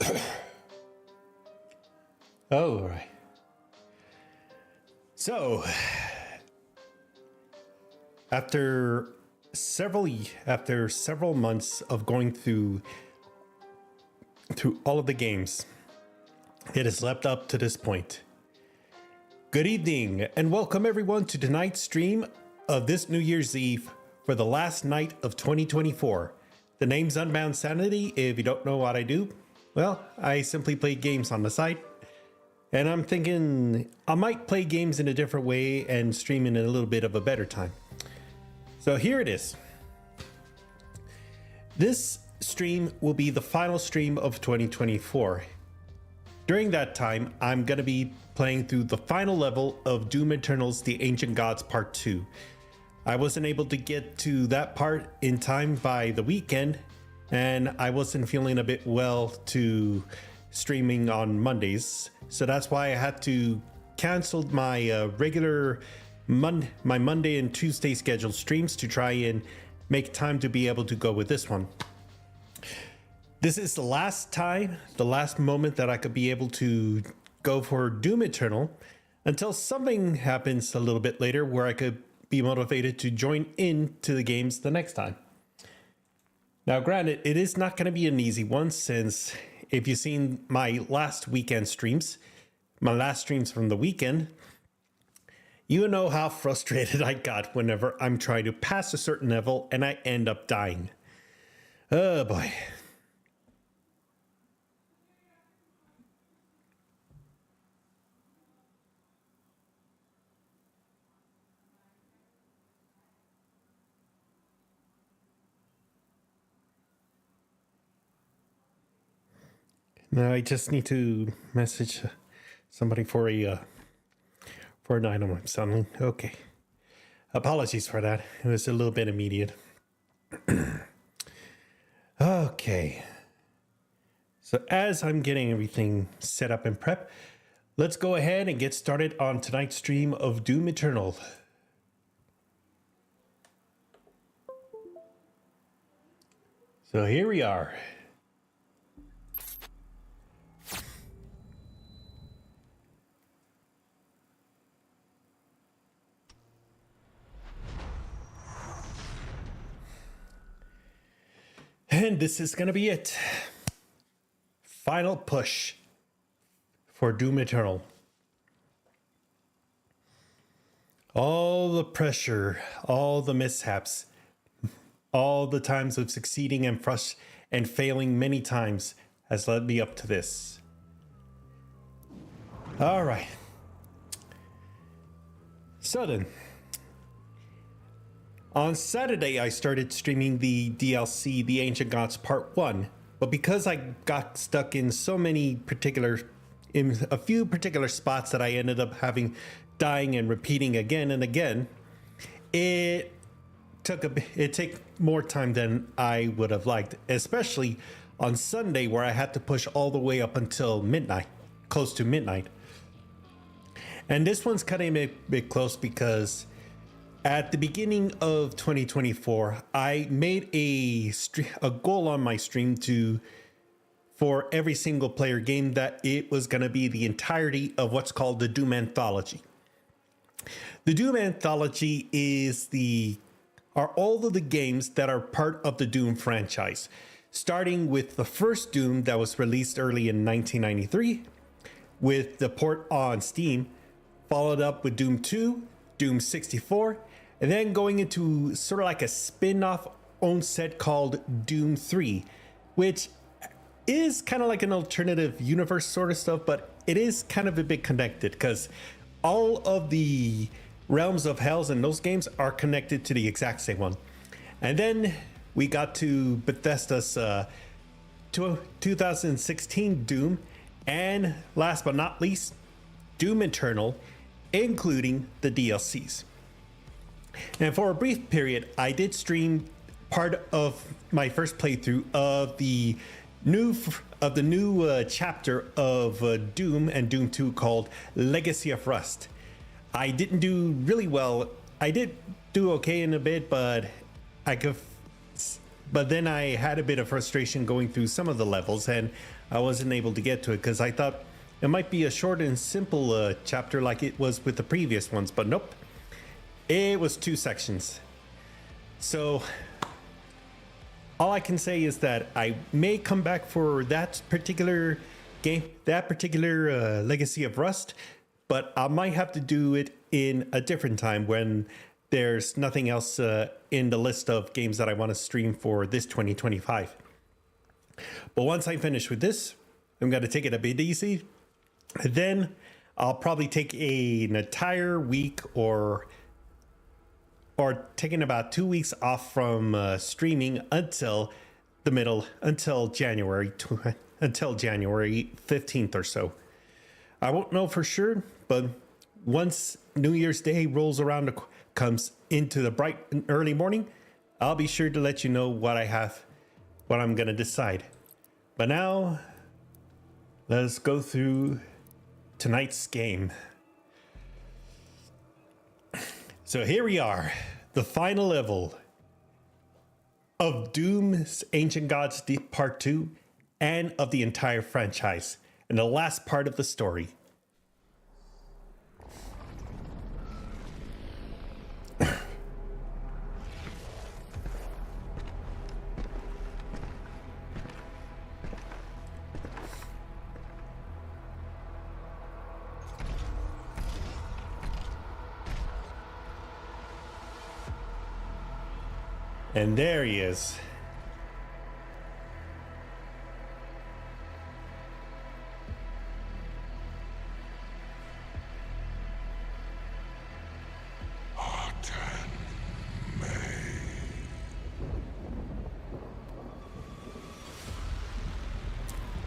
Oh, all right. So, after several months of going through all of the games, it has leapt up to this point. Good evening, and welcome everyone to tonight's stream of this New Year's Eve for the last night of 2024. The name's Unbound Sanity. If you don't know what I do, well, I simply play games on the side. And I'm thinking I might play games in a different way and stream in a little bit of a better time. So here it is. This stream will be the final stream of 2024. During that time, I'm going to be playing through the final level of Doom Eternal's The Ancient Gods Part 2. I wasn't able to get to that part in time by the weekend, and I wasn't feeling a bit well to streaming on Mondays. So that's why I had to cancel my regular my Monday and Tuesday scheduled streams to try and make time to be able to go with this one. This is the last moment that I could be able to go for Doom Eternal until something happens a little bit later where I could be motivated to join into the games the next time. Now, granted, it is not going to be an easy one, since if you've seen my last weekend streams, my last streams from the weekend, you know how frustrated I got whenever I'm trying to pass a certain level and I end up dying. Oh boy. Now I just need to message somebody for an item I'm selling. Okay. Apologies for that. It was a little bit immediate. Okay. So as I'm getting everything set up and prep, let's go ahead and get started on tonight's stream of Doom Eternal. So here we are. And this is going to be it. Final push for Doom Eternal. All the pressure, all the mishaps, all the times of succeeding and failing many times has led me up to this. All right. So then, on Saturday, I started streaming the DLC, The Ancient Gods Part 1, but because I got stuck in a few particular spots that I ended up dying and repeating again and again, it took more time than I would have liked, especially on Sunday where I had to push all the way up until midnight, close to midnight. And this one's cutting a bit close because at the beginning of 2024, I made a goal on my stream for every single player game that it was going to be the entirety of what's called the Doom Anthology. The Doom Anthology are all of the games that are part of the Doom franchise, starting with the first Doom that was released early in 1993 with the port on Steam, followed up with Doom 2, Doom 64, and then going into sort of like a spin-off own set called Doom 3, which is kind of like an alternative universe sort of stuff, but it is kind of a bit connected because all of the realms of hells in those games are connected to the exact same one. And then we got to Bethesda's 2016 Doom, and last but not least, Doom Eternal, including the DLCs. And for a brief period, I did stream part of my first playthrough of the new chapter of Doom and Doom 2 called Legacy of Rust. I didn't do really well. I did do okay in a bit, but But then I had a bit of frustration going through some of the levels, and I wasn't able to get to it because I thought it might be a short and simple chapter like it was with the previous ones, but nope. It was 2 sections. So all I can say is that I may come back for that particular game, that particular Legacy of Rust, but I might have to do it in a different time when there's nothing else in the list of games that I want to stream for this 2025. But once I finish with this, I'm going to take it a bit easy. Then I'll probably take an entire week or taking about 2 weeks off from streaming until January 15th or so. I won't know for sure, but once New Year's Day rolls around, comes into the bright and early morning, I'll be sure to let you know what I'm going to decide. But now, let's go through tonight's game. So here we are, the final level of Doom's Ancient Gods Part 2 and of the entire franchise, and the last part of the story. And there he is.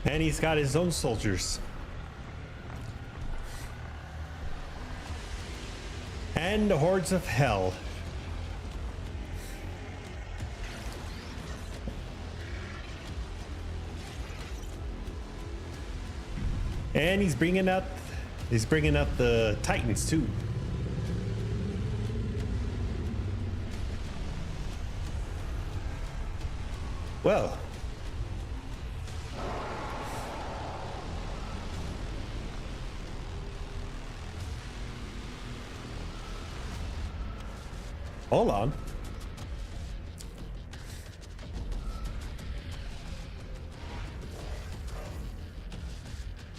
And he's got his own soldiers. And the hordes of hell. And he's bringing out the Titans too. Well, hold on.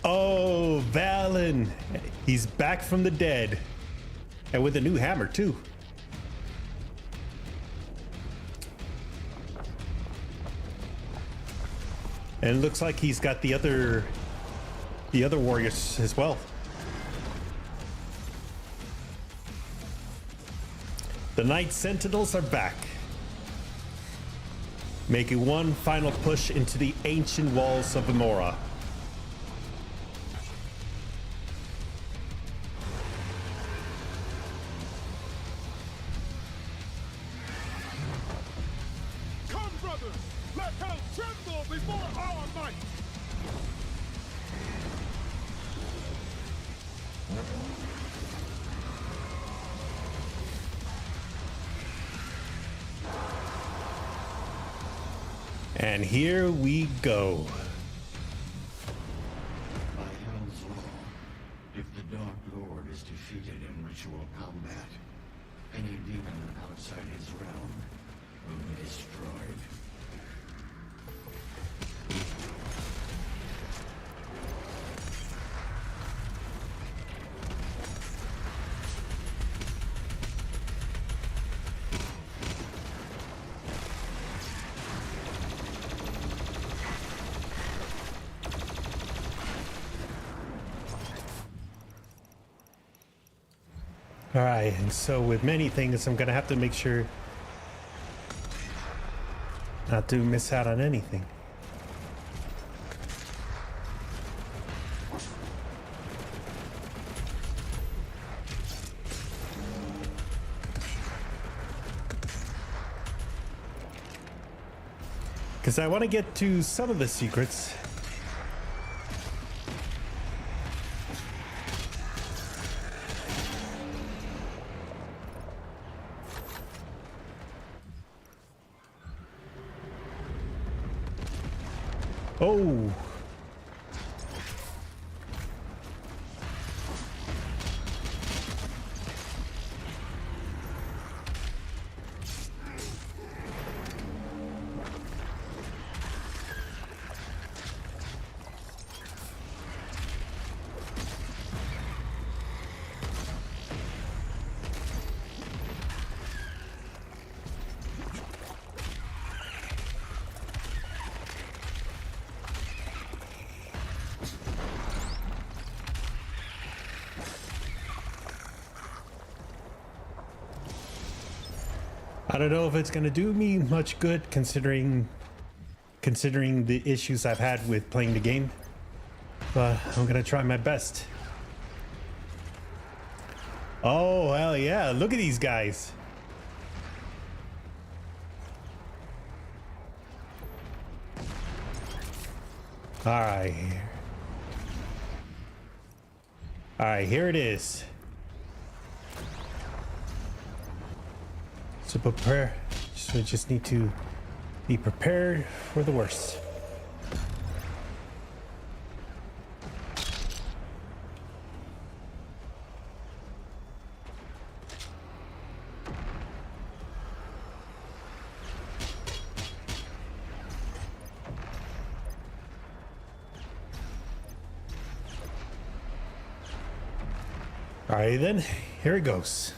Oh, Valen. He's back from the dead. And with a new hammer, too. And it looks like he's got the other warriors as well. The Night Sentinels are back, making one final push into the ancient walls of Amora. Come, brothers, let hell tremble before our might! And here we go. By Hell's law, if the Dark Lord is defeated in ritual combat, any demon outside his realm will be destroyed. All right, and so with many things, I'm gonna have to make sure not to miss out on anything. Because I want to get to some of the secrets. Oh. I don't know if it's gonna do me much good considering the issues I've had with playing the game, but I'm gonna try my best. Oh, hell yeah, look at these guys. All right. All right, here it is. So prepare. So we just need to be prepared for the worst. All right, then here it goes.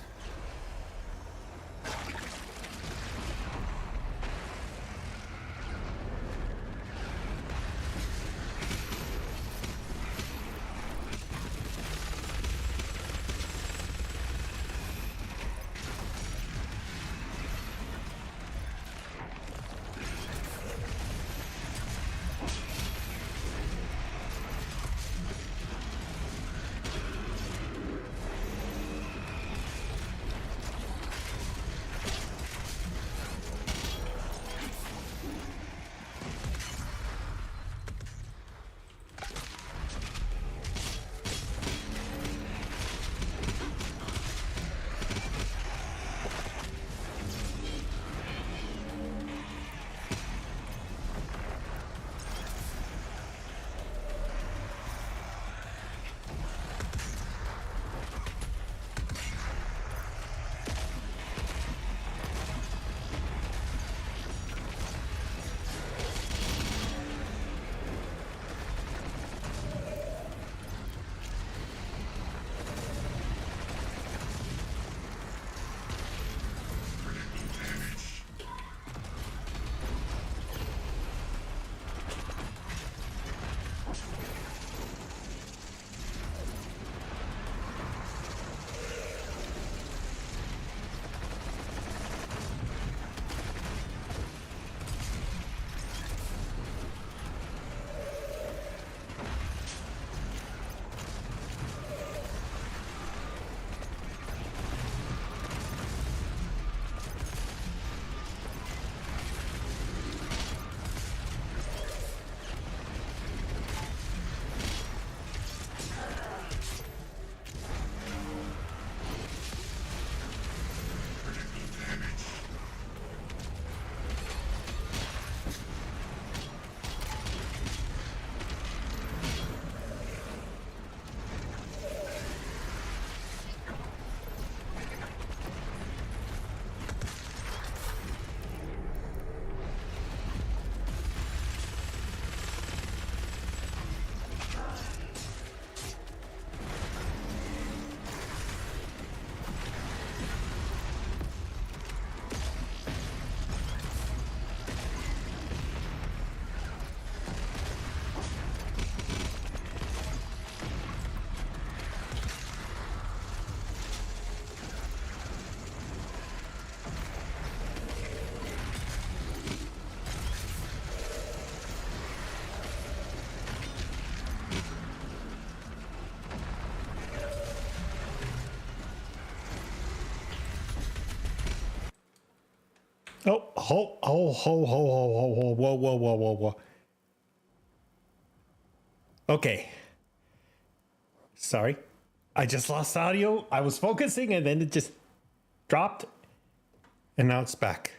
Oh, whoa. Okay. Sorry. I just lost audio. I was focusing and then it just dropped. And now it's back.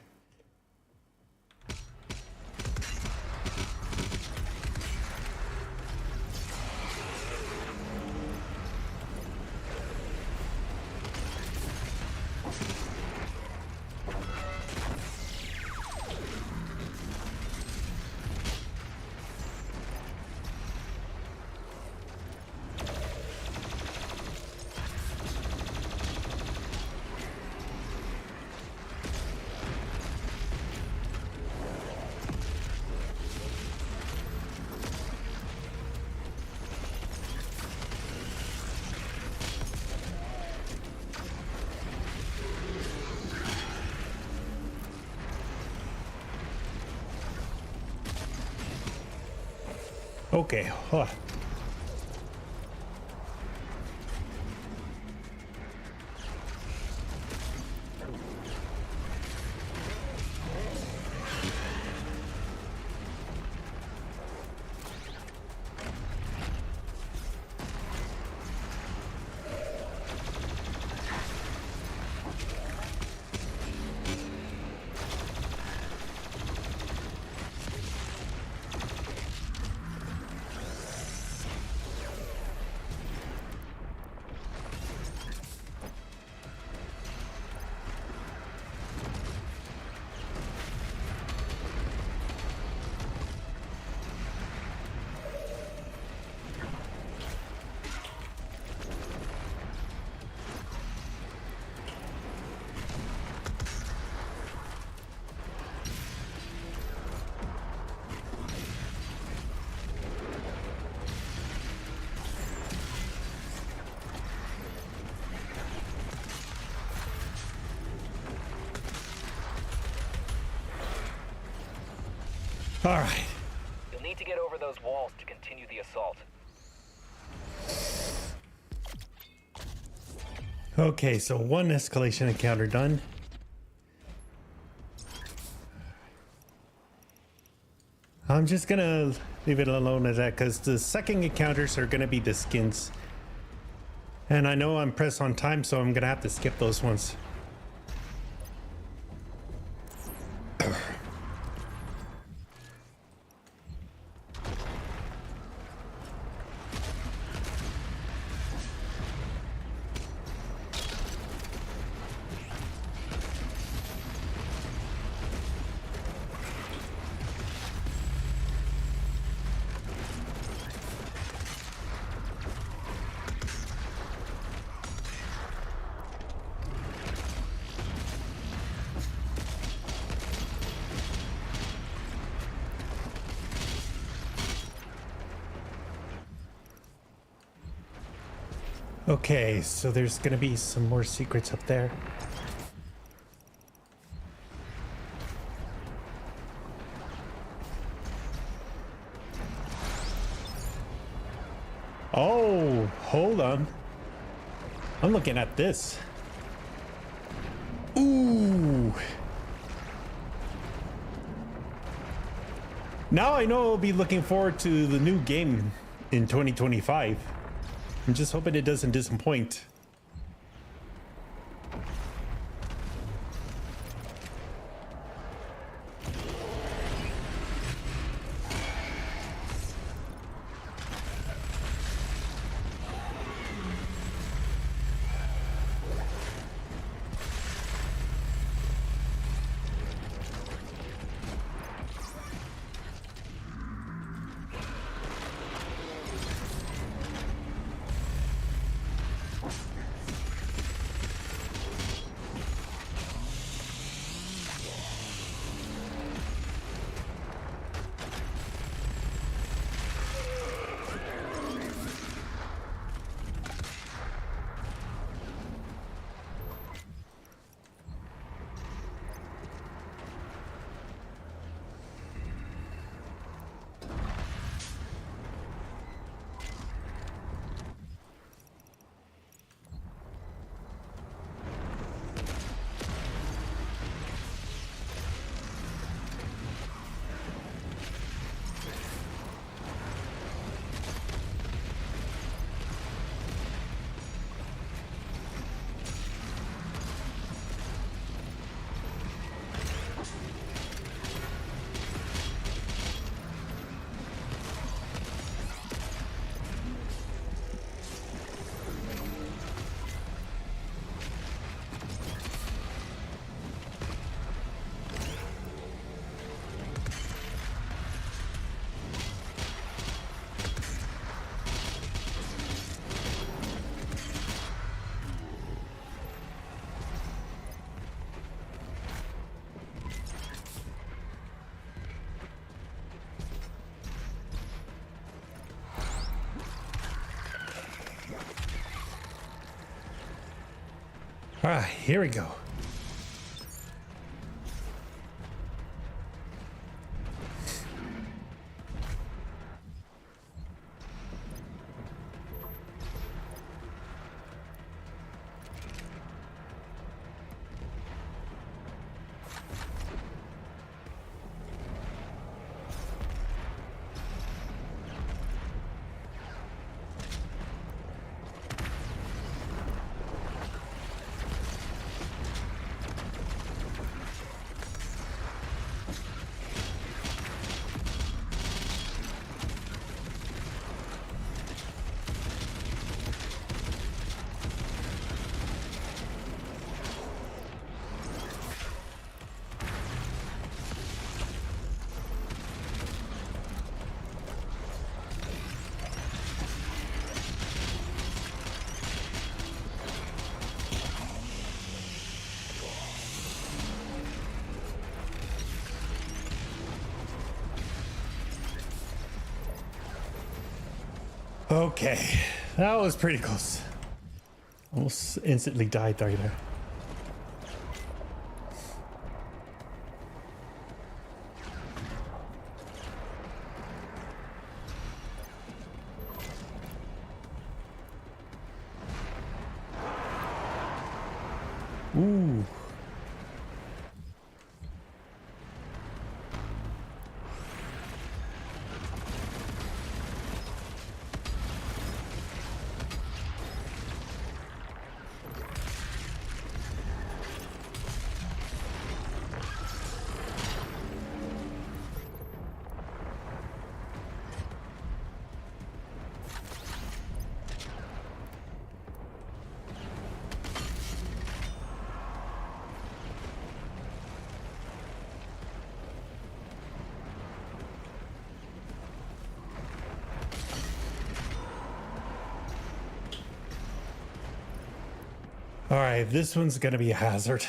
Okay. Huh. All right. You'll need to get over those walls to continue the assault. Okay, so one escalation encounter done. I'm just gonna leave it alone as that because the second encounters are gonna be the skins. And I know I'm pressed on time, so I'm gonna have to skip those ones. Okay, so there's gonna be some more secrets up there. Oh, hold on. I'm looking at this. Ooh. Now I know I'll be looking forward to the new game in 2025. I'm just hoping it doesn't disappoint. All right, here we go. Okay, that was pretty close. Almost instantly died right there. Ooh. All right, this one's gonna be a hazard.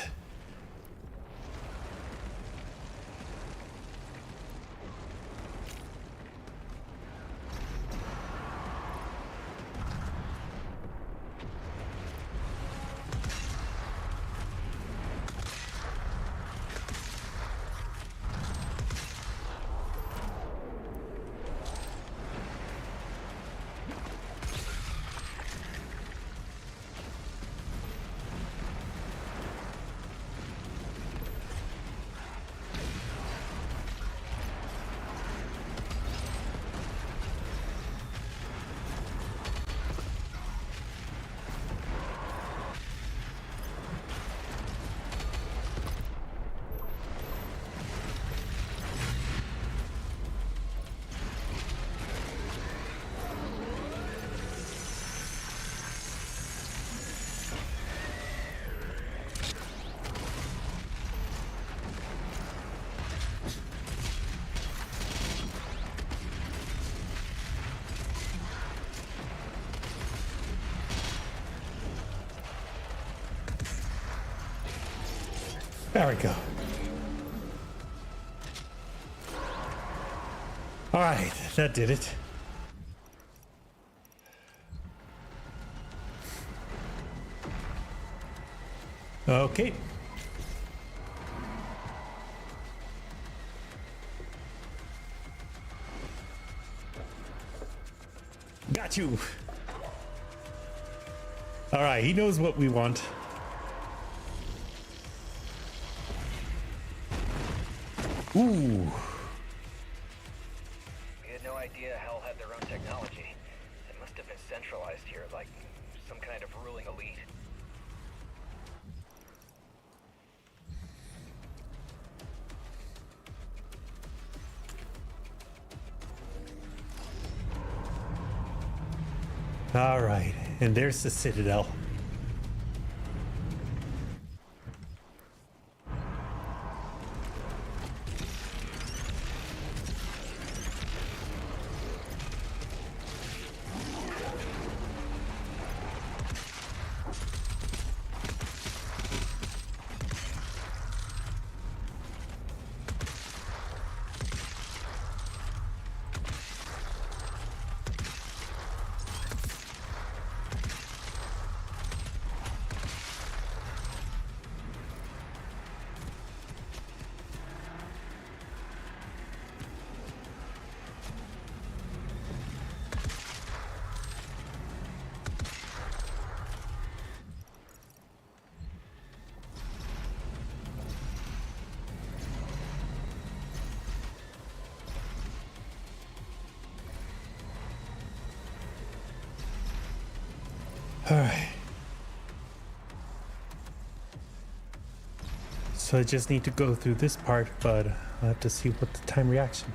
There we go. All right, that did it. Okay. Got you. All right, he knows what we want. Ooh. We had no idea Hell had their own technology. It must have been centralized here, like some kind of ruling elite. All right, and there's the Citadel. All right. So I just need to go through this part, but I'll have to see what the time reaction.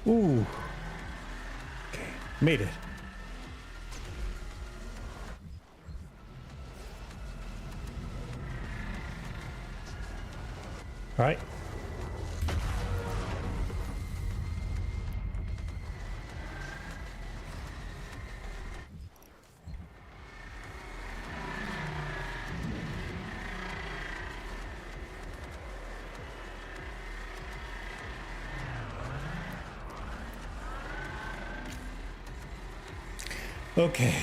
Ooh. Okay, made it. All right. Okay.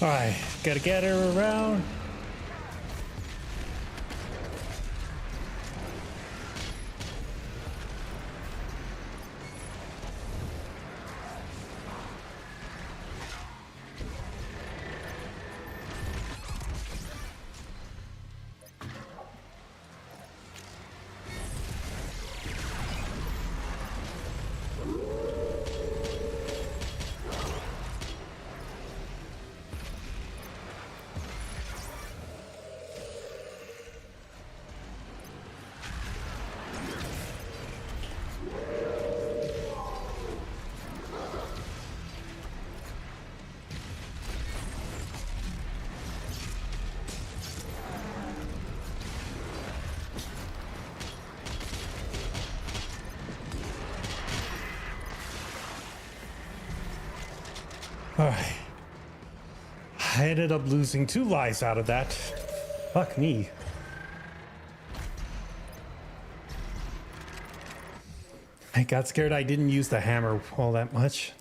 Alright, gotta get her around. Alright. I ended up losing 2 lives out of that. Fuck me. I got scared I didn't use the hammer all that much.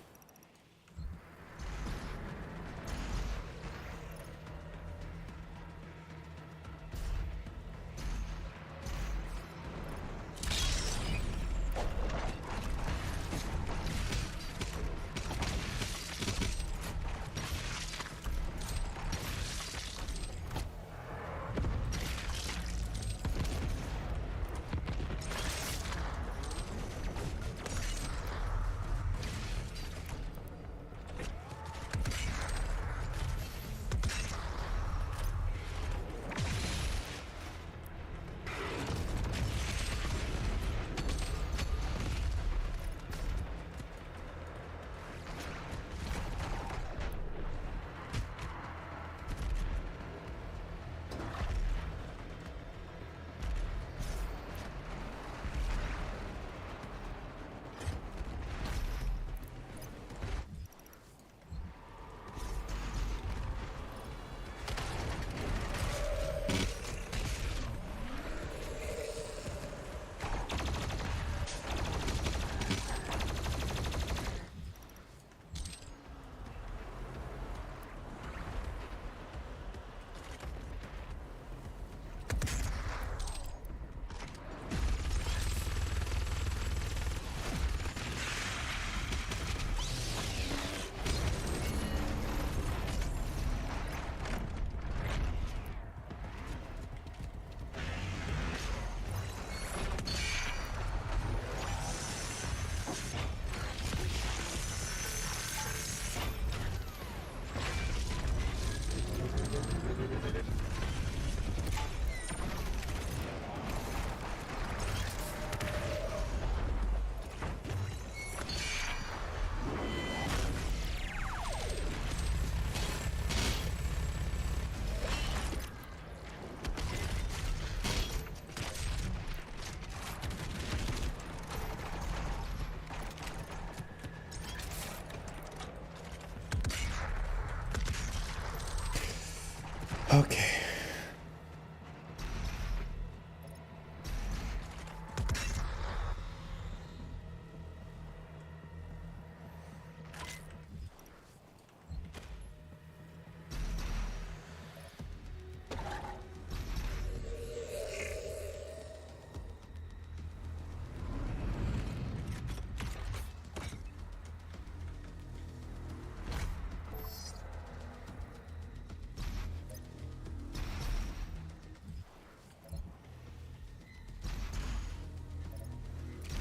Okay.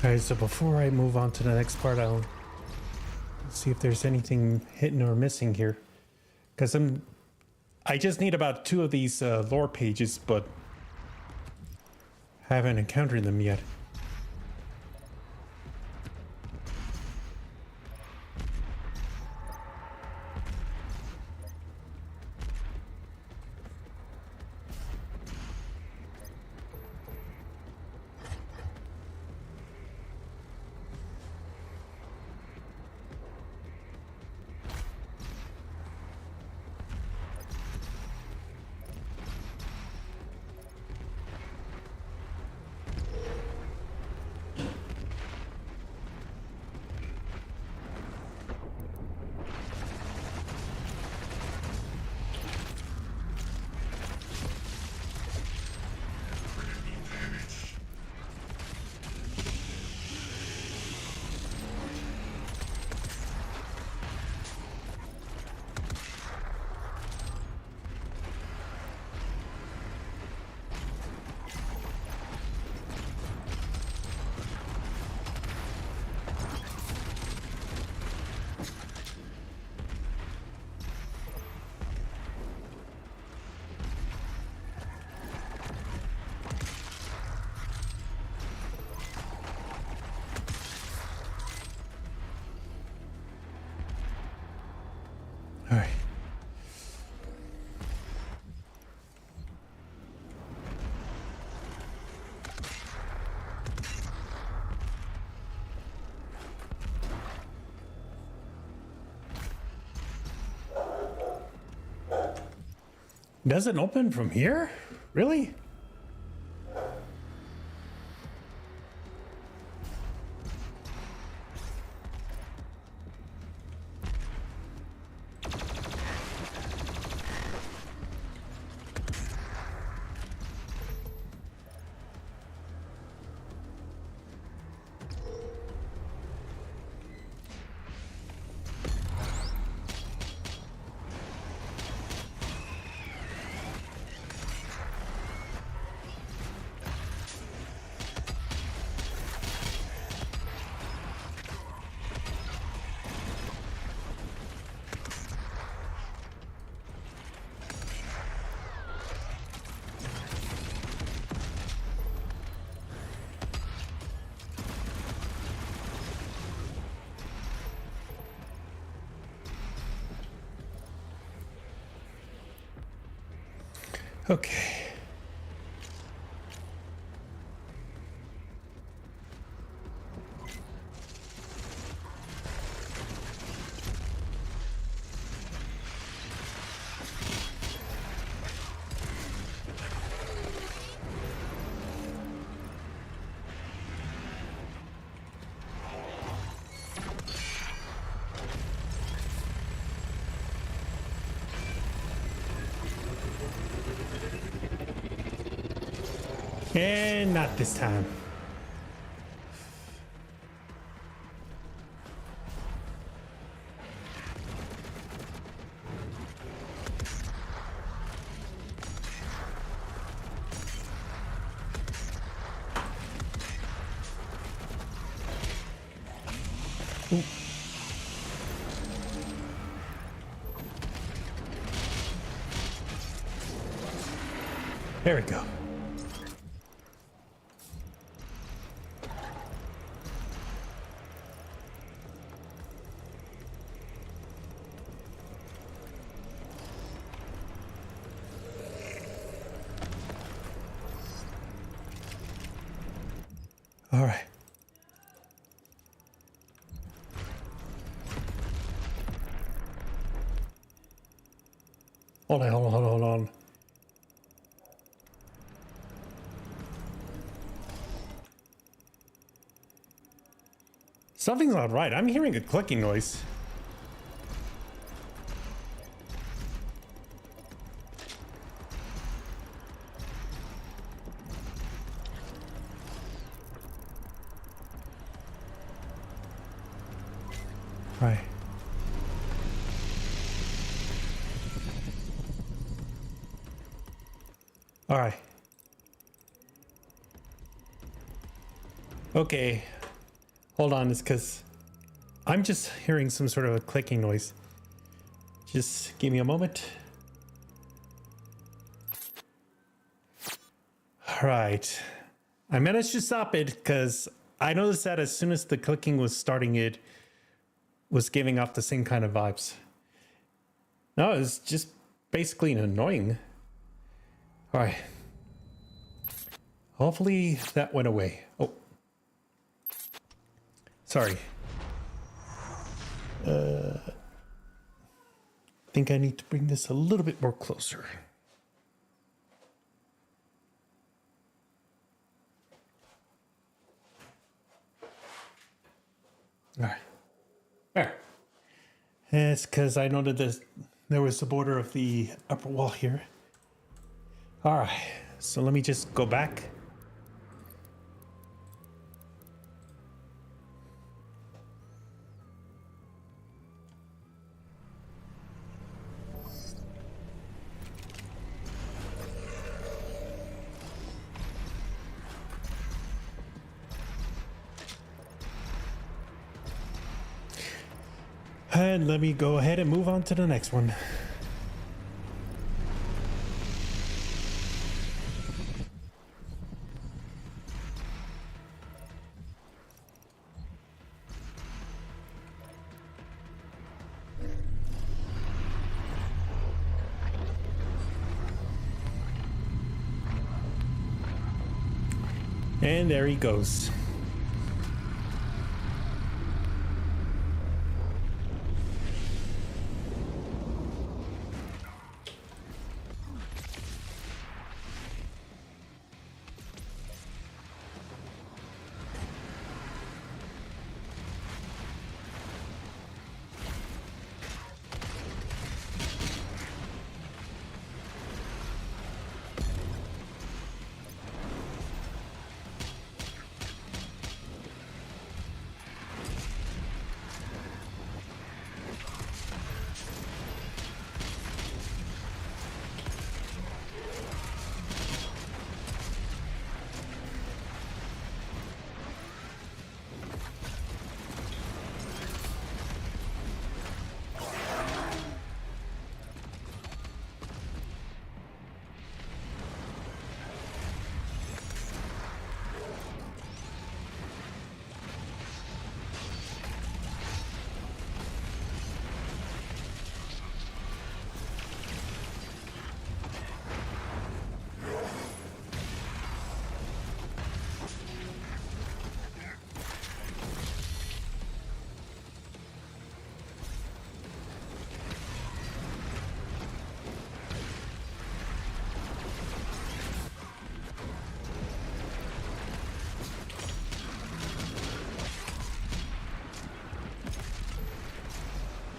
Alright, so before I move on to the next part, I'll see if there's anything hidden or missing here. Because I just need about 2 of these lore pages, but haven't encountered them yet. Alright. Doesn't open from here? Really? Okay. And not this time. Ooh. There we go. All right. Hold on. Something's not right. I'm hearing a clicking noise. Right. All right. Okay. Hold on, it's because I'm just hearing some sort of a clicking noise. Just give me a moment. All right. I managed to stop it because I noticed that as soon as the clicking was starting, it was giving off the same kind of vibes. No, it's just basically annoying. All right. Hopefully that went away. Oh. Sorry. I think I need to bring this a little bit more closer. All right. There. It's because I noted there was the border of the upper wall here. All right. So let me just go back. And let me go ahead and move on to the next one. And there he goes.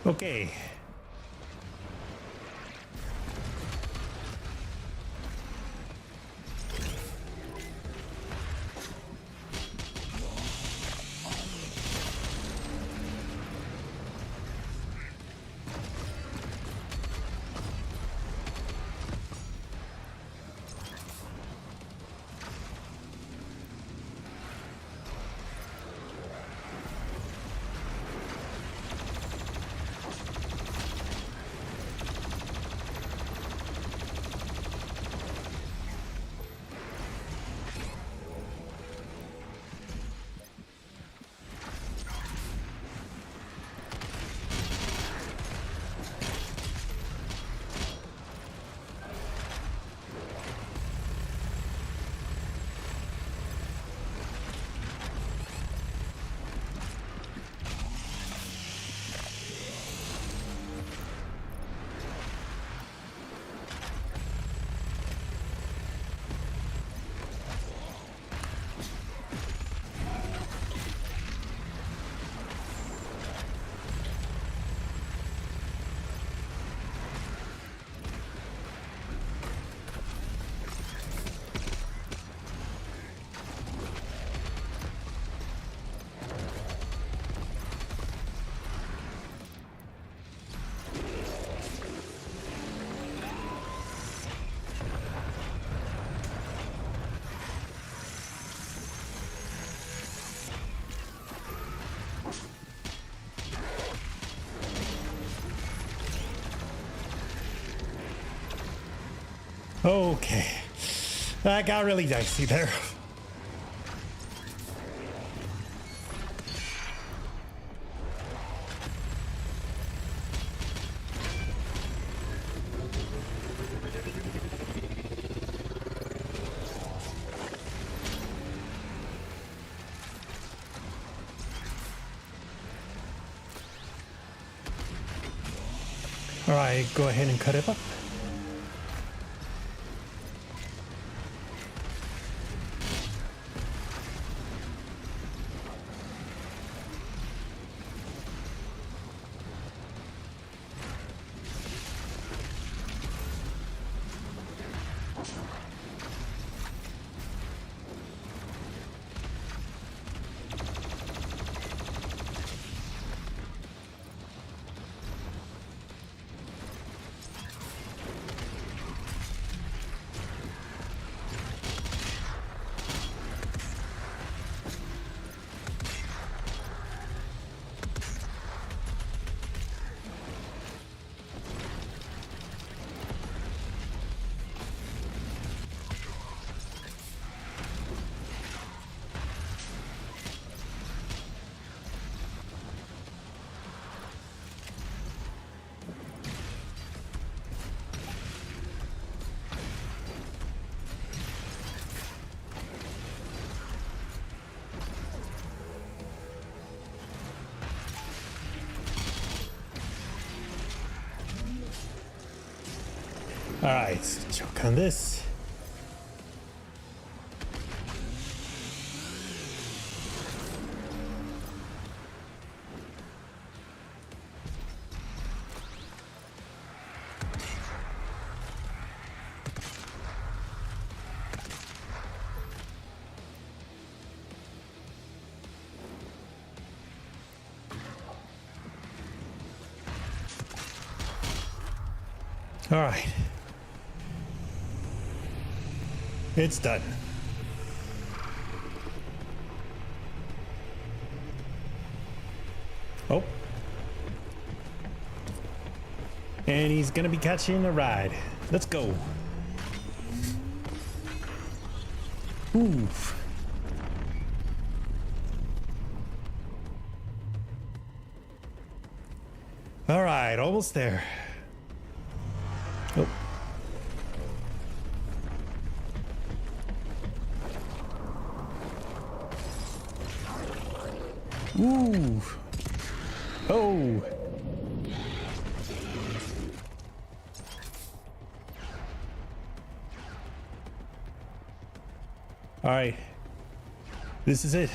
Okay. Okay. That got really dicey there. All right, go ahead and cut it up. All right, choke on this. All right. It's done. Oh. And he's gonna be catching a ride. Let's go. Oof. All right, almost there. Oh. Ooh. Oh. All right. This is it.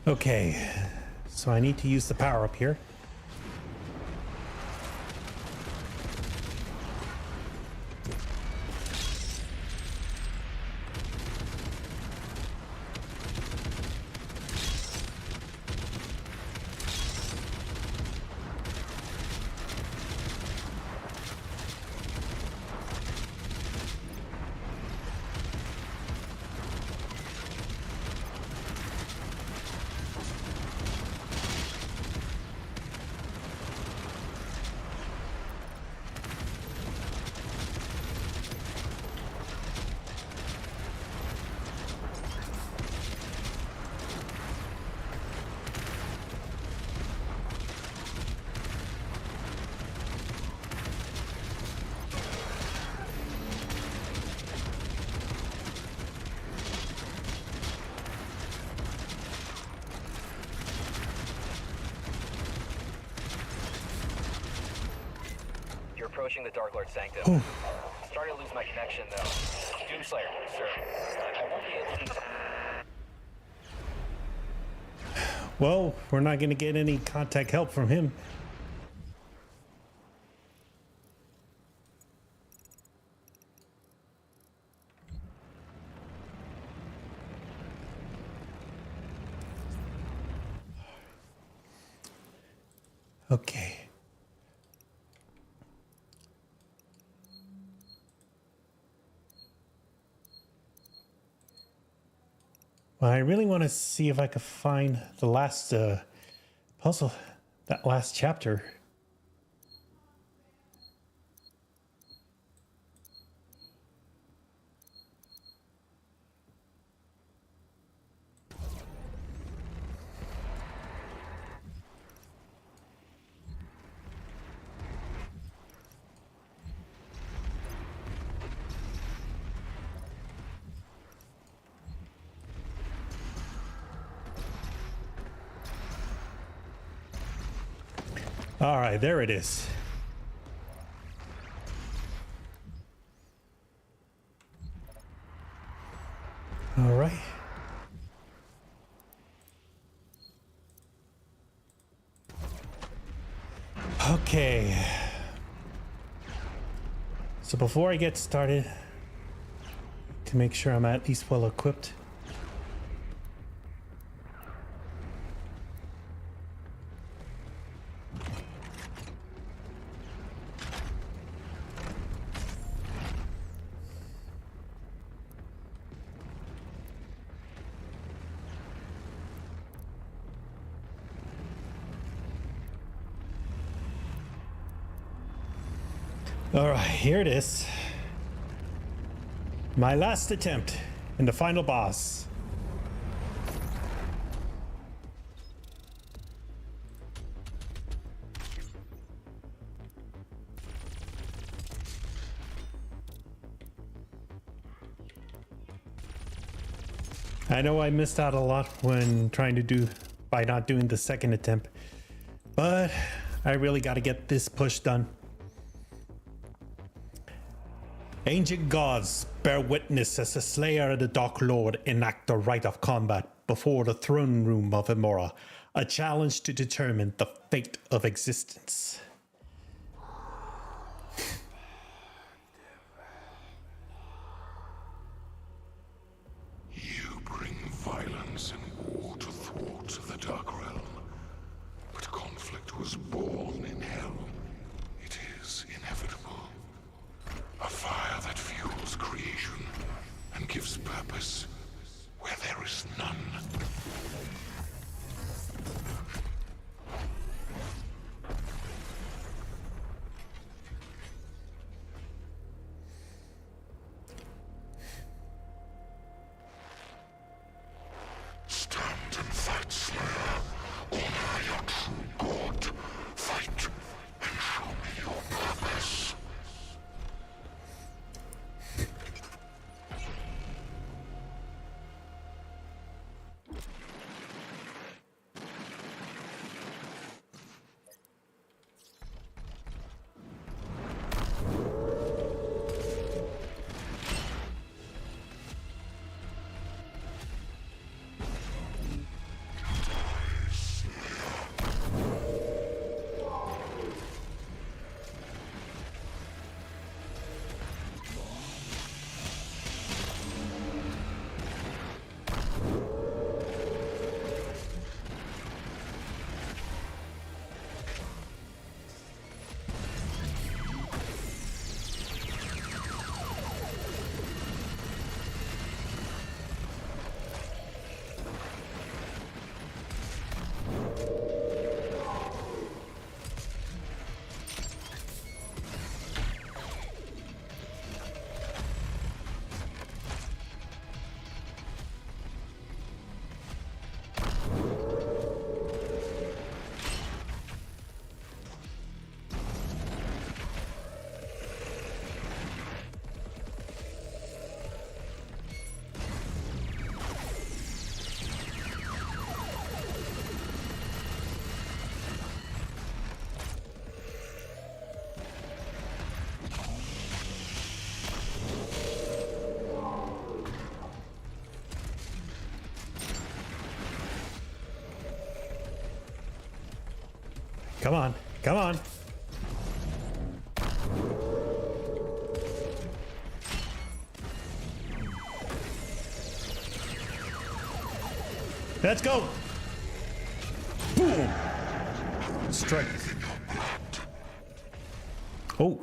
Okay. So I need to use the power up here. Approaching the Dark Lord Sanctum. Starting to lose my connection, though. Doomslayer, sir. I won't be able to... Well, we're not going to get any contact help from him. Okay. Well, I really want to see if I could find the last puzzle, that last chapter. All right, there it is. All right. Okay. So before I get started, to make sure I'm at least well equipped, all right, here it is. My last attempt and the final boss. I know I missed out a lot when trying to do by not doing the second attempt, but I really got to get this push done. Ancient gods, bear witness as the slayer of the Dark Lord enact the rite of combat before the throne room of Emora, a challenge to determine the fate of existence. You bring violence and war to thwart the Dark Realm. But conflict was born in hell. It is inevitable. A fire that fuels creation and gives purpose where there is none. Stand and fight, Slayer. Honor your true God. Fight and show me your purpose. Come on, come on. Let's go. Boom. Strike. Oh.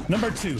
Number 2.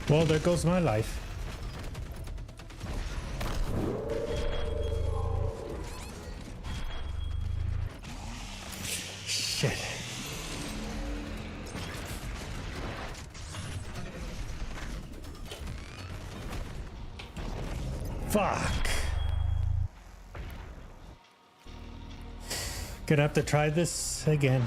Well, there goes my life. Shit. Fuck. Gonna have to try this again.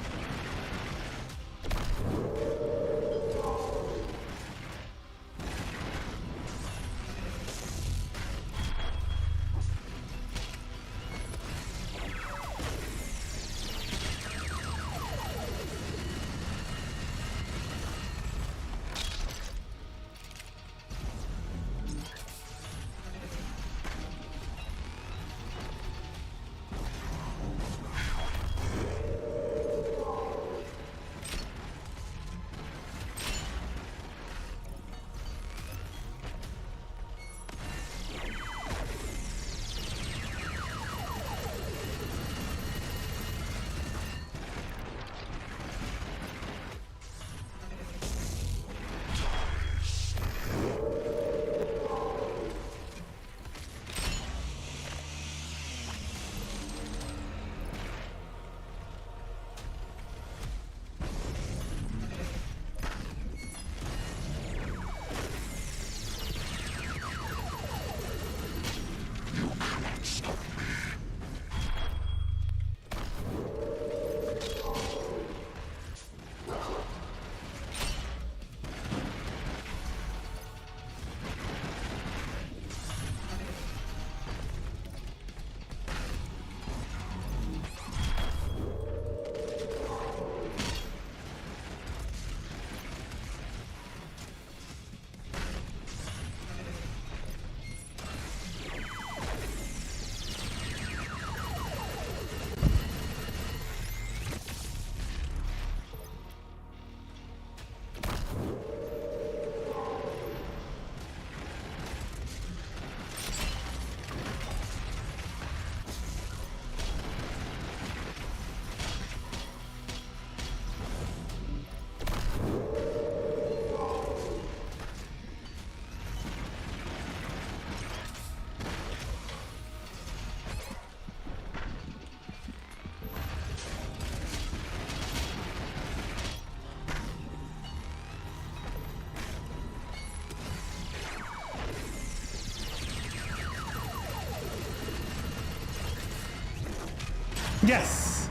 Yes!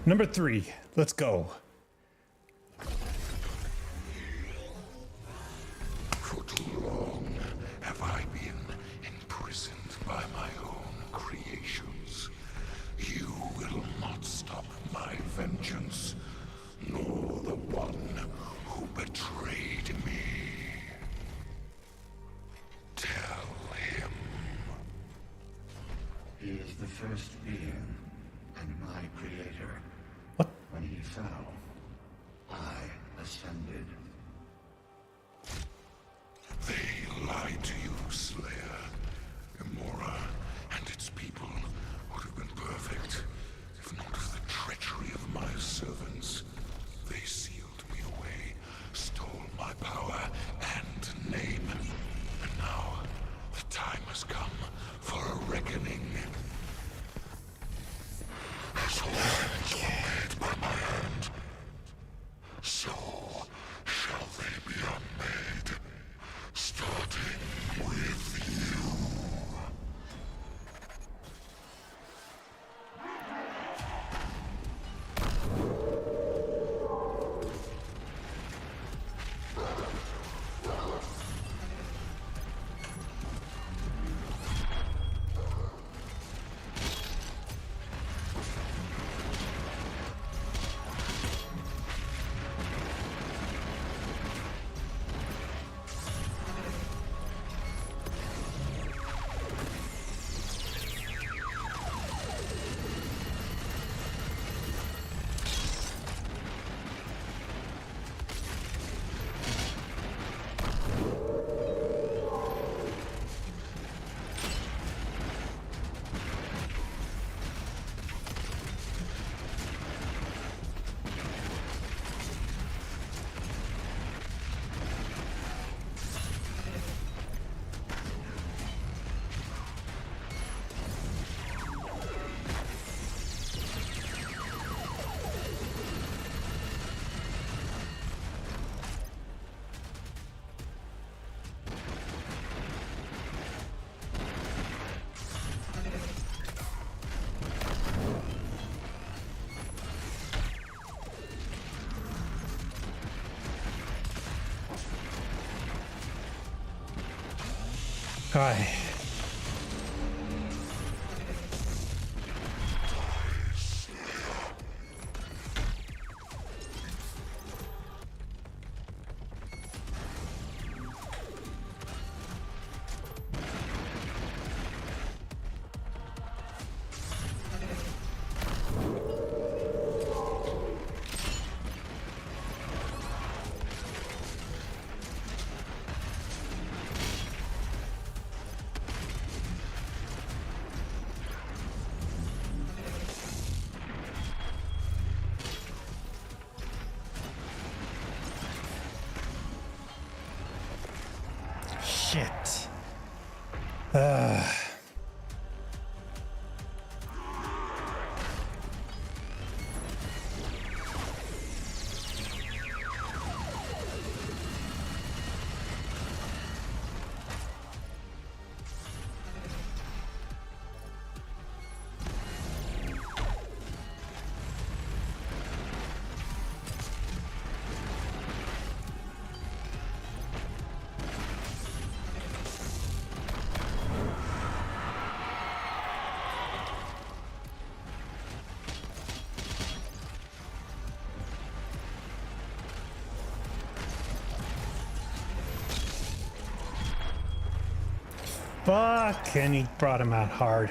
Number 3. Let's go. For too long have I been imprisoned by my own creations. You will not stop my vengeance, nor the one who betrayed me. Tell him. He is the first being, and my creator. What? When he fell, I ascended. They lied to you, Slayer. Imora and its people would have been perfect, if not for the treachery of my servants. They sealed me away, stole my power and name. And now, the time has come for a reckoning. All right. Shit. Fuck, and he brought him out hard.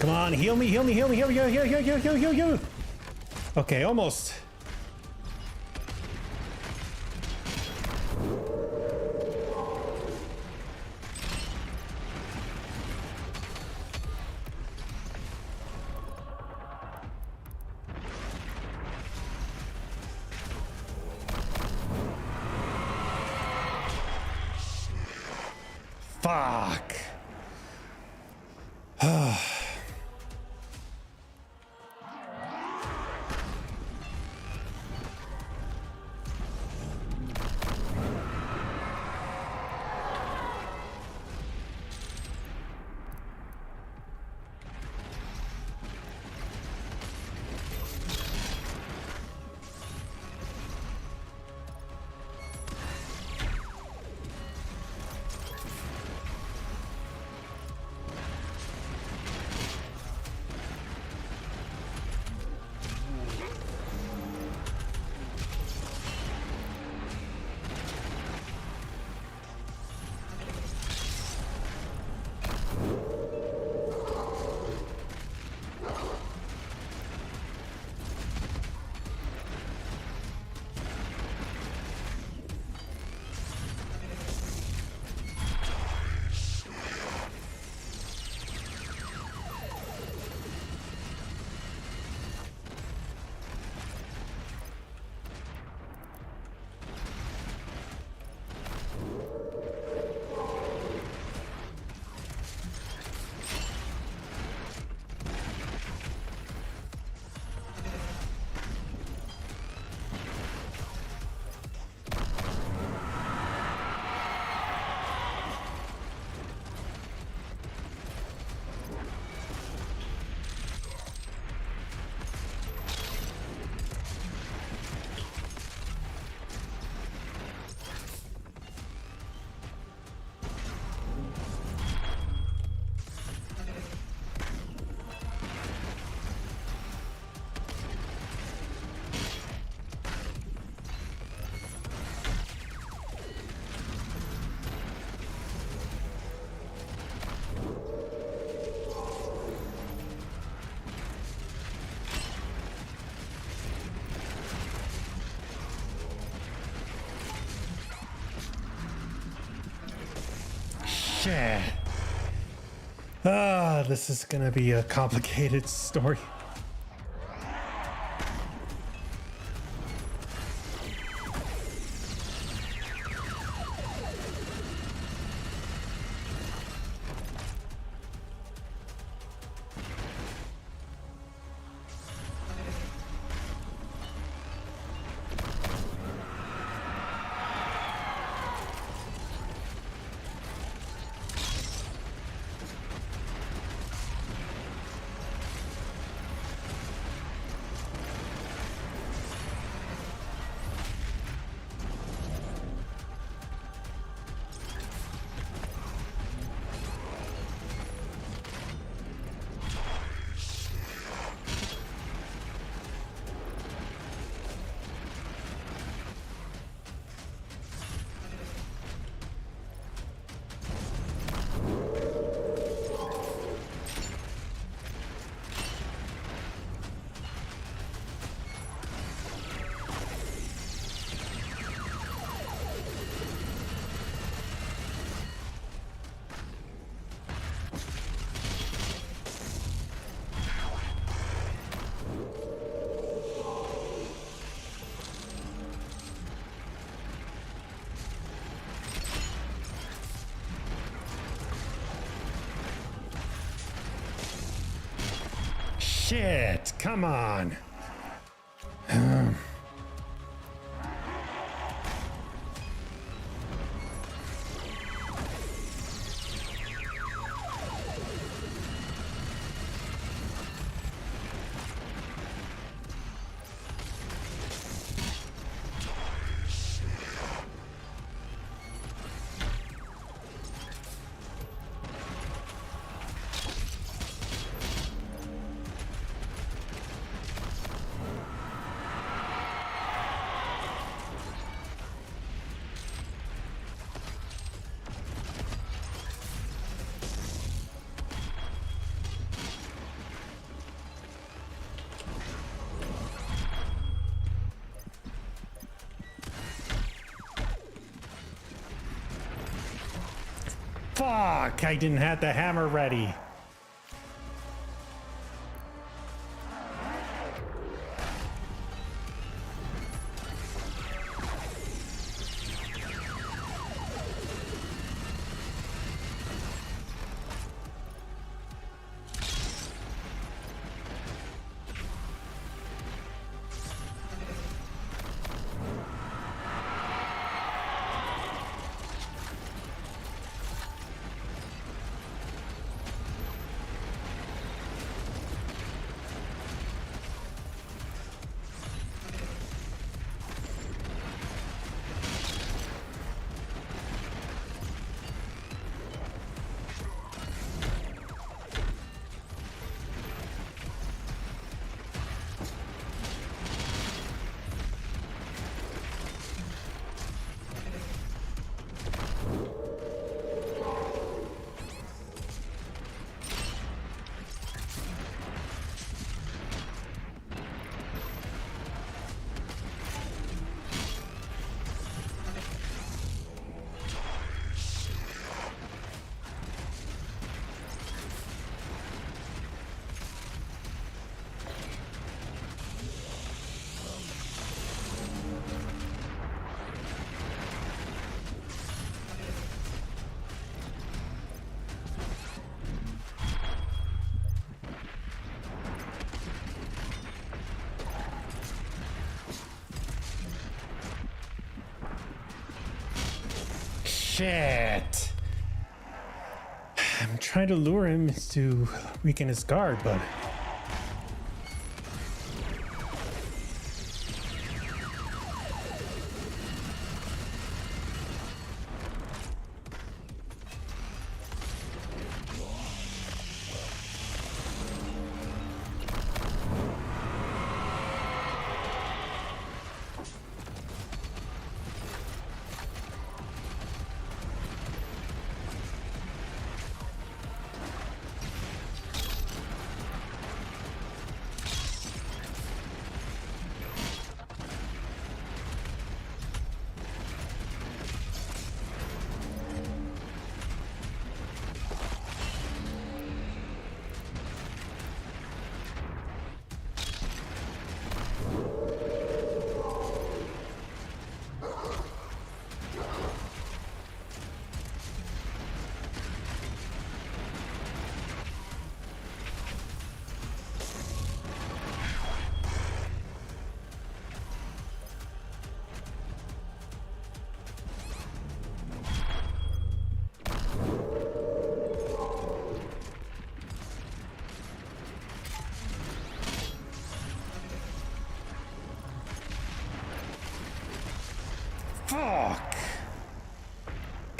Come on, heal me, heal me, heal me, heal me, heal, heal, heal, heal, heal, heal, heal. Okay, almost. Fuck. Shit. Ah, this is gonna be a complicated story. Shit, come on. Fuck, I didn't have the hammer ready. Shit. I'm trying to lure him to weaken his guard, but...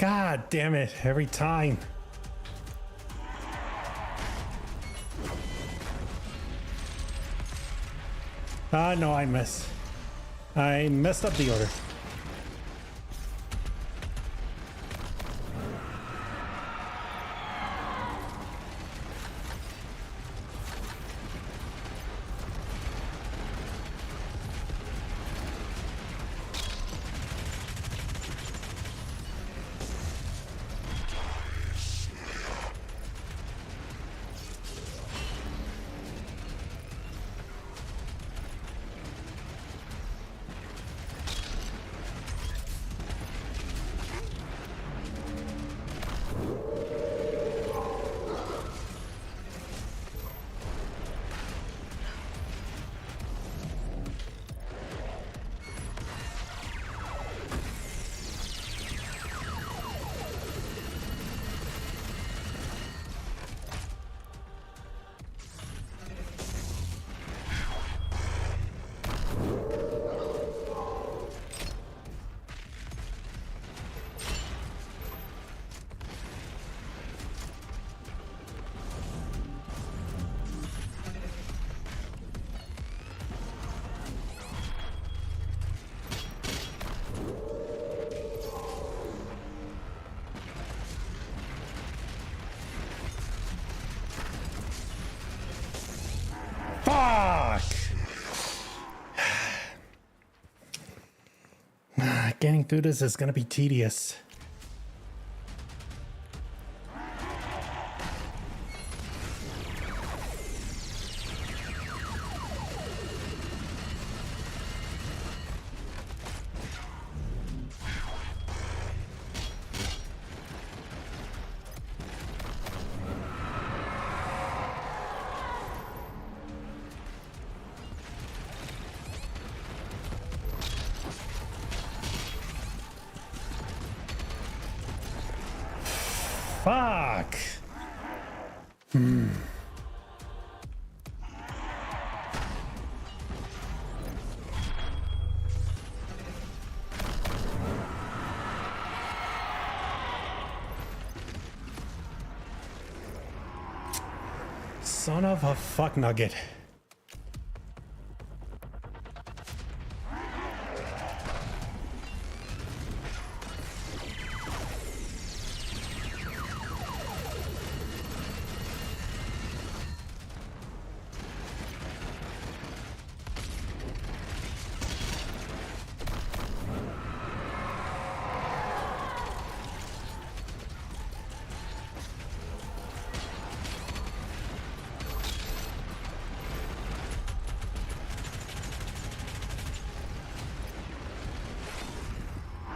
God damn it, every time. No, I messed up the order. Fuck! Getting through this is gonna be tedious. Fuck. Son of a fuck nugget.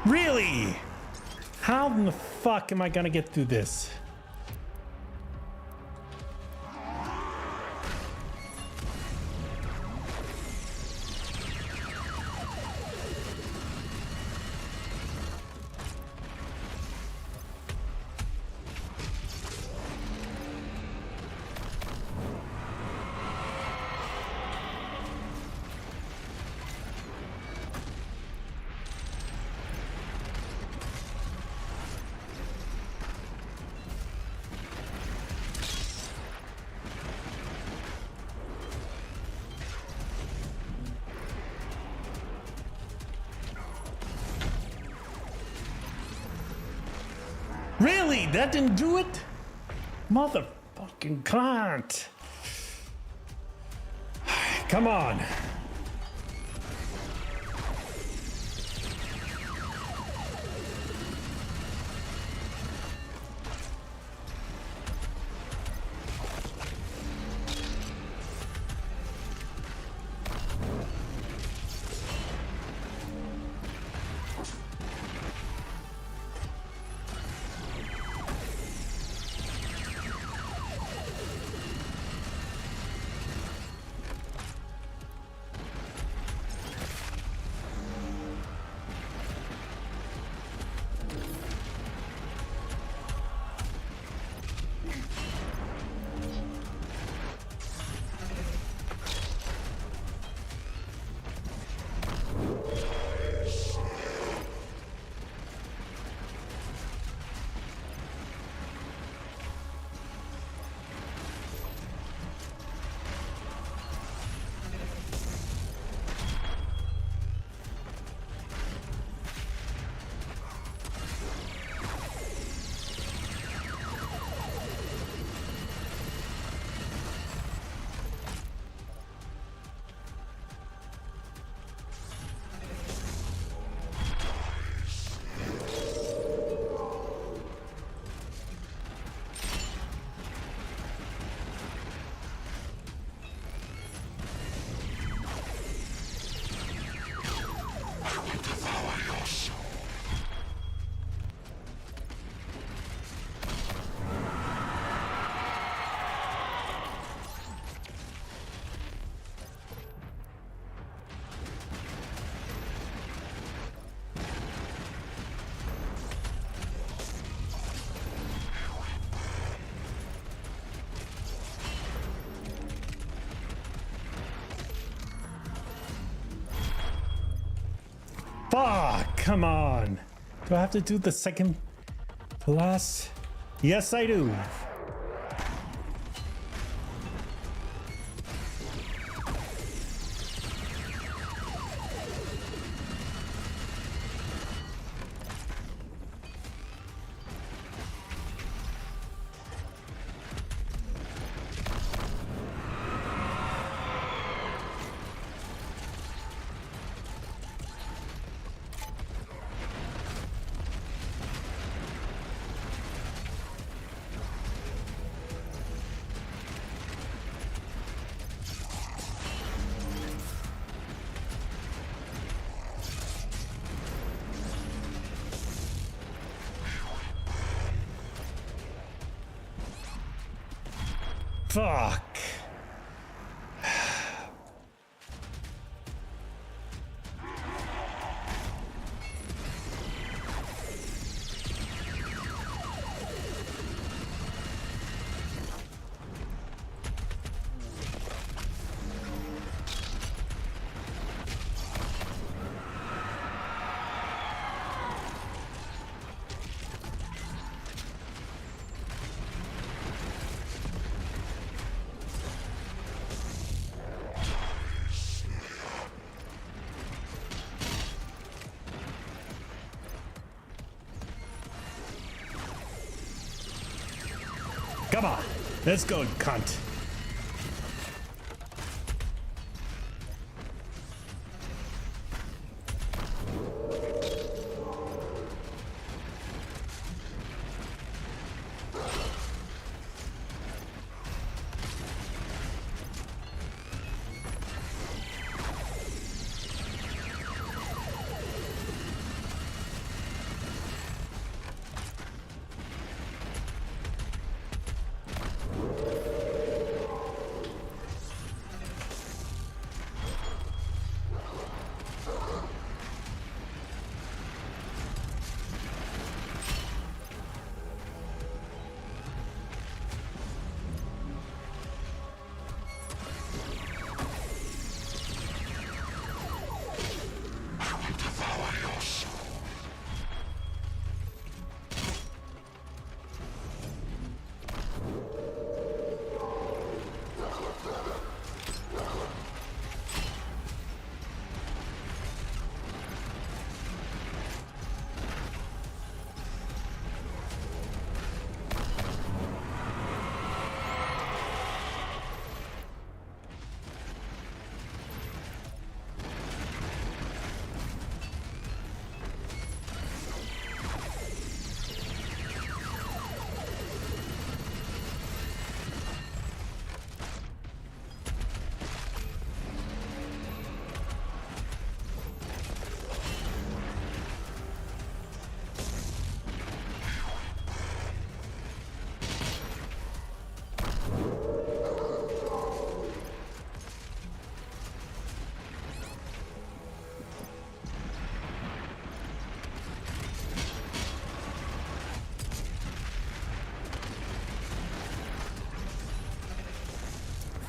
Really? How in the fuck am I gonna get through this? Really? That didn't do it? Motherfucking cunt. Come on. Fuck, come on. Do I have to do the second to last? Yes, I do. Fuck. Come on, let's go, cunt.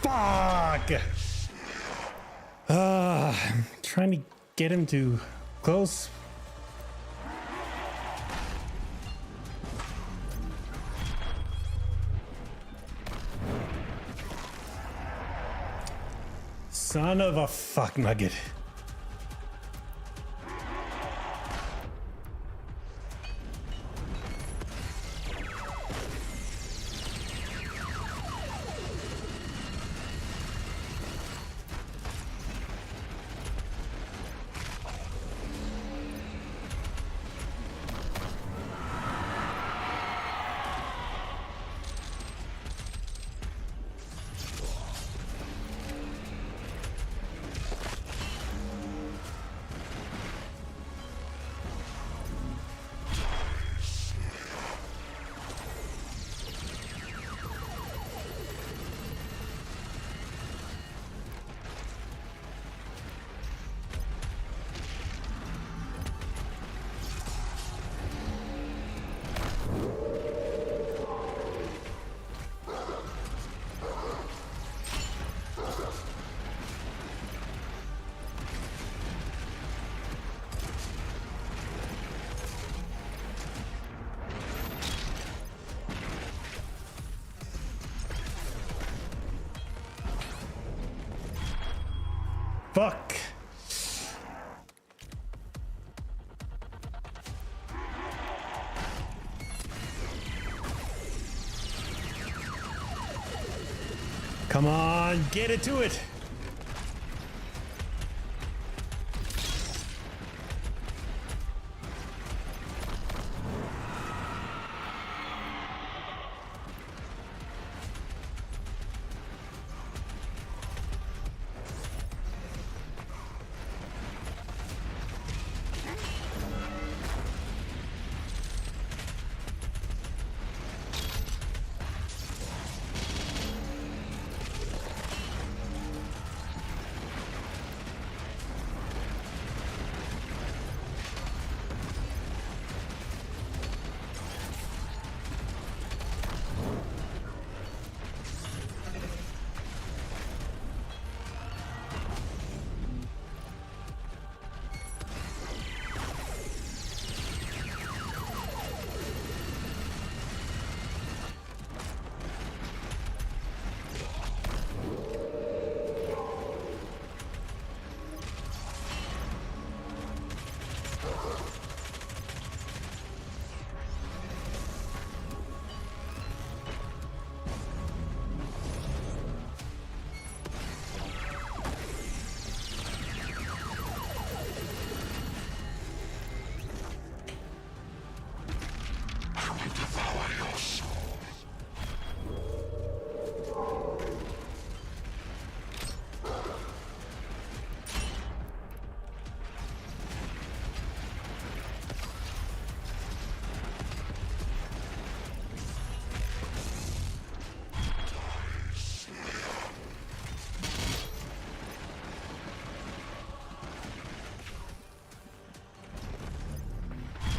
Fuck! I'm trying to get him to close. Son of a fuck nugget. Fuck. Come on, get it to it. I will devour your soul.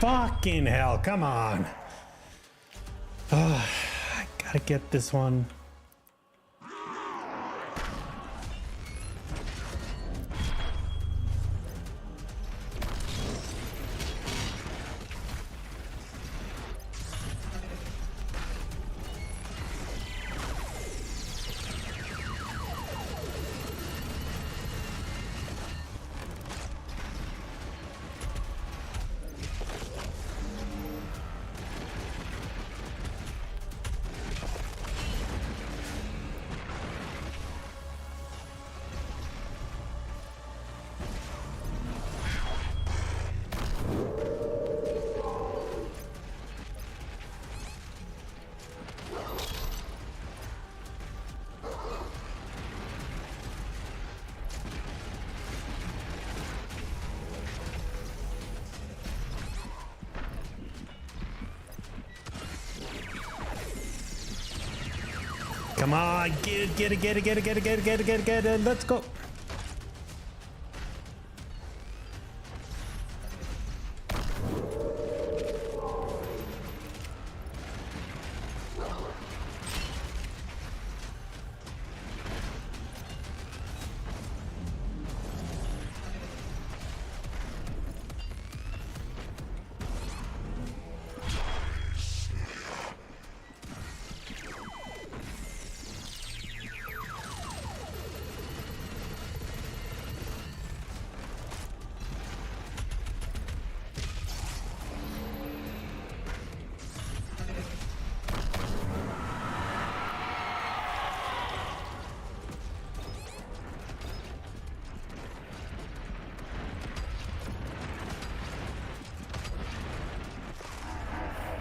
Fucking hell, come on. I gotta get this one. Come on, get it. Let's go.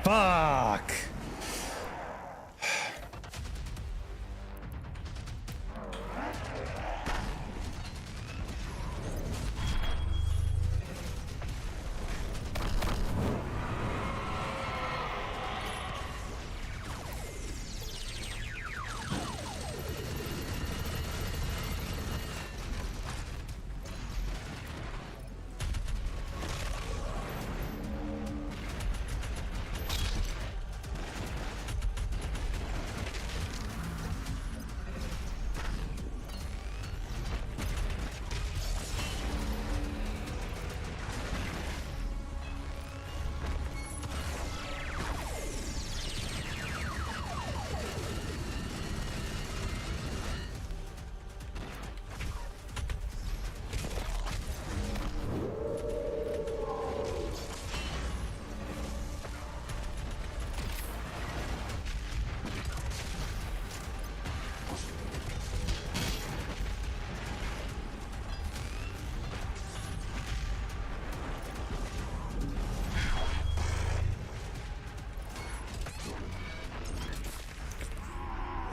Fuck.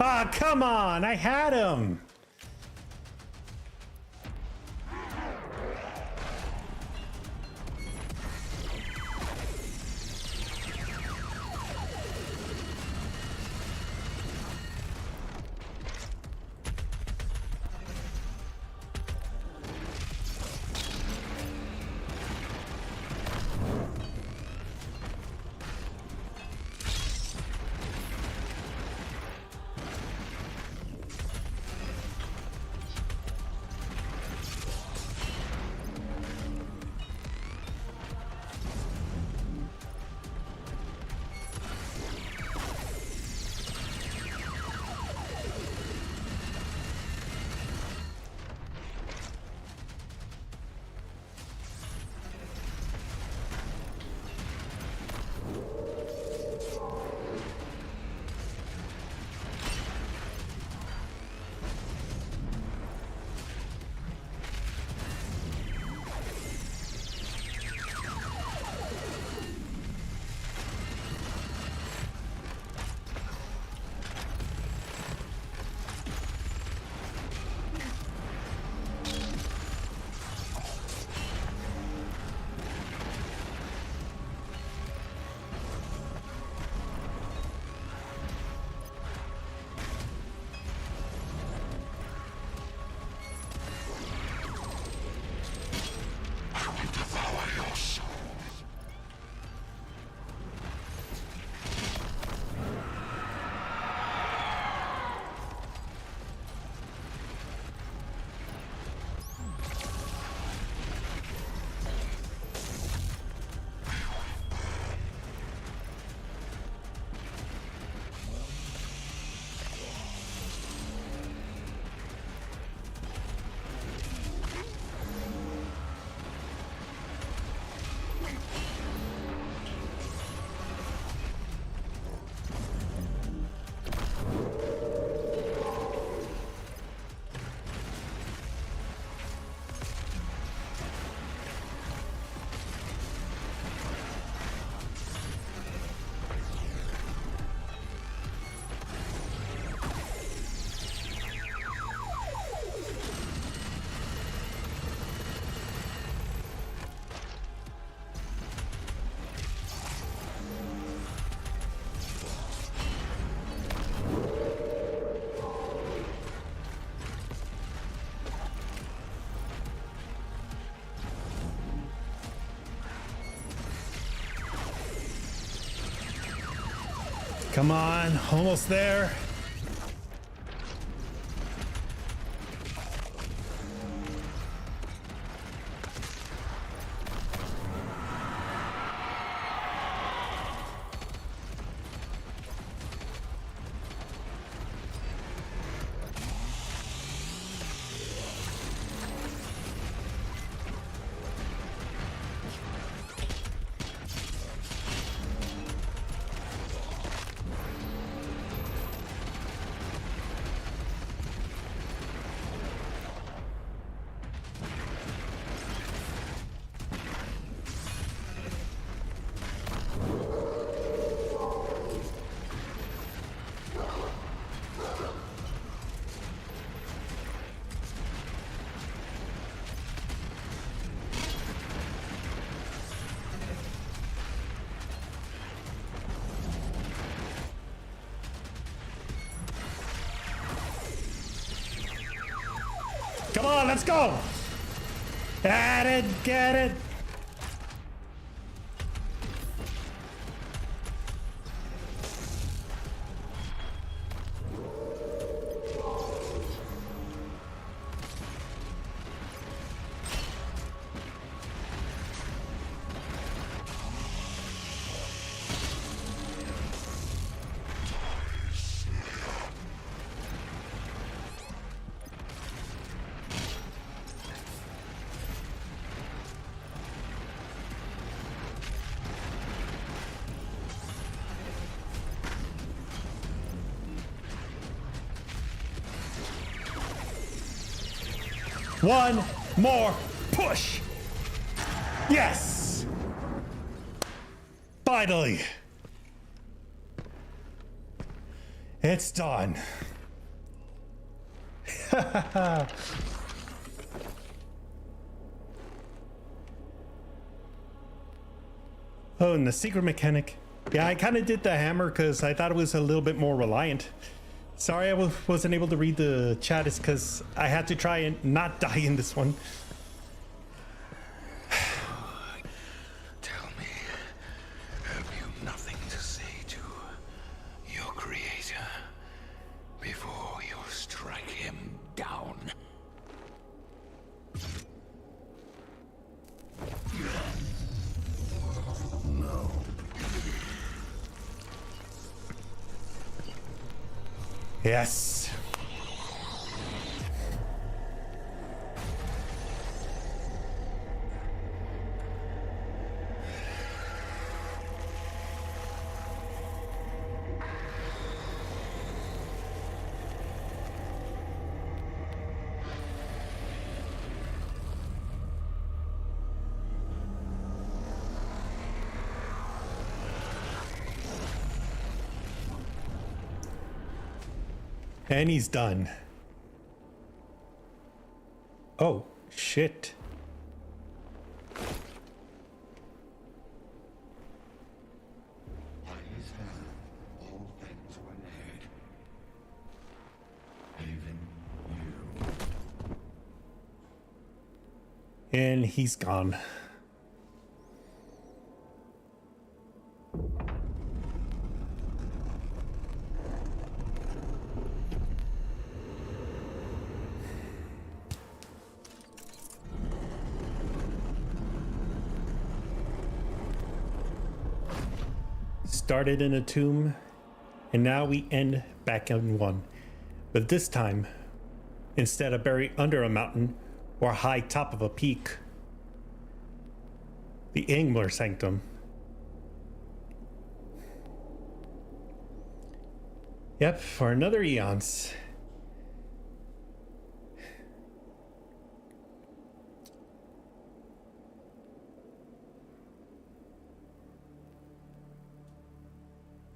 Ah, come on! I had him! I will devour your soul. Come on, almost there. Come on, let's go! At it, get it! One more push. Yes. Finally. It's done. Oh, and the secret mechanic. Yeah, I kind of did the hammer because I thought it was a little bit more reliant. Sorry I wasn't able to read the chat. It's because I had to try and not die in this one. Tell me, have you nothing to say to your creator before you strike him down? No. Yes. And he's done. Oh, shit. By his hand, all things were made. Even you. And he's gone. Started in a tomb, and now we end back in one. But this time, instead of buried under a mountain or high top of a peak, the Angler Sanctum. Yep, for another eons.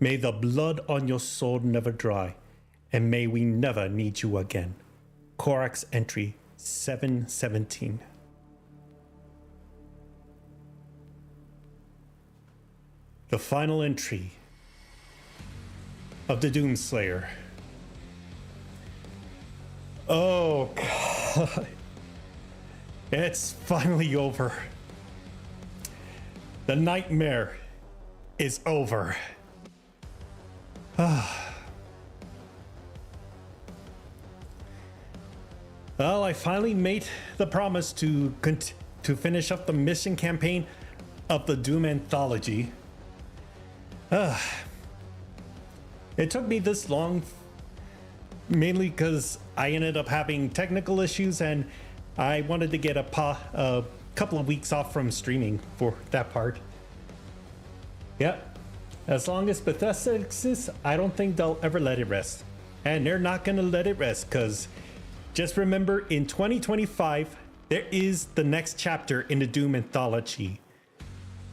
May the blood on your sword never dry, and may we never need you again. Korax entry 717. The final entry of the Doomslayer. Oh God. It's finally over. The nightmare is over. Well, I finally made the promise to finish up the mission campaign of the Doom Anthology. It took me this long mainly because I ended up having technical issues and I wanted to get a couple of weeks off from streaming for that part. Yep. As long as Bethesda exists, I don't think they'll ever let it rest. And they're not going to let it rest because just remember in 2025, there is the next chapter in the Doom Anthology.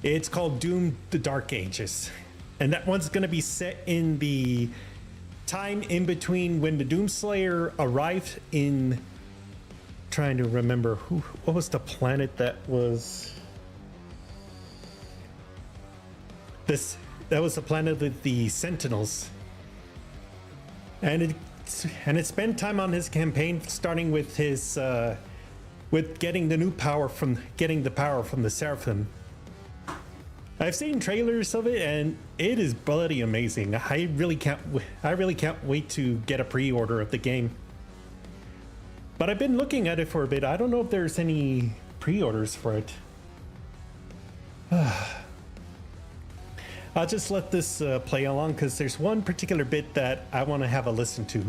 It's called Doom: The Dark Ages. And that one's going to be set in the time in between when the Doomslayer arrived in... Trying to remember what was the planet that was... That was the planet of the Sentinels. And it spent time on his campaign, starting with his with getting the power from the Seraphim. I've seen trailers of it and it is bloody amazing. I really can't wait to get a pre-order of the game. But I've been looking at it for a bit. I don't know if there's any pre-orders for it. I'll just let this play along because there's one particular bit that I want to have a listen to.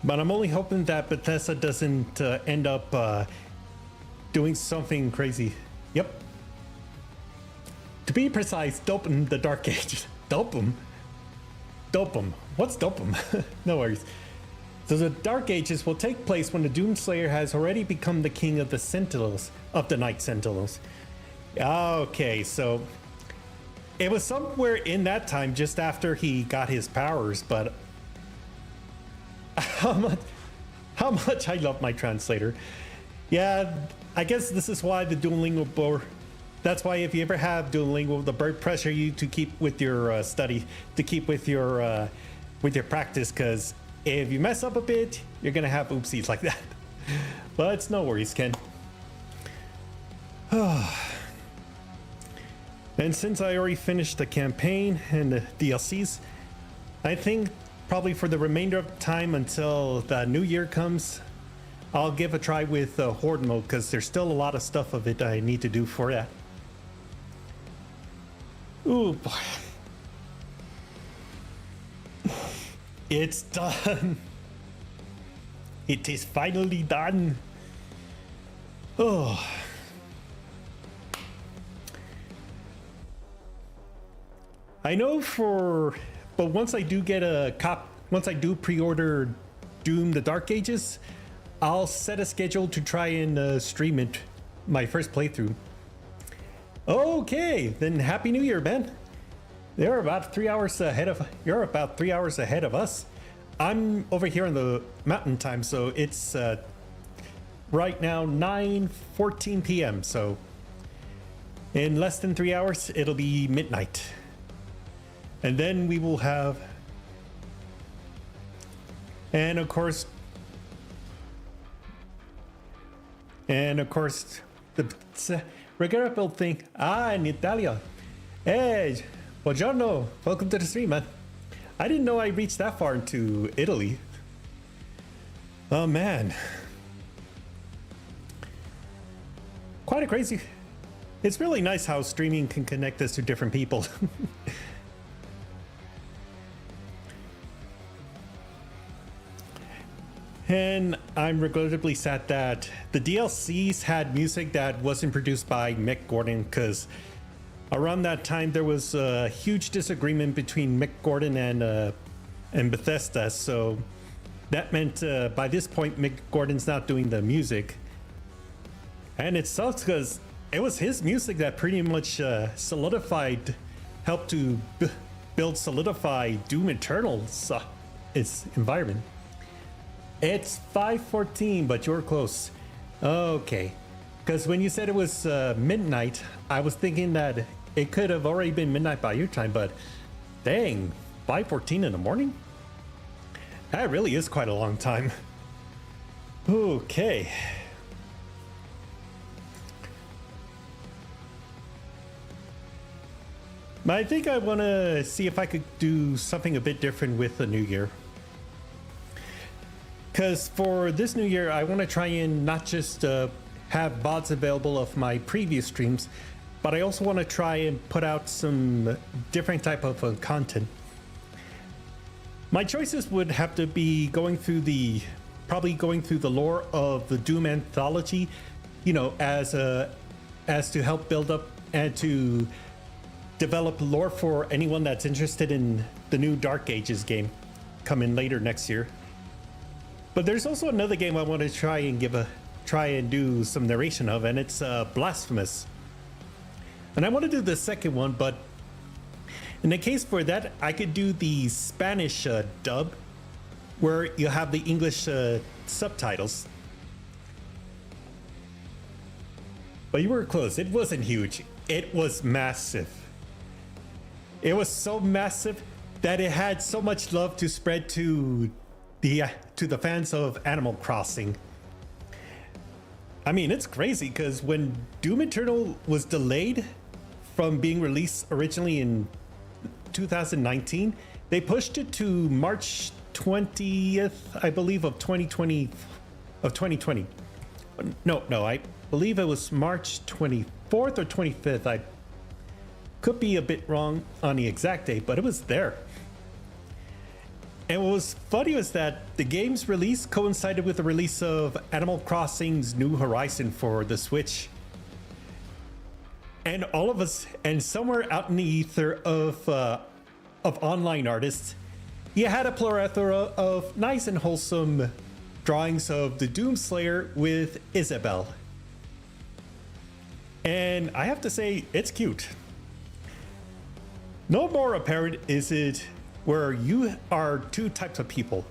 But I'm only hoping that Bethesda doesn't end up doing something crazy. Yep. To be precise, Dopum the Dark Ages. Dopum? Dopum. What's Dopum? No worries. So the Dark Ages will take place when the Doomslayer has already become the king of the Sentinels, of the Night Sentinels. Okay, so It was somewhere in that time, just after he got his powers, but how much I love my translator. Yeah, I guess this is why the Duolingo board. That's why if you ever have Duolingo, the bird pressure you to keep with your study, to keep with your practice, because if you mess up a bit, you're gonna have oopsies like that. But it's no worries, Ken. And since I already finished the campaign and the DLCs, I think probably for the remainder of time until the new year comes, I'll give a try with Horde mode, because there's still a lot of stuff of it I need to do for that. Ooh, boy. It's done. It is finally done. Oh. I know but once I do get once I do pre-order Doom the Dark Ages, I'll set a schedule to try and stream it, my first playthrough. Okay, then Happy New Year, Ben. You're about 3 hours ahead of us. I'm over here on the mountain time, so it's right now 9:14 p.m. So in less than 3 hours, it'll be midnight. And then we will have, and of course, the regular build thing. In Italia. Hey, buongiorno. Welcome to the stream, man. I didn't know I reached that far into Italy. Oh, man. Quite a crazy. It's really nice how streaming can connect us to different people. And I'm regrettably sad that the DLCs had music that wasn't produced by Mick Gordon, because around that time there was a huge disagreement between Mick Gordon and Bethesda. So that meant by this point Mick Gordon's not doing the music, and it sucks because it was his music that pretty much helped to solidify Doom Eternal's its environment. It's 5:14, but you're close. Okay, because when you said it was midnight, I was thinking that it could have already been midnight by your time, but dang, 5:14 in the morning? That really is quite a long time. Okay. I think I want to see if I could do something a bit different with the new year. Because for this new year, I want to try and not just have VODs available of my previous streams, but I also want to try and put out some different type of content. My choices would have to be probably going through the lore of the Doom Anthology, you know, as to help build up and to develop lore for anyone that's interested in the new Dark Ages game coming later next year. But there's also another game I want to try and do some narration of, and it's Blasphemous. And I want to do the second one, but in the case for that, I could do the Spanish dub, where you have the English subtitles. But you were close. It wasn't huge. It was massive. It was so massive that it had so much love to spread to the fans of Animal Crossing. I mean, it's crazy because when Doom Eternal was delayed from being released originally in 2019, they pushed it to March 20th, I believe, of 2020. No, I believe it was March 24th or 25th. I could be a bit wrong on the exact date, but it was there. And what was funny was that the game's release coincided with the release of Animal Crossing's New Horizon for the Switch. And all of us, and somewhere out in the ether of online artists, you had a plethora of nice and wholesome drawings of the Doomslayer with Isabel. And I have to say, it's cute. No more apparent is it where you are two types of people.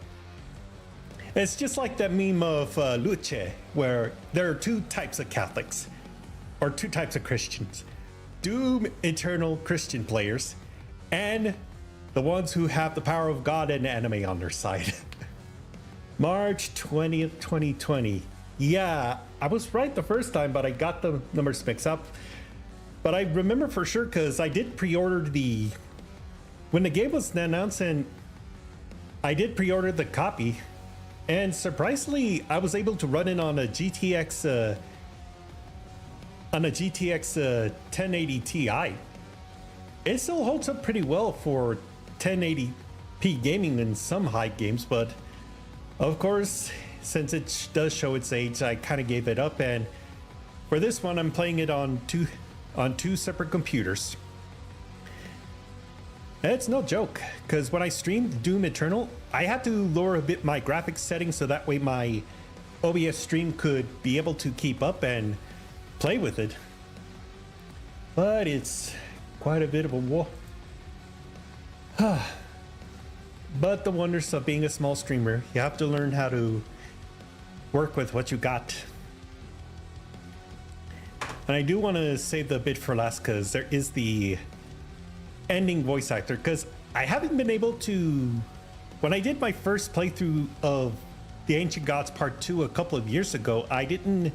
It's just like that meme of Luce, where there are two types of Catholics, or two types of Christians. Doom Eternal Christian players, and the ones who have the power of God and anime on their side. March 20th, 2020. Yeah, I was right the first time, but I got the numbers mixed up. But I remember for sure because I did pre-order when the game was announced, and I did pre-order the copy. And surprisingly, I was able to run it on a GTX 1080 Ti. It still holds up pretty well for 1080p gaming in some high games, but of course, since it does show its age, I kind of gave it up. And for this one, I'm playing it on two separate computers. It's no joke, because when I streamed Doom Eternal, I had to lower a bit my graphics settings so that way my OBS stream could be able to keep up and play with it. But it's quite a bit of a war. But the wonders of being a small streamer, you have to learn how to work with what you got. And I do want to save the bit for last because there is the ending voice actor, because I haven't been able to. When I did my first playthrough of The Ancient Gods Part 2 a couple of years ago, I didn't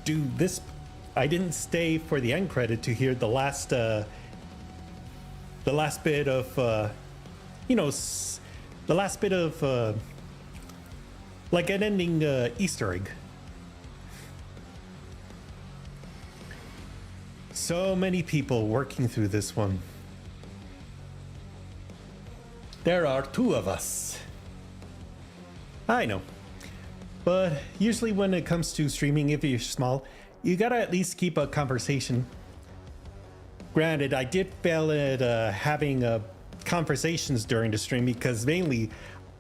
do this. I didn't stay for the end credit to hear the last bit of the last bit of like an ending Easter egg. So many people working through this one. There are two of us. I know. But usually when it comes to streaming, if you're small, you gotta at least keep a conversation. Granted, I did fail at having conversations during the stream because mainly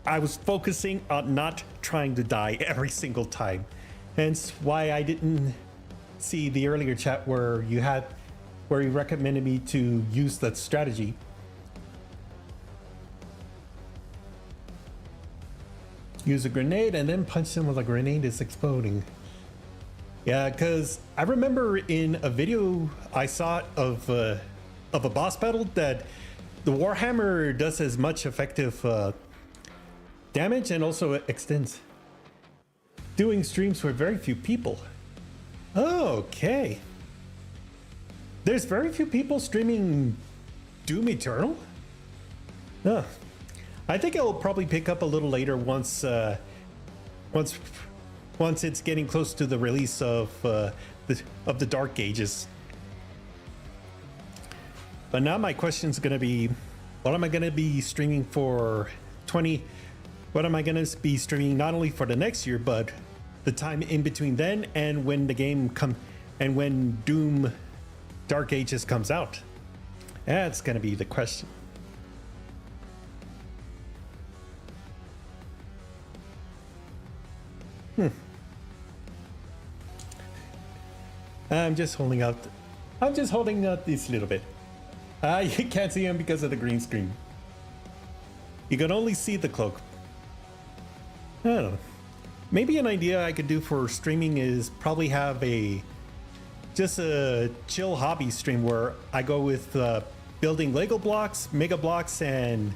I was focusing on not trying to die every single time. Hence why I didn't see the earlier chat where you recommended me to use that strategy. Use a grenade and then punch them while the grenade is exploding. Yeah, because I remember in a video I saw of a boss battle that the Warhammer does as much effective damage and also extends. Doing streams with very few people. Okay. There's very few people streaming Doom Eternal? No. I think it'll probably pick up a little later once it's getting close to the release of the Dark Ages. But now my question's gonna be, what am I gonna be streaming for what am I gonna be streaming not only for the next year, but the time in between then and when the game and when Doom Dark Ages comes out? That's gonna be the question. I'm just holding out this little bit. You can't see him because of the green screen. You can only see the cloak. I don't know. Maybe an idea I could do for streaming is probably have just a chill hobby stream where I go with building Lego blocks, Mega Blocks, and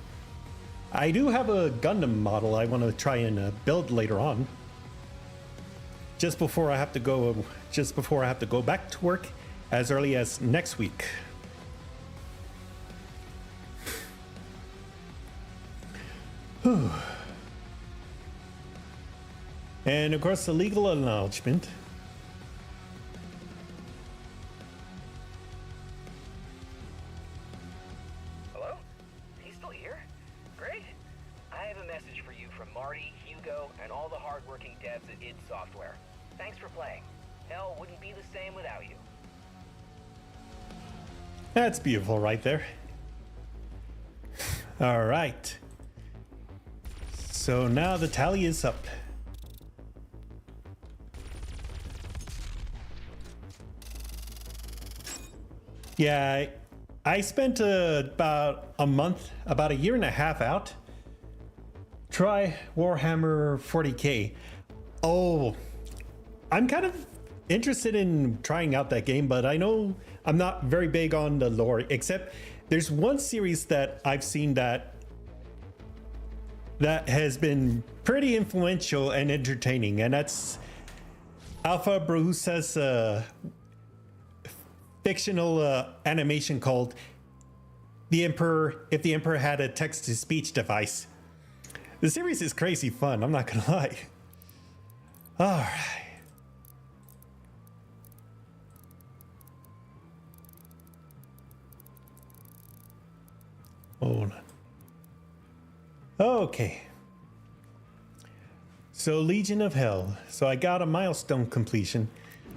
I do have a Gundam model I want to try and build later on. Just before I have to go back to work as early as next week. And of course, the legal acknowledgement. Hello? He's still here? Great. I have a message for you from Marty, Hugo, and all the hardworking devs at id Software. Thanks for playing. Hell wouldn't be the same without you. That's beautiful right there. All right. So now the tally is up. Yeah, I spent about a month, about a year and a half out. Try Warhammer 40k. Oh, I'm kind of interested in trying out that game, but I know I'm not very big on the lore, except there's one series that I've seen that has been pretty influential and entertaining, and that's Alpha Brusa's fictional animation called The Emperor, If the Emperor Had a Text-to-Speech Device. The series is crazy fun, I'm not gonna lie. All right. Hold on. Okay. So Legion of Hell. So I got a milestone completion.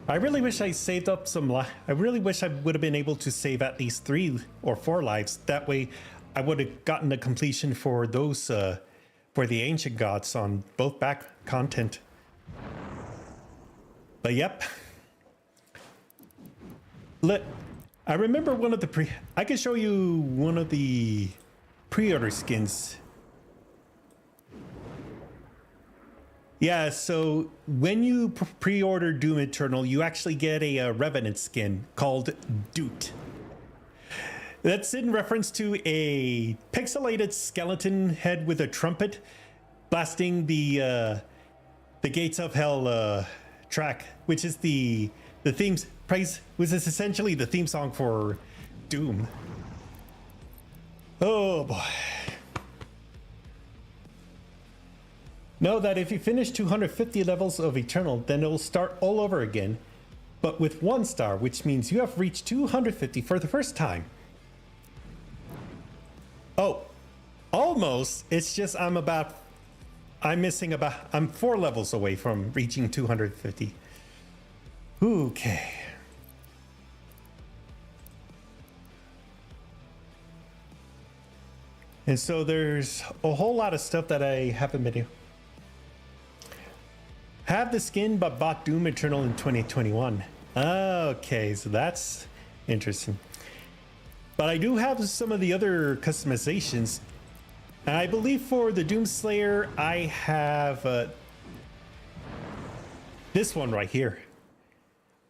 I really wish I saved up some I really wish I would have been able to save at least 3 or 4 lives. That way I would have gotten the completion for those for the ancient gods on both back content. But yep. I remember one of the I could show you one of the pre-order skins. Yeah, so when you pre-order Doom Eternal, you actually get a Revenant skin called Doot. That's in reference to a pixelated skeleton head with a trumpet blasting the Gates of Hell track, which is the theme's praise, which is essentially the theme song for Doom. Oh boy. Know that if you finish 250 levels of Eternal, then it'll start all over again, but with 1 star, which means you have reached 250 for the first time. Oh, almost. It's just I'm 4 levels away from reaching 250. Okay. And so there's a whole lot of stuff that I haven't been able. Have the skin but bought Doom Eternal in 2021. Okay, so that's interesting. But I do have some of the other customizations. And I believe for the Doomslayer, I have this one right here.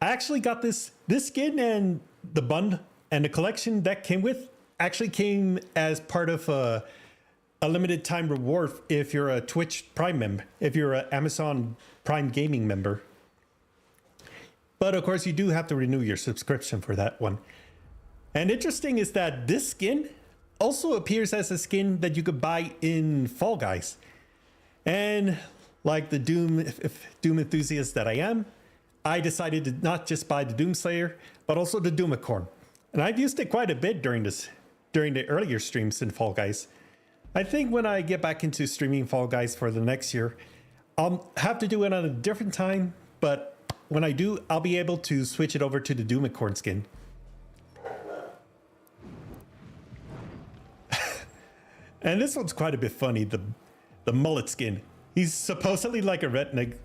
I actually got this skin, and the bundle and the collection that came with actually came as part of a limited time reward if you're a Twitch Prime member, if you're an Amazon Prime Gaming member. But of course, you do have to renew your subscription for that one. And interesting is that this skin also appears as a skin that you could buy in Fall Guys. And like the Doom enthusiast that I am, I decided to not just buy the Doomslayer, but also the Doomicorn. And I've used it quite a bit during the earlier streams in Fall Guys. I think when I get back into streaming Fall Guys for the next year, I'll have to do it on a different time, but when I do, I'll be able to switch it over to the Doomicorn skin. And this one's quite a bit funny, the mullet skin. He's supposedly like a redneck,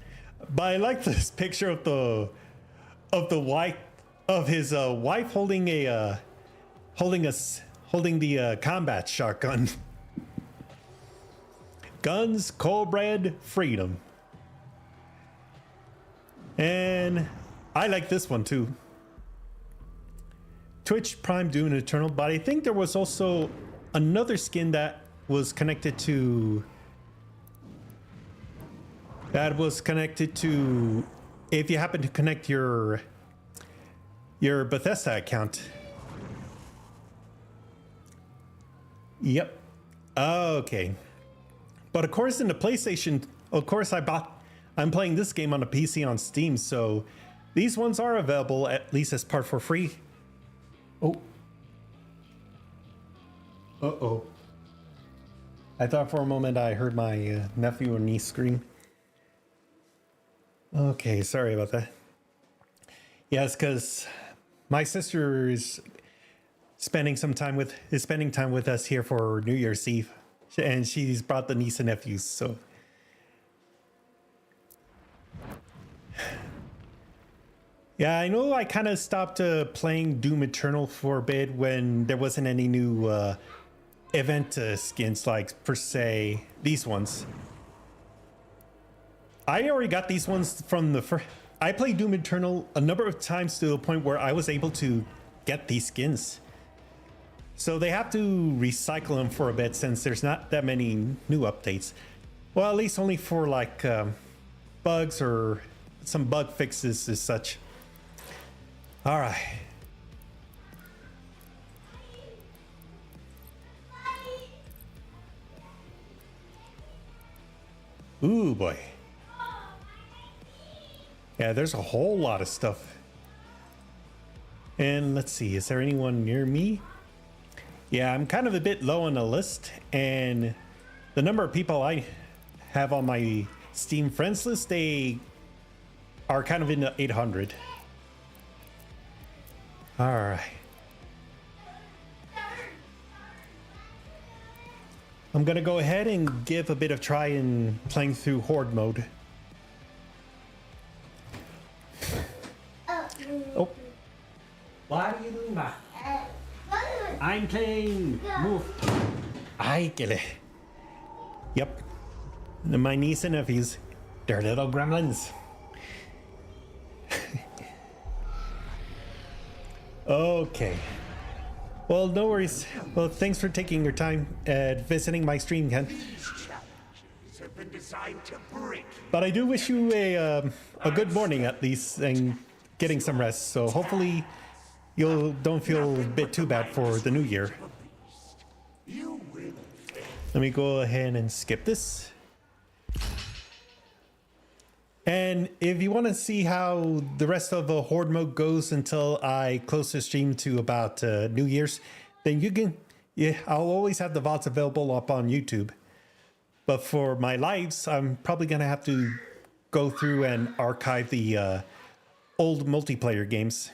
but I like this picture of the wife of his wife holding the combat shotgun. Guns, cold bread, freedom. And I like this one too. Twitch Prime Doom Eternal, but I think there was also another skin that was connected to if you happen to connect your Bethesda account. Yep. Okay. But of course in the PlayStation, of course I'm playing this game on a PC on Steam, so these ones are available at least as part for free. Oh. Uh-oh. I thought for a moment I heard my nephew or niece scream. Okay, sorry about that. Yes, because my sister is spending time with us here for New Year's Eve, and she's brought the niece and nephews. So, Yeah, I know I kind of stopped playing Doom Eternal for a bit when there wasn't any new event skins, like per se these ones. I already got these ones from the first. I played Doom Eternal a number of times to a point where I was able to get these skins. So they have to recycle them for a bit since there's not that many new updates. Well, at least only for like bugs or some bug fixes as such. All right. Ooh, boy. Yeah, there's a whole lot of stuff. And let's see, is there anyone near me? Yeah, I'm kind of a bit low on the list, and the number of people I have on my Steam friends list, they are kind of in the 800. All right. I'm gonna go ahead and give a bit of try in playing through Horde mode. Oh. What are you doing, Ma? I'm playing. Move. Ay, que le. Yep. My niece and nephews, they're little gremlins. Okay. Well, no worries. Well, thanks for taking your time at visiting my stream, Ken. Have been designed to break. But I do wish you a good morning at least and getting some rest. So hopefully you don't feel a bit too bad for the new year. You will. Let me go ahead and skip this. And if you want to see how the rest of the Horde mode goes until I close the stream to about New Year's, then you can, yeah, I'll always have the VODs available up on YouTube. But for my lives, I'm probably going to have to go through and archive the old multiplayer games.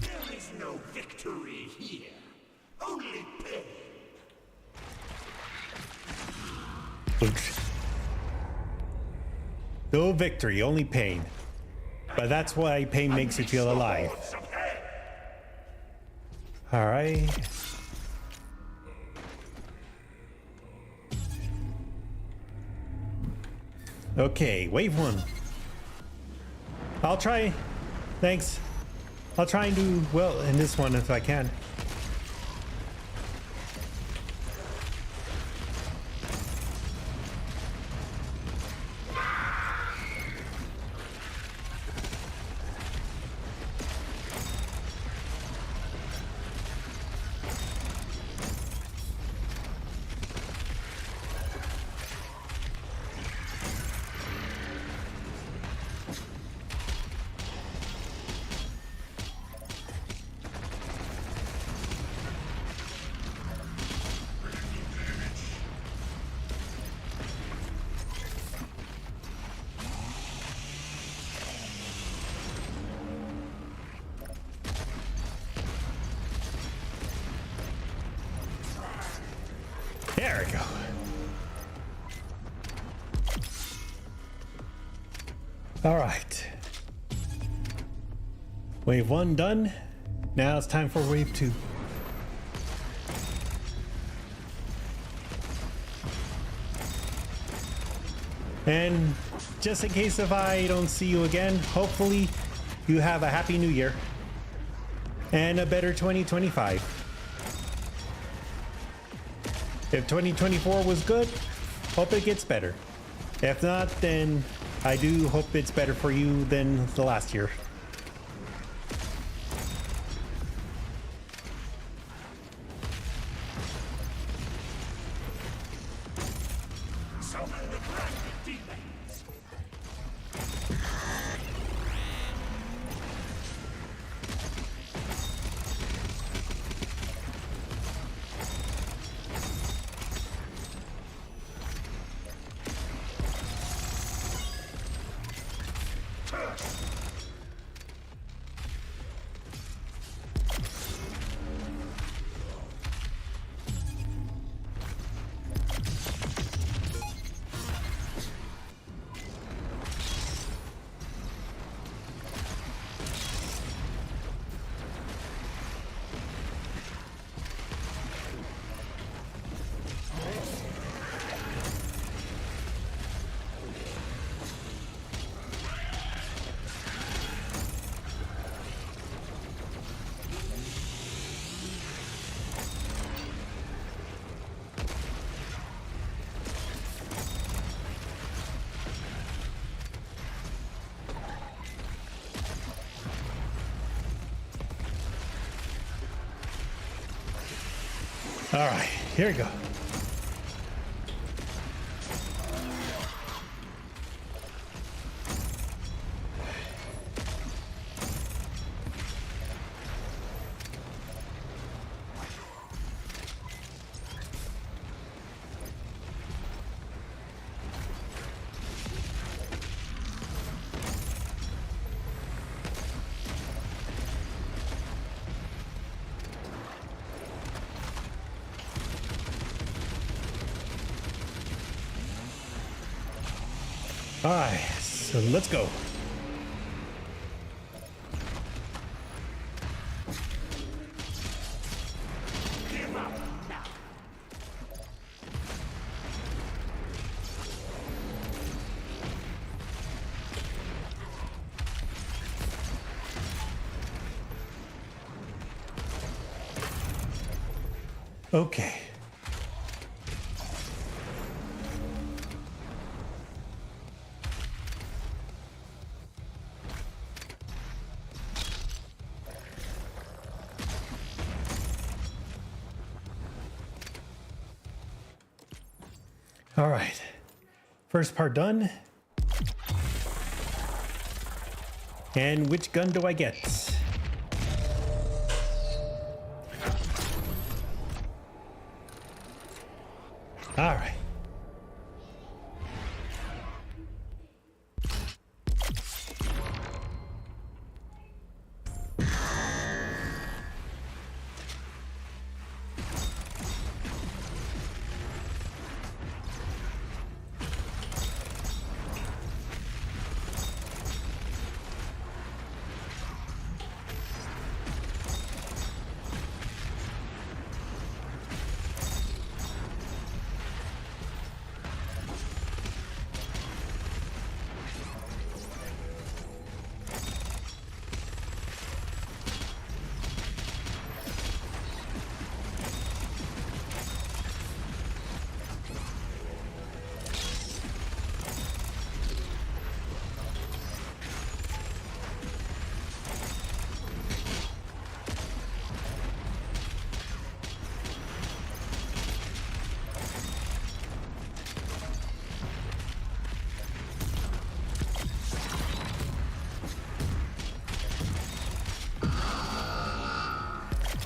There is no victory here. Only pain. Oops. No victory, only pain. But that's why pain makes you feel alive. All right. Okay, wave one. I'll try. Thanks. I'll try and do well in this one if I can. There we go. All right. Wave one done. Now it's time for wave two. And just in case if I don't see you again, hopefully you have a happy new year and a better 2025. If 2024 was good, hope it gets better. If not, then I do hope it's better for you than the last year. Summon the grafted demons. All right, here we go. All right, so let's go. Okay. All right. First part done. And which gun do I get? All right.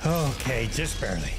Okay, just barely.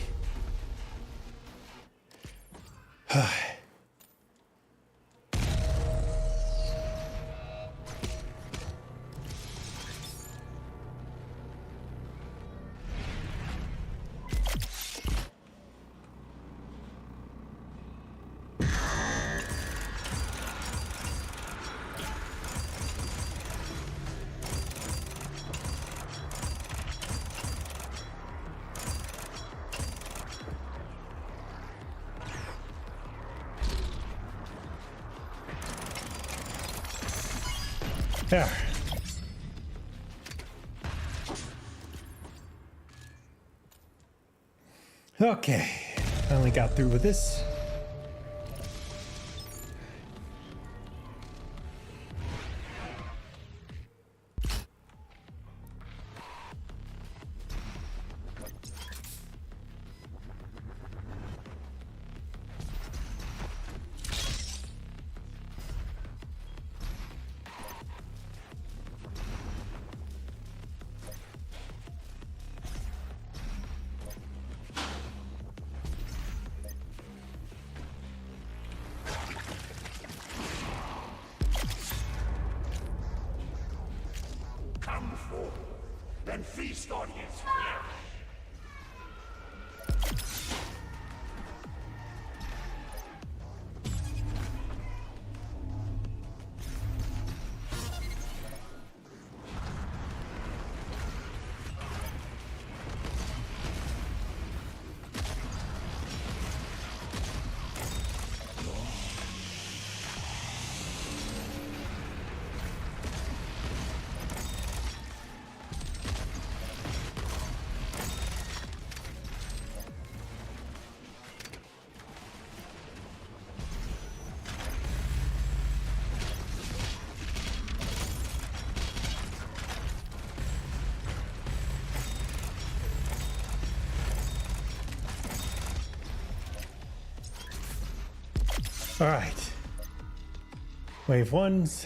There. Okay, finally got through with this. Come forth, then feast on his flesh. All right. Wave ones.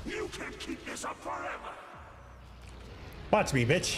You can't keep this up forever! Watch me, bitch.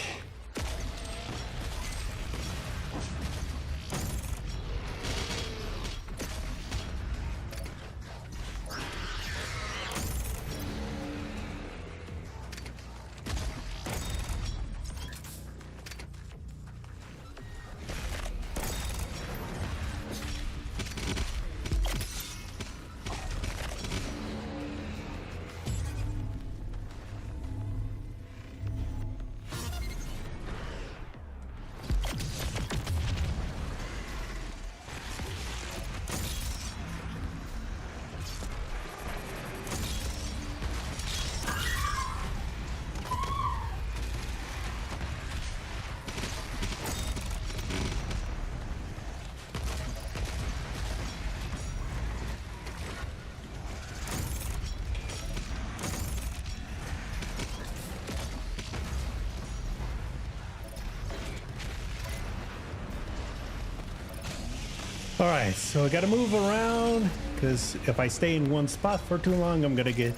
All right, so I gotta move around because if I stay in one spot for too long, I'm gonna get.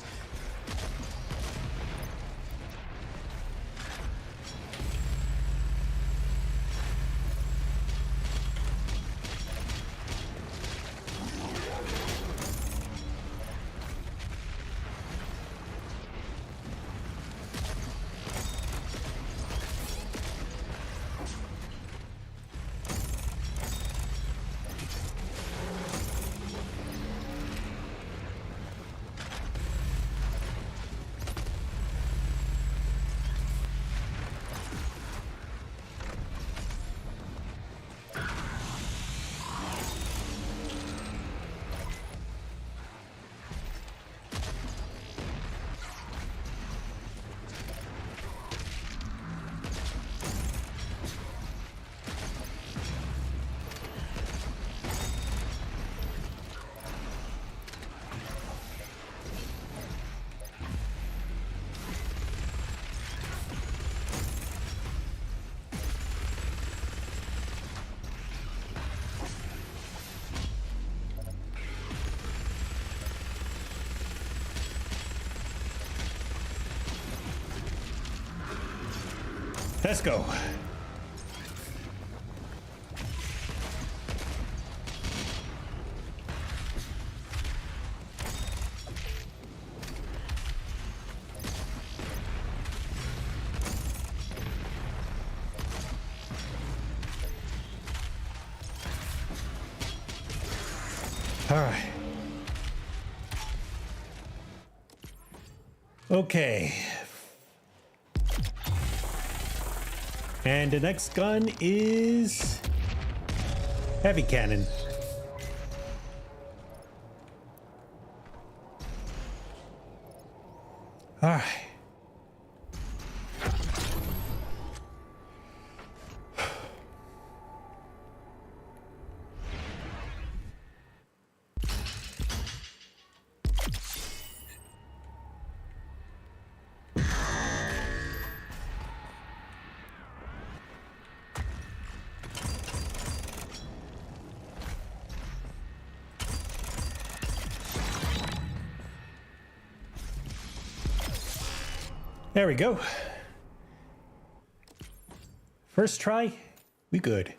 Let's go. All right. Okay. And the next gun is heavy cannon. All right. There we go. First try, we good.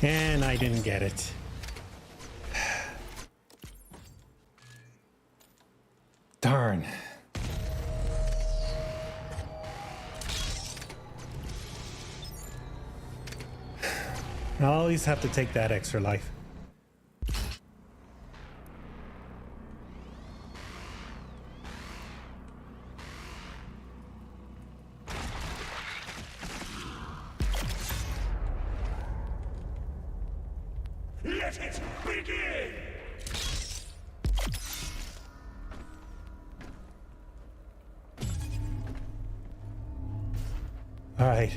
And I didn't get it. Darn. I'll always have to take that extra life. Let it begin! All right.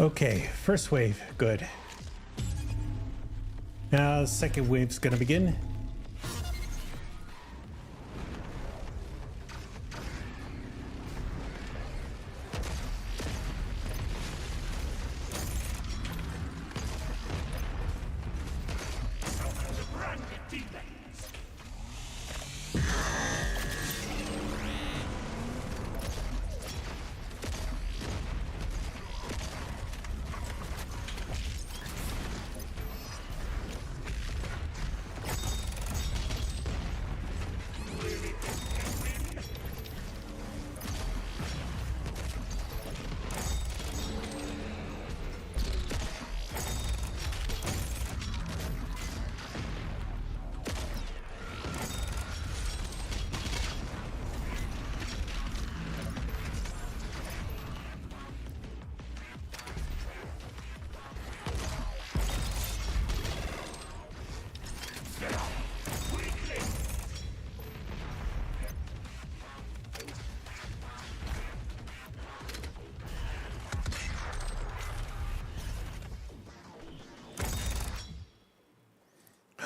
Okay, first wave, good. Now, second wave's gonna begin.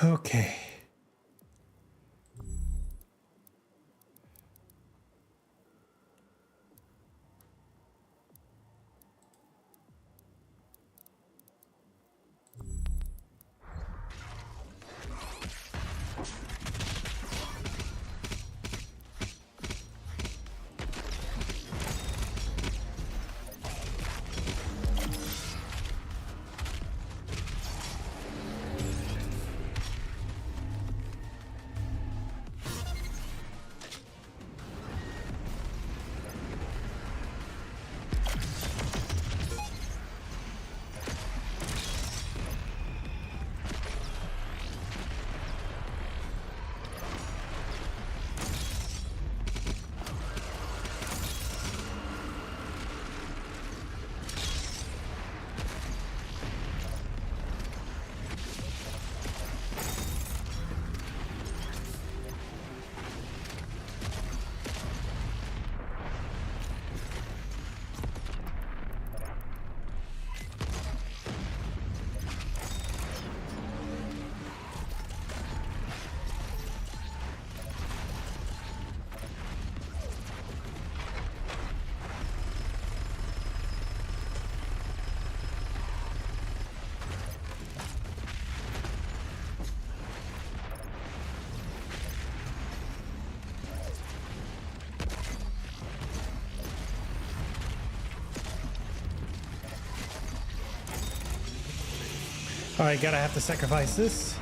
Okay. All right, gotta have to sacrifice this.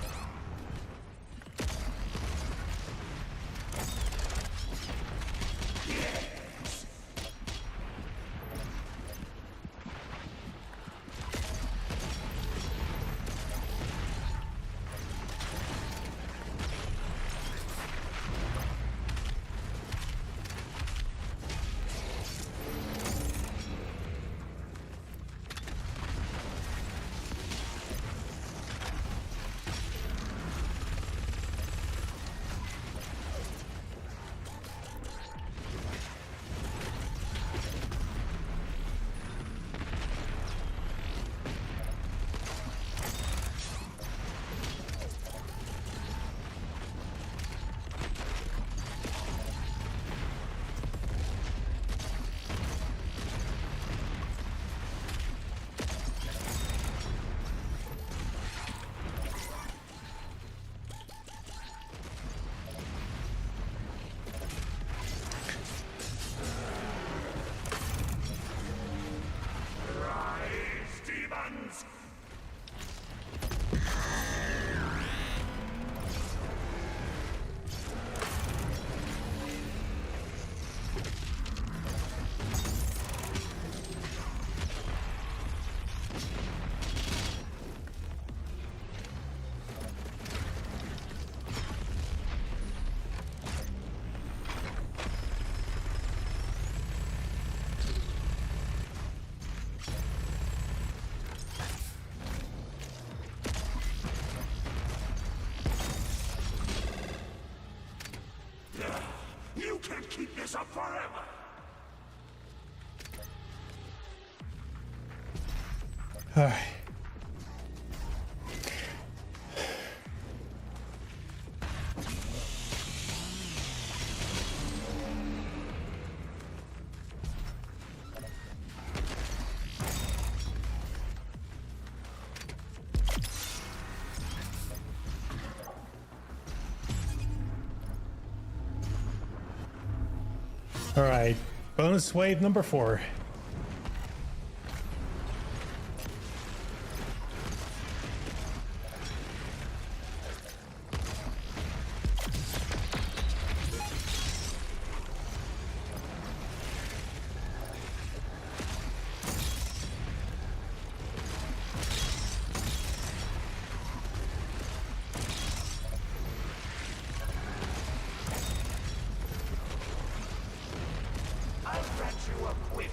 You can't keep this up forever! All right. All right, bonus wave number 4. I'll grant you a quick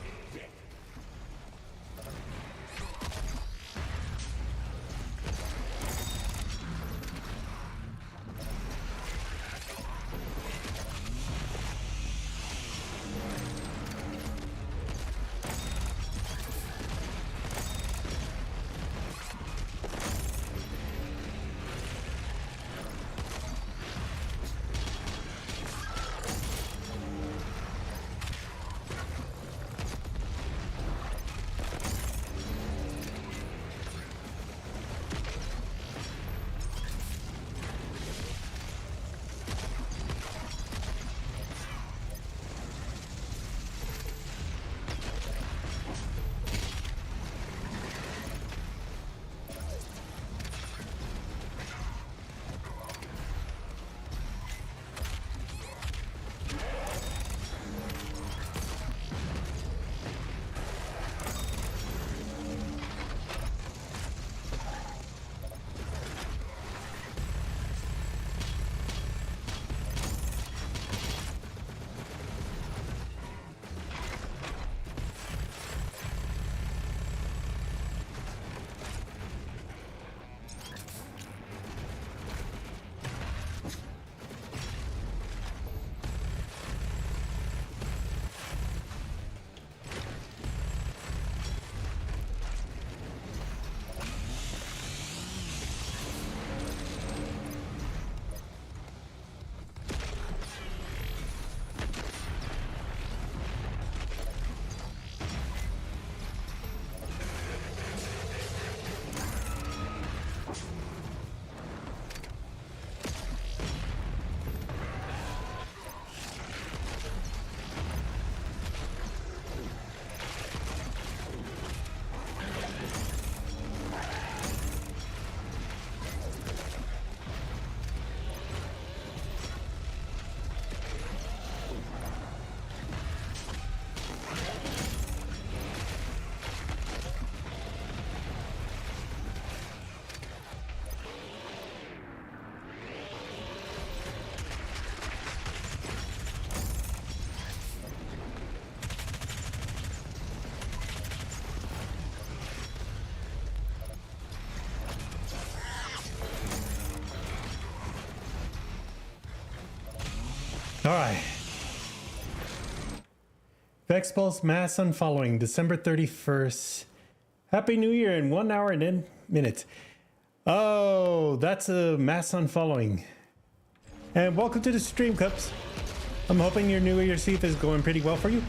All right. Vexpulse mass unfollowing December 31st. Happy New Year in 1 hour and 10 minutes. Oh, that's a mass unfollowing. And welcome to the stream, Cups. I'm hoping your New Year's Eve is going pretty well for you.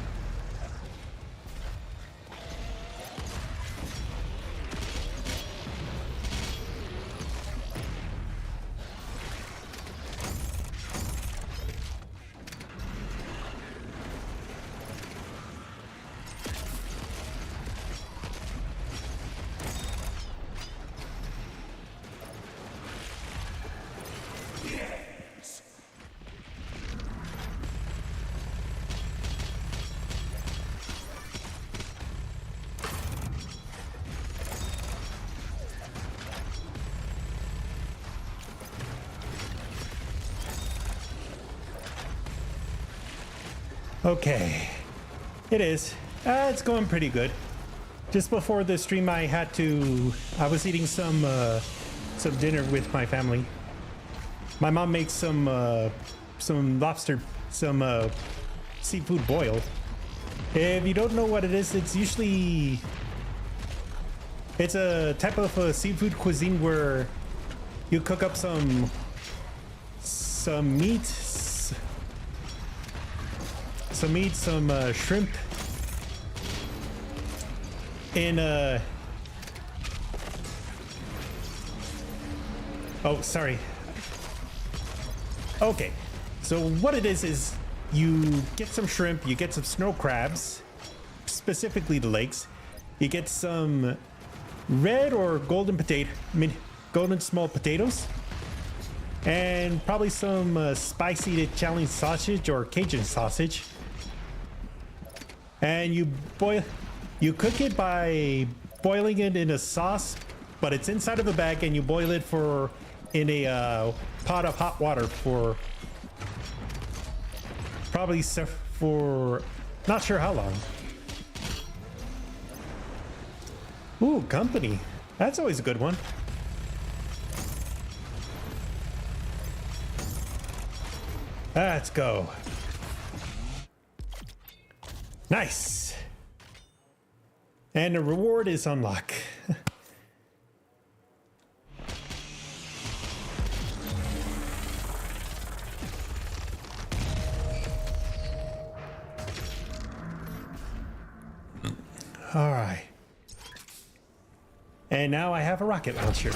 Okay, it is. It's going pretty good. Just before the stream, I was eating some dinner with my family. My mom makes some lobster, some seafood boiled. If you don't know what it is, it's a type of seafood cuisine where you cook up some meat, some shrimp in oh, sorry. Okay, so what it is you get some shrimp, you get some snow crabs, specifically the legs, you get some red or golden golden small potatoes, and probably some spicy Italian sausage or Cajun sausage. And you cook it by boiling it in a sauce, but it's inside of a bag, and you boil it in a pot of hot water for not sure how long. Ooh, company. That's always a good one. Let's go. Nice. And the reward is unlock. All right. And now I have a rocket launcher.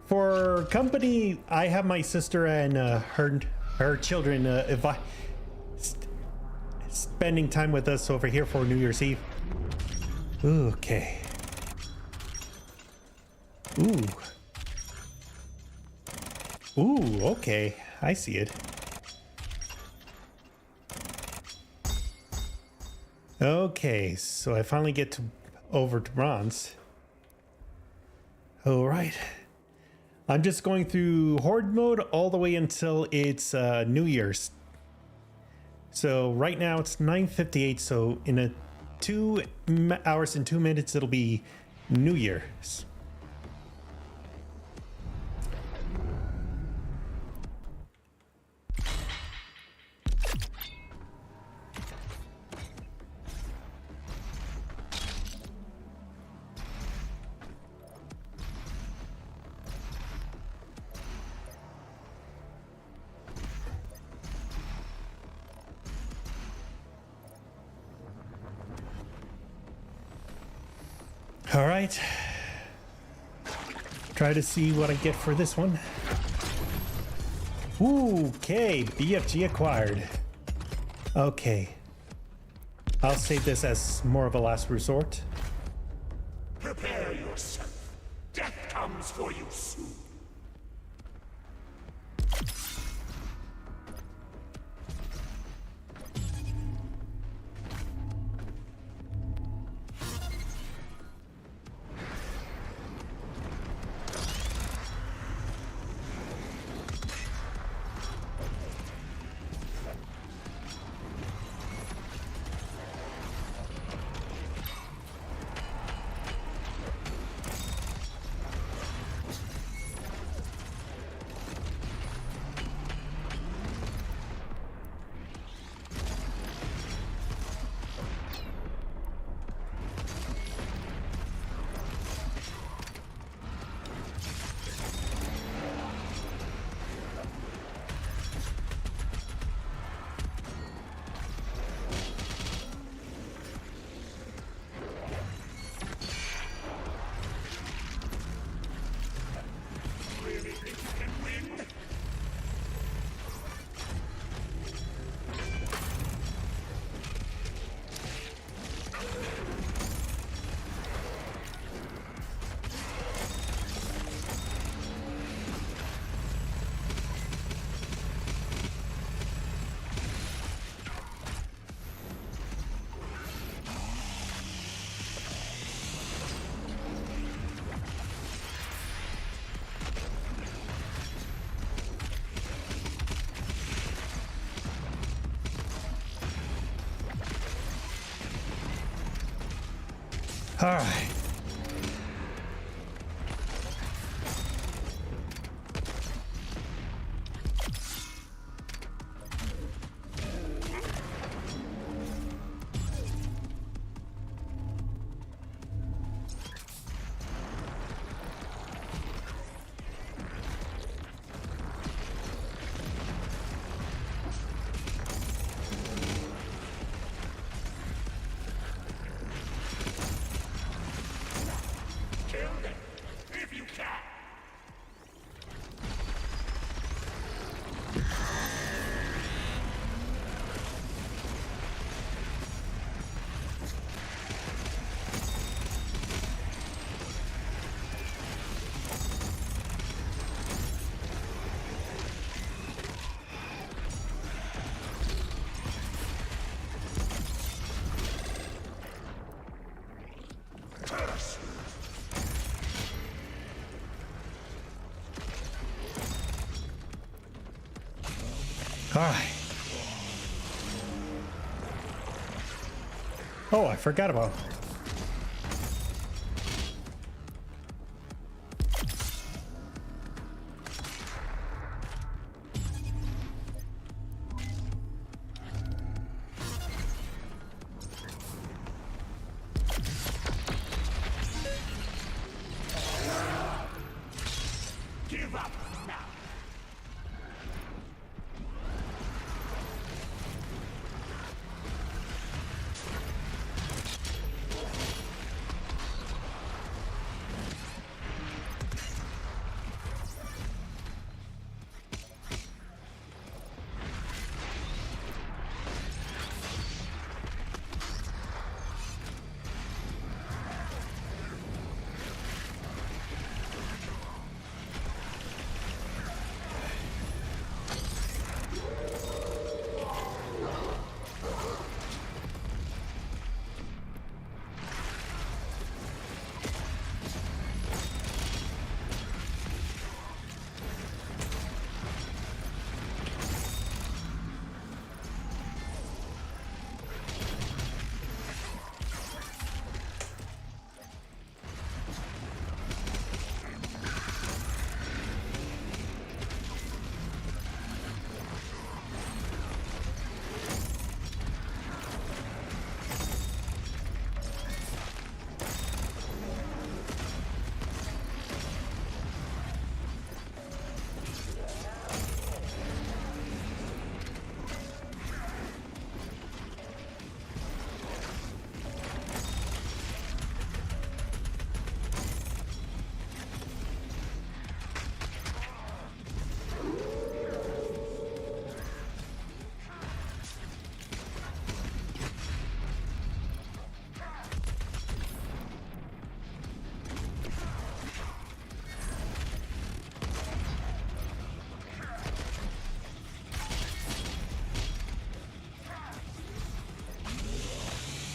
For company, I have my sister and her children spending time with us over here for New Year's Eve. Okay. Ooh, okay. I see it. Okay, so I finally get over to bronze. All right. I'm just going through horde mode all the way until it's New Year's. So right now it's 9:58, so in 2 hours and 2 minutes it'll be New Year's. All right. Try to see what I get for this one. Okay, BFG acquired. Okay. I'll save this as more of a last resort. Prepare yourself. Death comes for you soon. All right. All right. Oh, I forgot about. Give up now.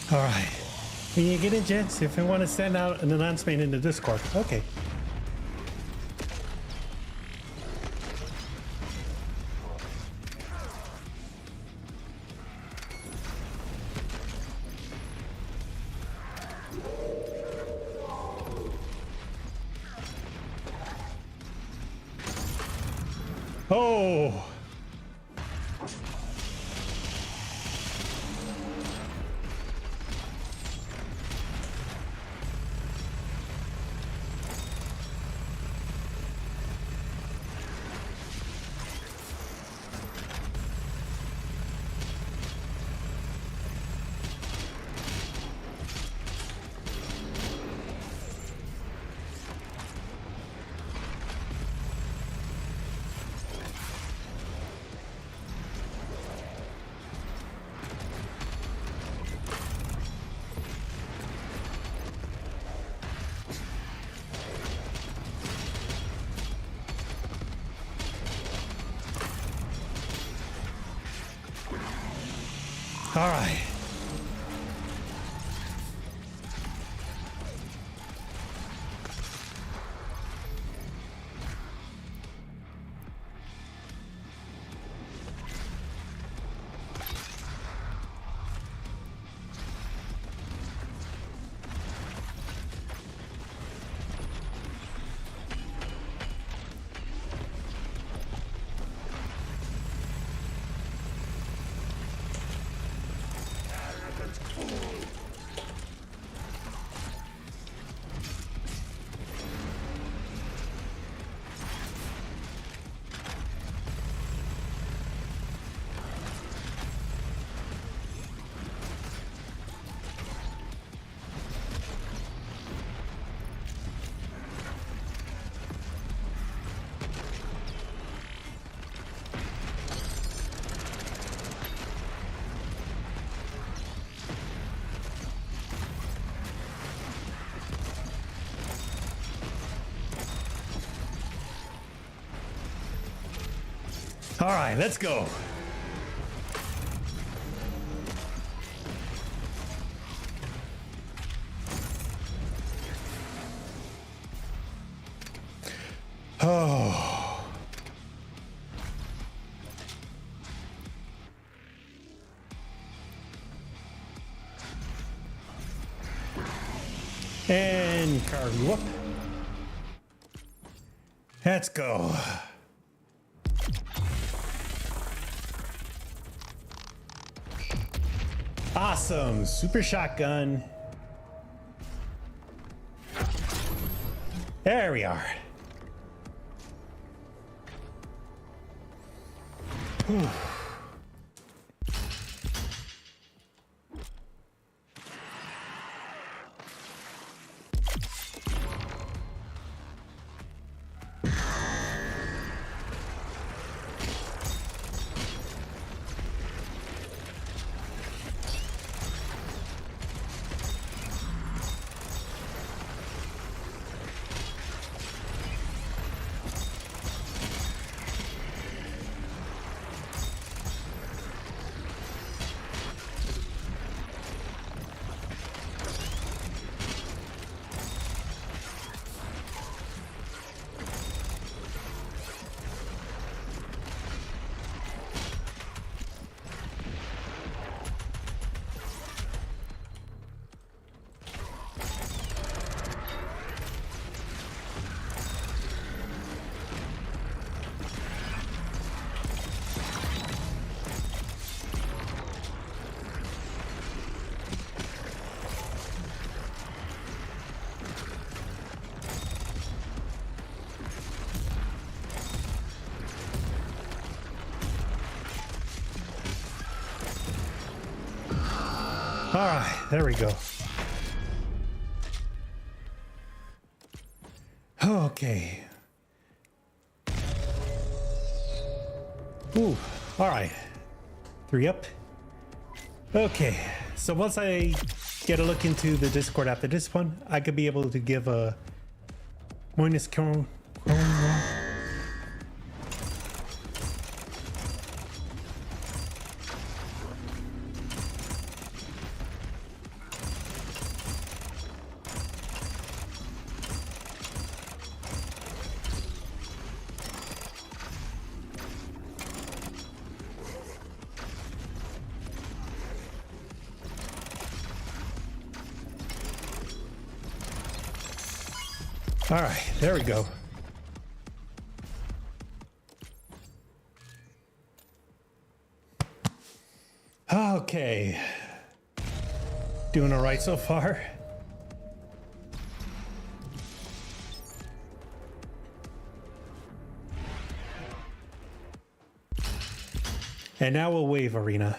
All right. When you get in, gents, if you want to send out an announcement in the Discord. Okay. Oh. All right. All right, let's go. Oh. And carry whoop. Let's go. Awesome. Super shotgun. There we are. Whew. All right, there we go. Okay. Ooh, all right. 3 up. Okay, so once I get a look into the Discord after this one, I could be able to give a minus chrome. All right, there we go. Okay. Doing all right so far. And now we'll wave arena.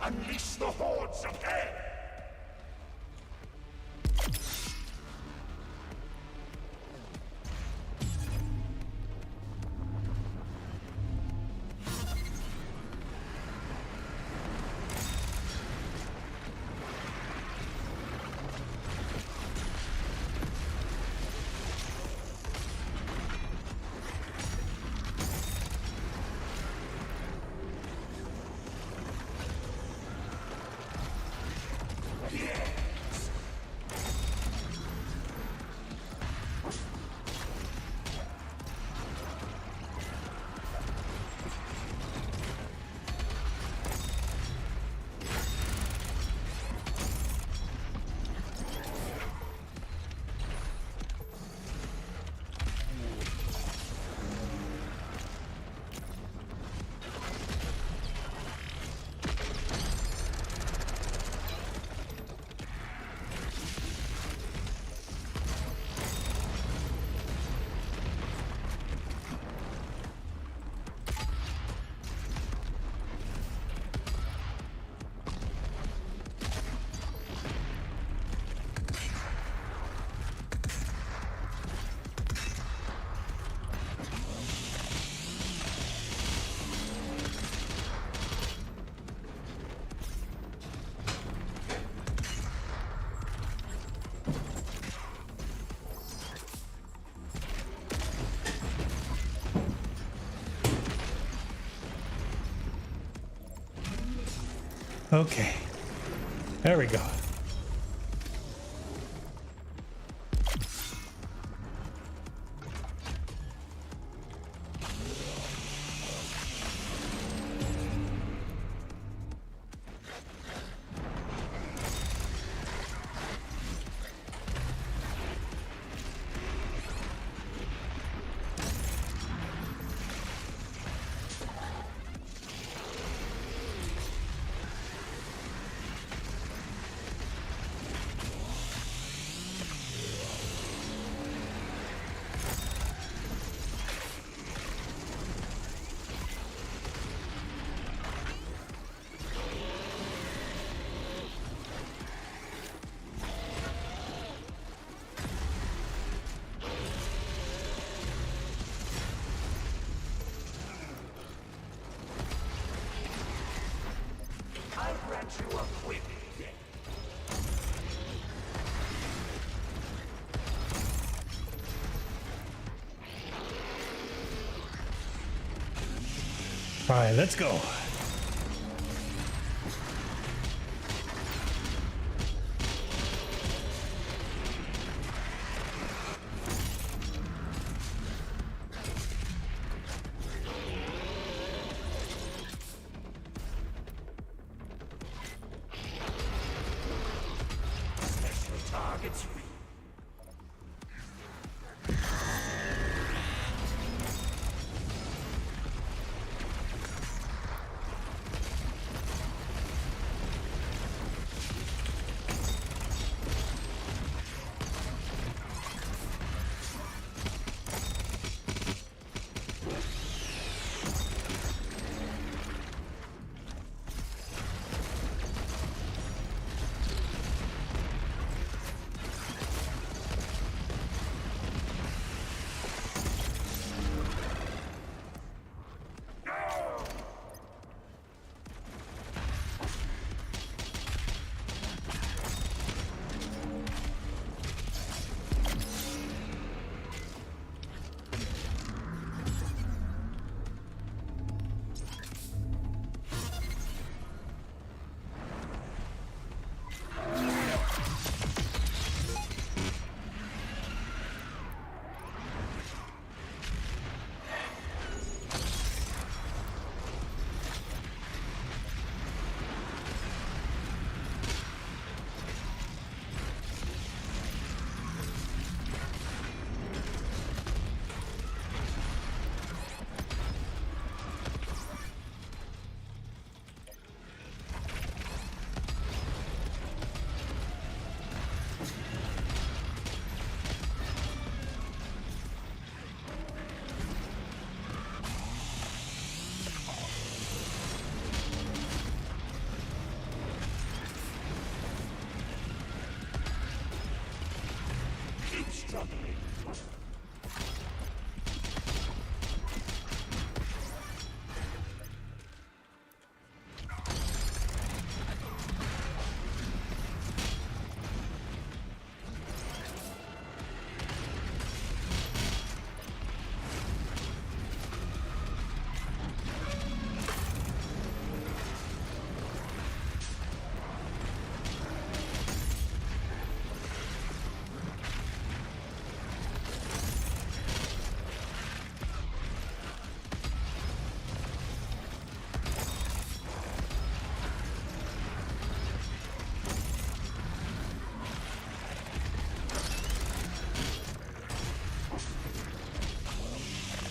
Unleash the hordes of hell! Okay. There we go. All right, let's go.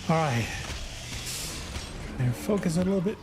All right. And focus a little bit.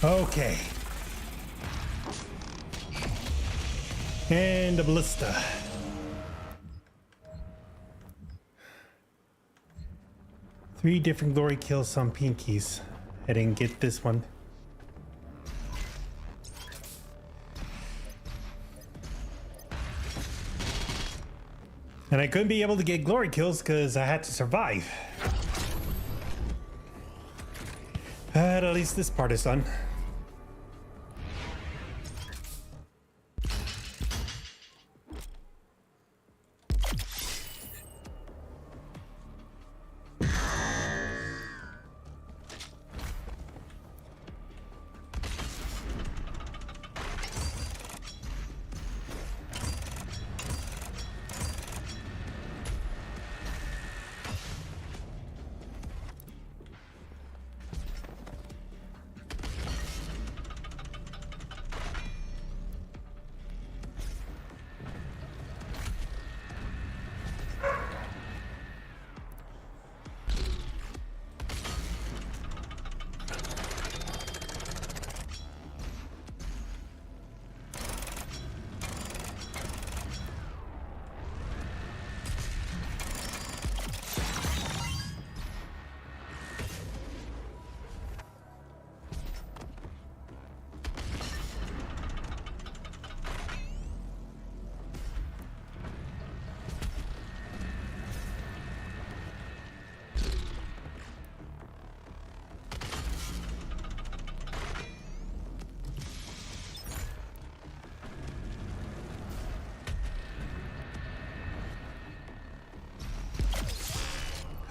Okay. And a ballista. Three different glory kills on pinkies. I didn't get this one. And I couldn't be able to get glory kills because I had to survive. But at least this part is done.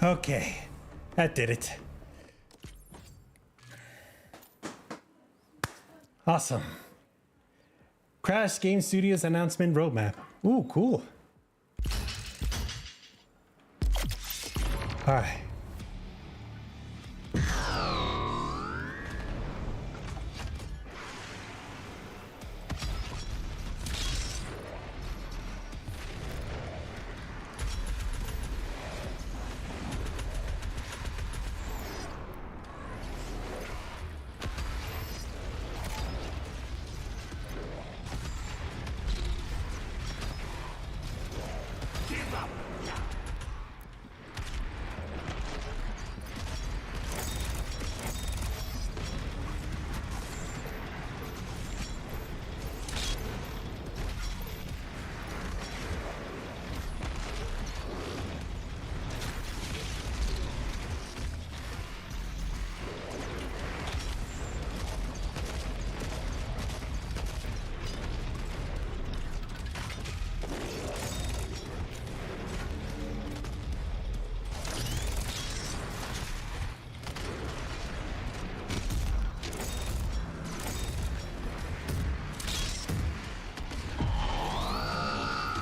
Okay, that did it. Awesome. Crash Game Studios announcement roadmap. Ooh, cool. All right.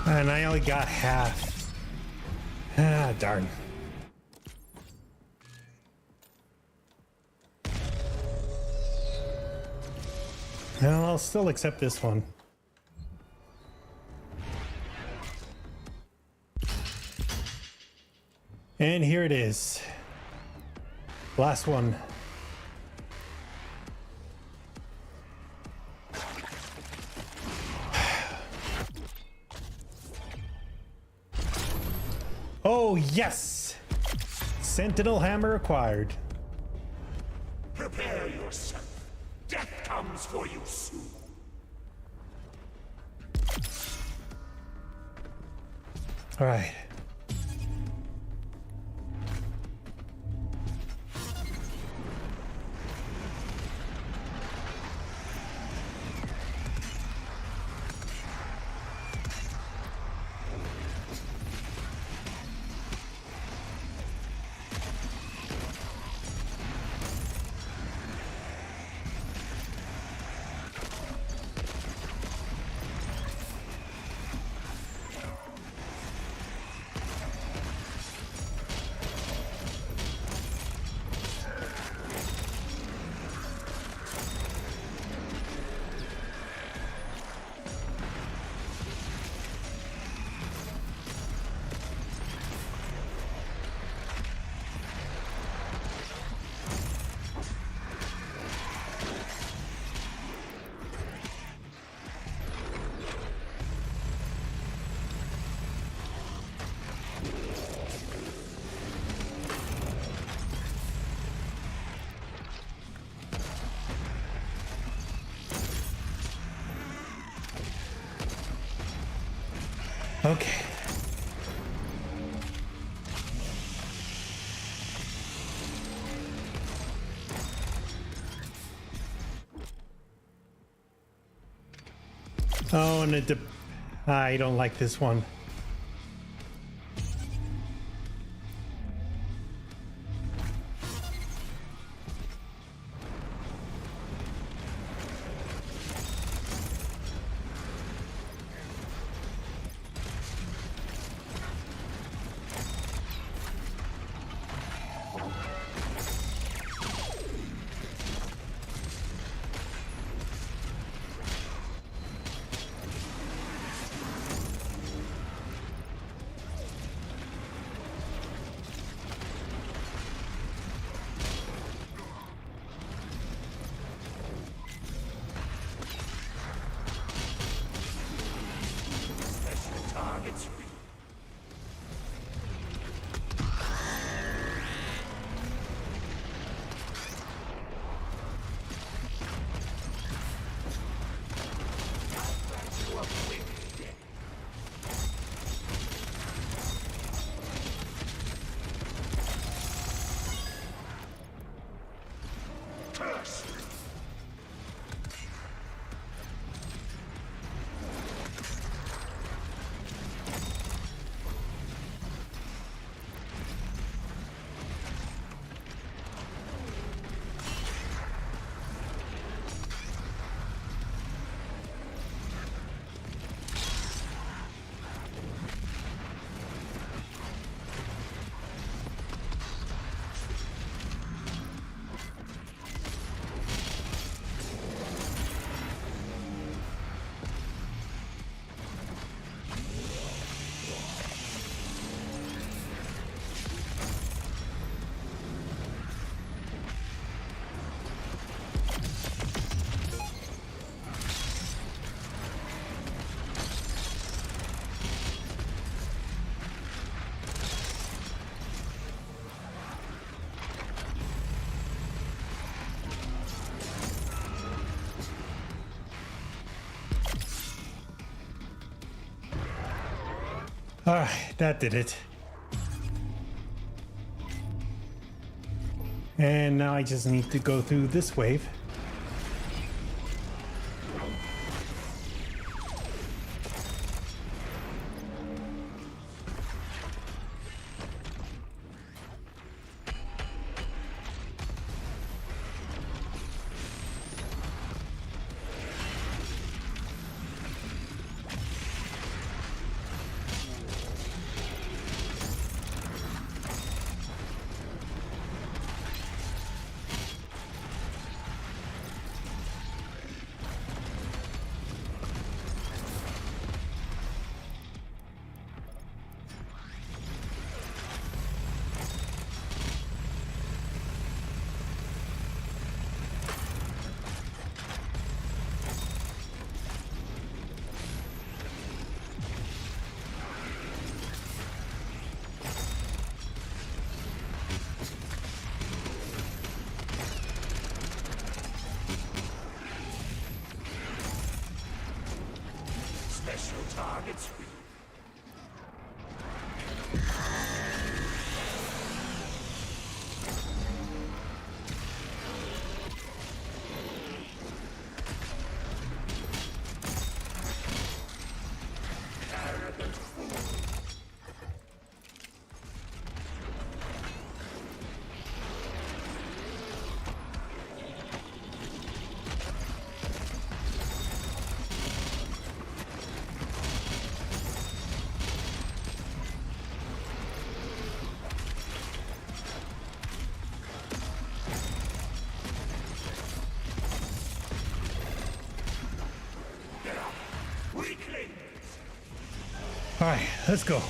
And I only got half. Ah, darn. Well, I'll still accept this one. And here it is. Last one. Oh, yes! Sentinel hammer acquired. Prepare yourself. Death comes for you soon. All right. Okay. Oh, and I don't like this one. All right, that did it. And now I just need to go through this wave. Targets. All right, let's go.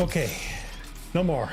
Okay, no more.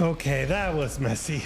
Okay, that was messy.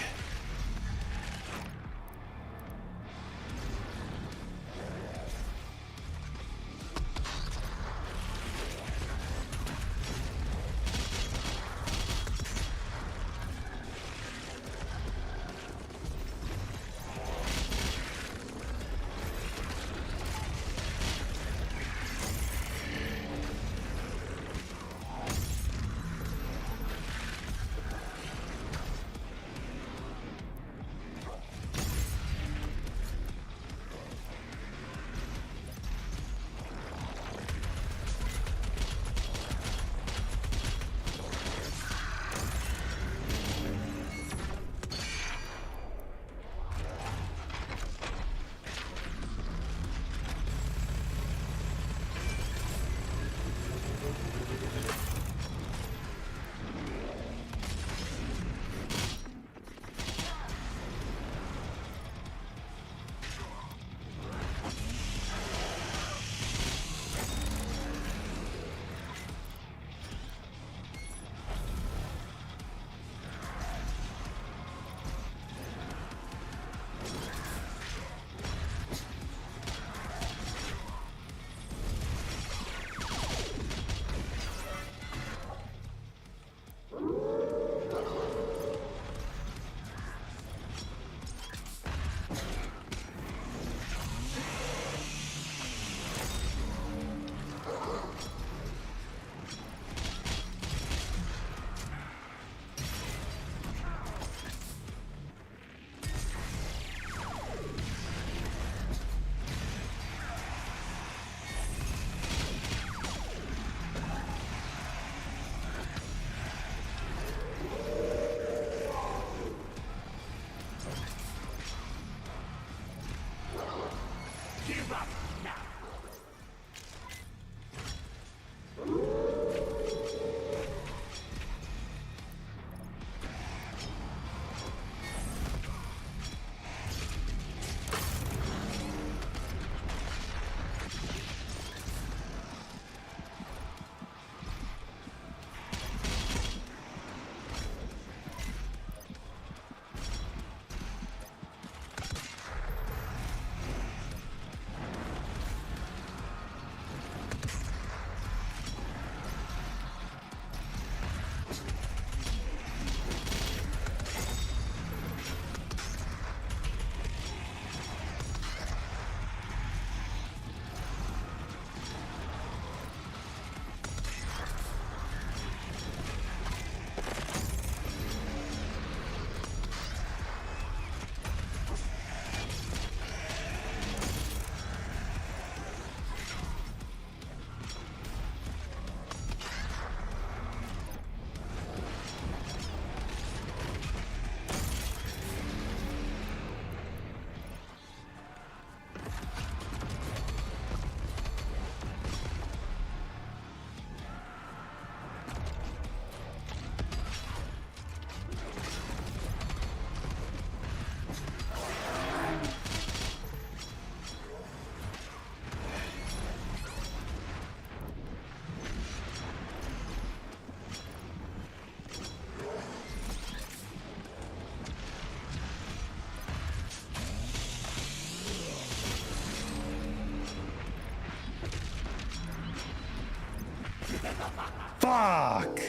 Fuck!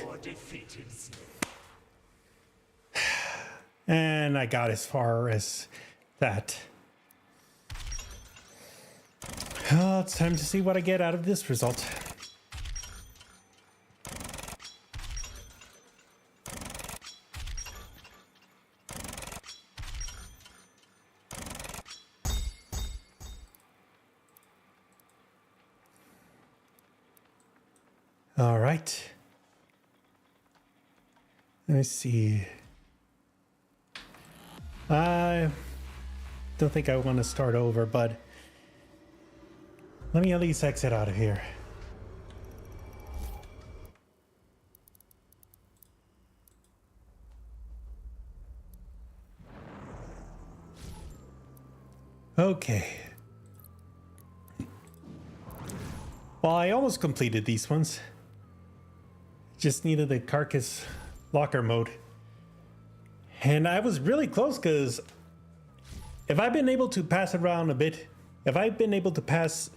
And I got as far as that. Well, it's time to see what I get out of this result. All right. Let me see. I don't think I want to start over, but let me at least exit out of here. Okay. Well, I almost completed these ones. Just needed the carcass locker mode. And I was really close because if I've been able to pass it around a bit, if I've been able to pass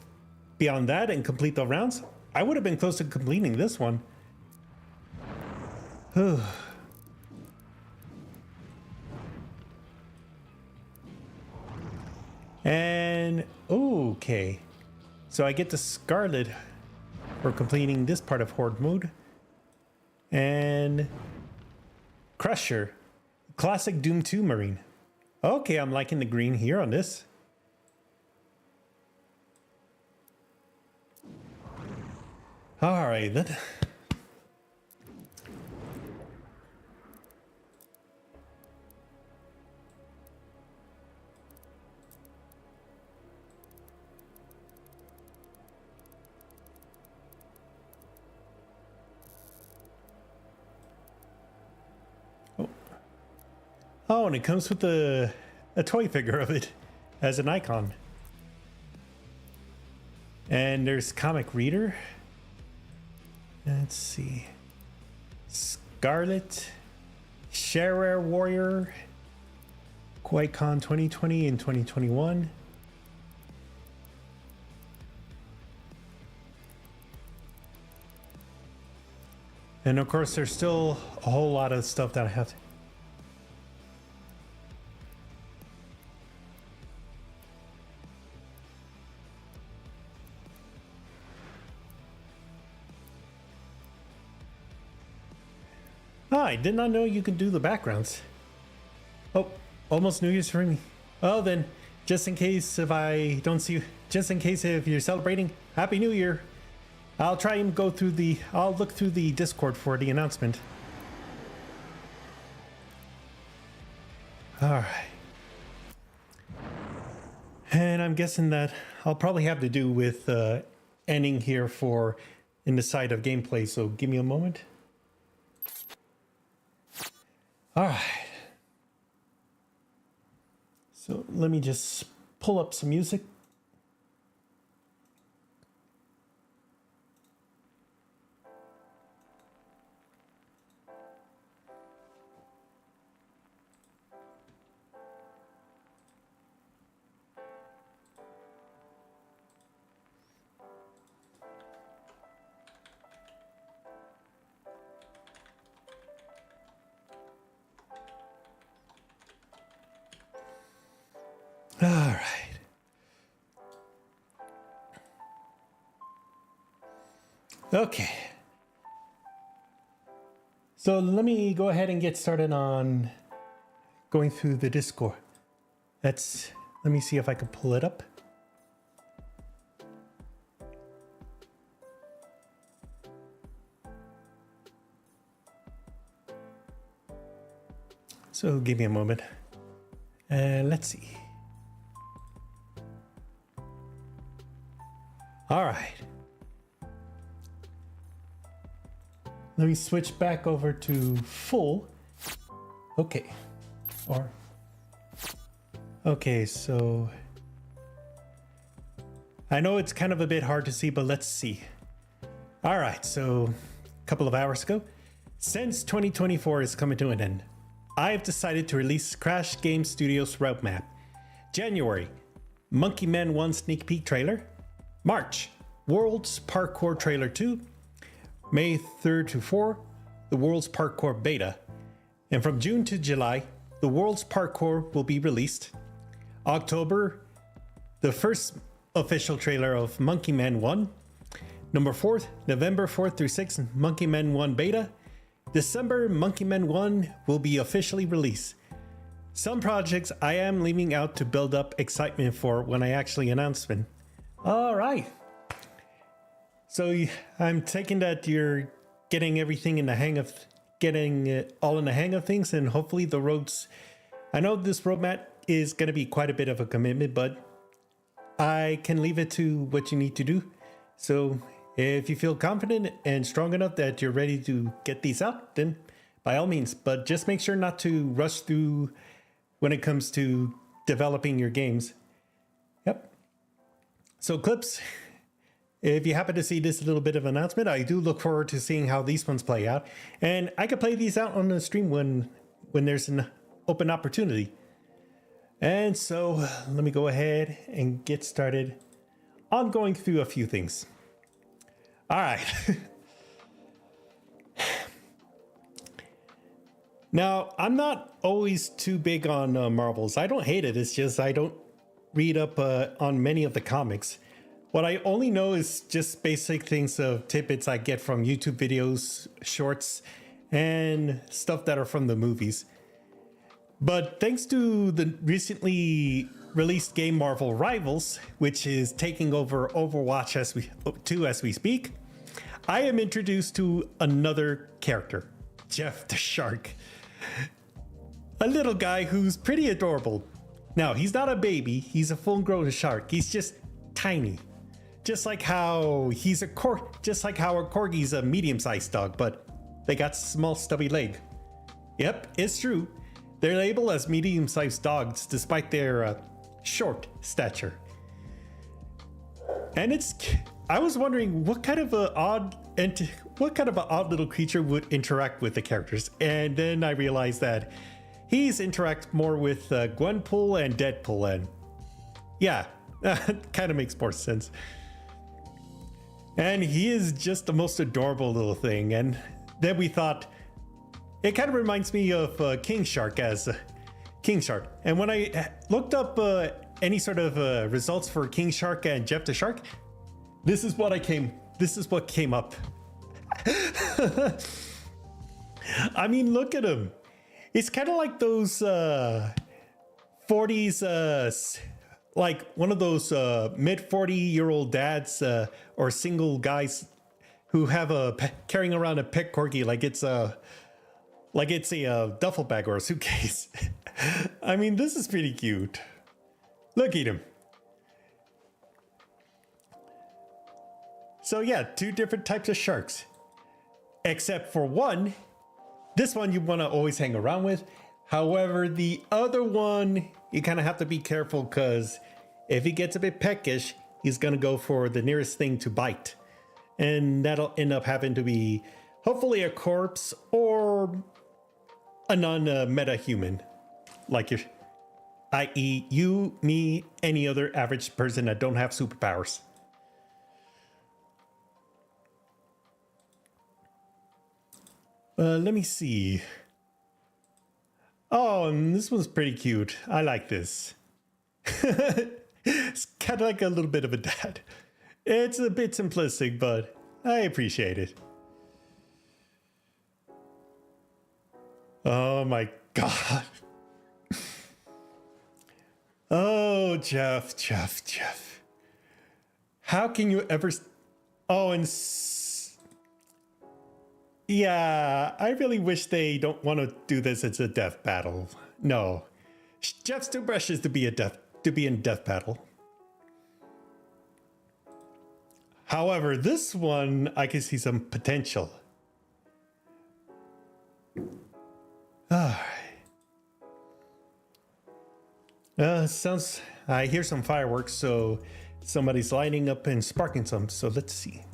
beyond that and complete the rounds, I would have been close to completing this one. And okay. So I get the Scarlet for completing this part of Horde mode. And Crusher, classic Doom 2 Marine. Okay, I'm liking the green here on this. All right, then. Oh, and it comes with a toy figure of it as an icon. And there's Comic Reader. Let's see. Scarlet, Sharer Warrior, QuakeCon 2020 and 2021. And of course, there's still a whole lot of stuff that I have to. Ah, I did not know you could do the backgrounds. Oh, almost New Year's for me. Oh, then, just in case if I don't see you, just in case if you're celebrating, Happy New Year. I'll try and I'll look through the Discord for the announcement. All right. And I'm guessing that I'll probably have to do with ending here for in the side of gameplay, so give me a moment. All right. So let me just pull up some music. All right. Okay. So let me go ahead and get started on going through the Discord. Let me see if I can pull it up. So give me a moment. Let's see. All right. Let me switch back over to full. Okay. Okay, so I know it's kind of a bit hard to see, but let's see. All right, so a couple of hours ago, since 2024 is coming to an end, I've decided to release Crash Game Studios roadmap. January, Monkey Man 1 sneak peek trailer. March, Worlds Parkour Trailer 2. May 3rd to 4, the World's Parkour Beta. And from June to July, the World's Parkour will be released. October, the first official trailer of Monkey Man 1. November 4th through 6th, Monkey Man 1 Beta. December, Monkey Man 1 will be officially released. Some projects I am leaving out to build up excitement for when I actually announce them. All right. So I'm taking that you're getting everything in the hang of getting it all in the hang of things, and hopefully the roads. I know this roadmap is going to be quite a bit of a commitment, but I can leave it to what you need to do. So if you feel confident and strong enough that you're ready to get these out, then by all means, but just make sure not to rush through when it comes to developing your games. Yep. So clips. If you happen to see this little bit of announcement, I do look forward to seeing how these ones play out. And I could play these out on the stream when there's an open opportunity. And so let me go ahead and get started on going through a few things. All right. Now, I'm not always too big on Marvels. I don't hate it. It's just I don't read up on many of the comics. What I only know is just basic things of tidbits I get from YouTube videos, shorts, and stuff that are from the movies. But thanks to the recently released game Marvel Rivals, which is taking over Overwatch as we speak, I am introduced to another character, Jeff the Shark. A little guy who's pretty adorable. Now, he's not a baby, he's a full-grown shark. He's just tiny. Just like how a corgi's a medium-sized dog, but they got small stubby leg. Yep, it's true. They're labeled as medium-sized dogs despite their short stature. And I was wondering what kind of an odd little creature would interact with the characters, and then I realized that he's interact more with Gwenpool and Deadpool, and yeah, kind of makes more sense. And he is just the most adorable little thing. And then we thought, it kind of reminds me of King Shark as King Shark. And when I looked up any sort of results for King Shark and Jeff the Shark, this is what came up. I mean, look at him. It's kind of like those 40s, like one of those mid 40-year-old dads or single guys who have carrying around a pet corgi like it's a duffel bag or a suitcase. I mean, this is pretty cute. Look at him. So yeah, two different types of sharks, except for one. This one you want to always hang around with. However, the other one, you kind of have to be careful because if he gets a bit peckish, he's going to go for the nearest thing to bite. And that'll end up having to be hopefully a corpse or a non-meta human. Like i.e. you, me, any other average person that don't have superpowers. Let me see. Oh, and this one's pretty cute. I like this. It's kind of like a little bit of a dad. It's a bit simplistic, but I appreciate it. Oh my God. Oh, Jeff. How can you ever... Oh, and... Yeah, I really wish they don't want to do this as a death battle. No. Jeff's too precious to be in death battle. However, this one, I can see some potential. Sounds... I hear some fireworks, so somebody's lighting up and sparking some, so let's see.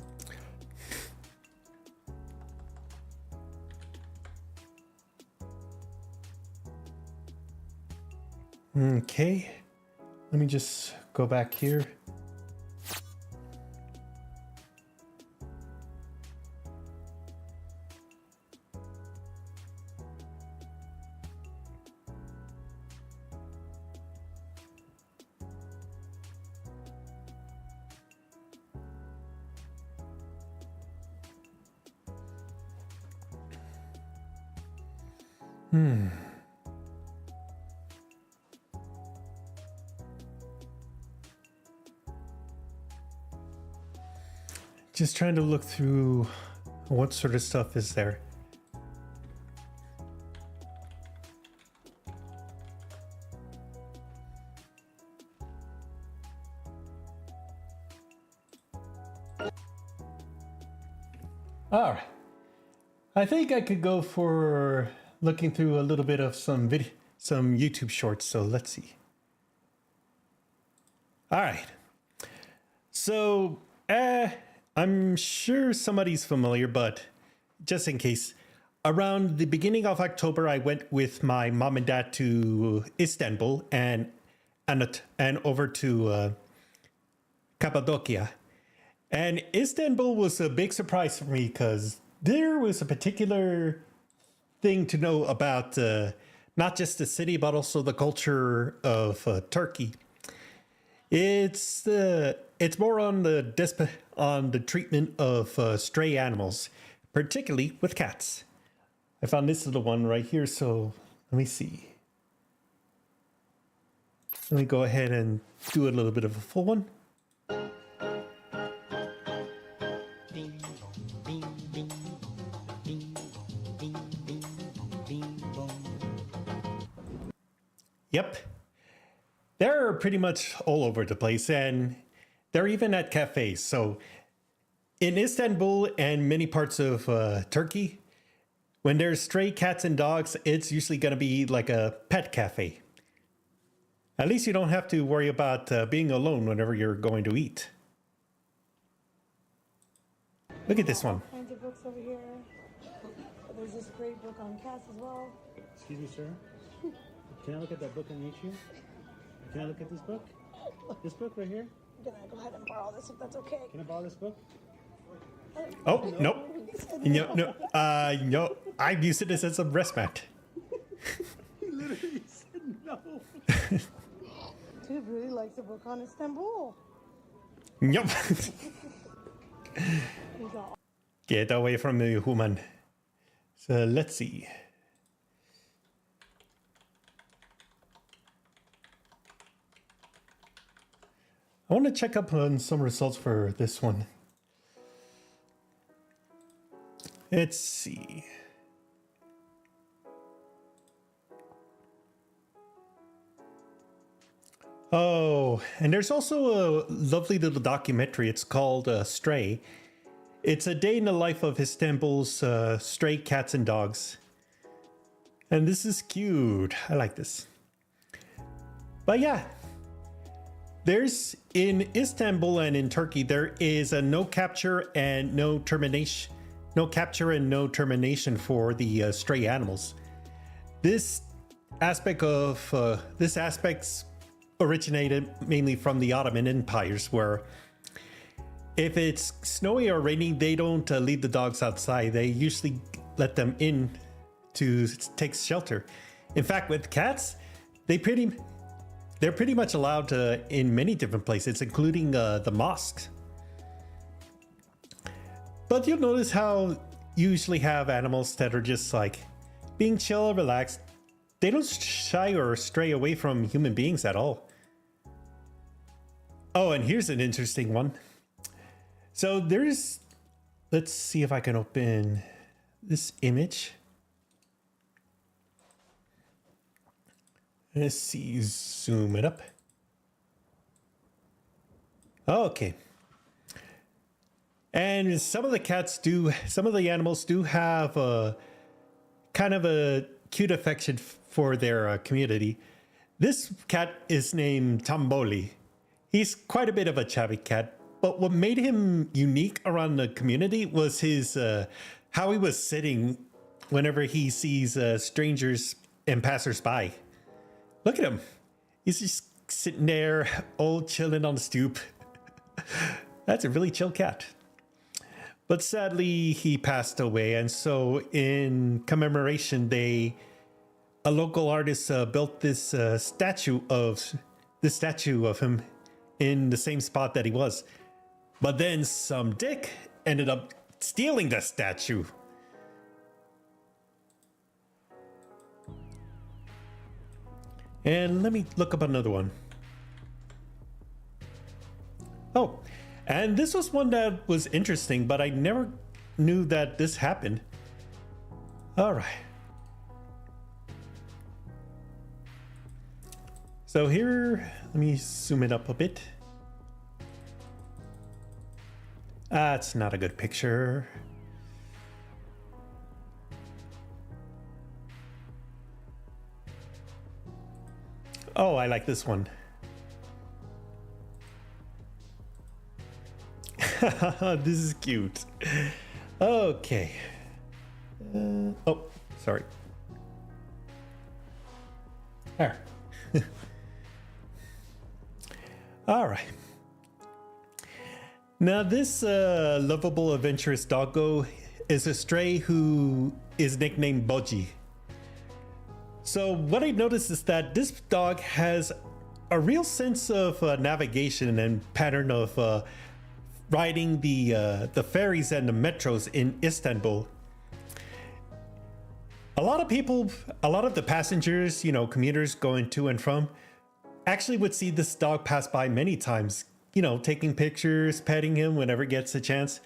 Okay, let me just go back here. Just trying to look through what sort of stuff is there. All right. I think I could go for looking through a little bit of some YouTube shorts. So let's see. All right. So, I'm sure somebody's familiar, but just in case, around the beginning of October, I went with my mom and dad to Istanbul and over to Cappadocia. And Istanbul was a big surprise for me because there was a particular thing to know about not just the city, but also the culture of Turkey. It's more on the treatment of stray animals, particularly with cats. I found this little one right here, so let me see. Let me go ahead and do a little bit of a full one. Yep. They're pretty much all over the place, and they're even at cafes. So in Istanbul and many parts of Turkey, when there's stray cats and dogs, it's usually going to be like a pet cafe. At least you don't have to worry about being alone whenever you're going to eat. Look at this one. Kinds of books over here. There's this great book on cats as well. Excuse me, sir. Can I look at that book underneath you? Can I look at this book? This book right here? I'm gonna go ahead and borrow this if that's okay. Can I borrow this book? Oh, nope. No, I've used it as a rest mat. He literally said no. Dude really likes the book on Istanbul. Nope. We got Get away from me, human. So let's see. I want to check up on some results for this one. Let's see. Oh, and there's also a lovely little documentary. It's called Stray. It's a day in the life of Istanbul's stray cats and dogs. And this is cute. I like this. But yeah. There's in Istanbul and in Turkey, there is a no capture and no termination for the stray animals. This aspects originated mainly from the Ottoman empires, where if it's snowy or raining, they don't leave the dogs outside. They usually let them in to take shelter. In fact, with cats, they're pretty much allowed in many different places, including the mosques. But you'll notice how you usually have animals that are just like being chill, relaxed. They don't shy or stray away from human beings at all. Oh, and here's an interesting one. So let's see if I can open this image. Let's see, zoom it up. Okay. And some of the animals do have a kind of a cute affection for their community. This cat is named Tamboli. He's quite a bit of a chubby cat, but what made him unique around the community was his how he was sitting whenever he sees strangers and passersby. Look at him. He's just sitting there, all chilling on the stoop. That's a really chill cat. But sadly, he passed away, and so in commemoration, a local artist built this statue of him in the same spot that he was. But then some dick ended up stealing the statue. And let me look up another one. Oh, and this was one that was interesting, but I never knew that this happened. All right. So here, let me zoom it up a bit. That's not a good picture. Oh, I like this one. This is cute. Okay. Oh, sorry. There. All right. Now, this lovable, adventurous doggo is a stray who is nicknamed Boji. So what I noticed is that this dog has a real sense of navigation and pattern of riding the ferries and the metros in Istanbul. A lot of the passengers, you know, commuters going to and from, actually would see this dog pass by many times, you know, taking pictures, petting him whenever it gets a chance.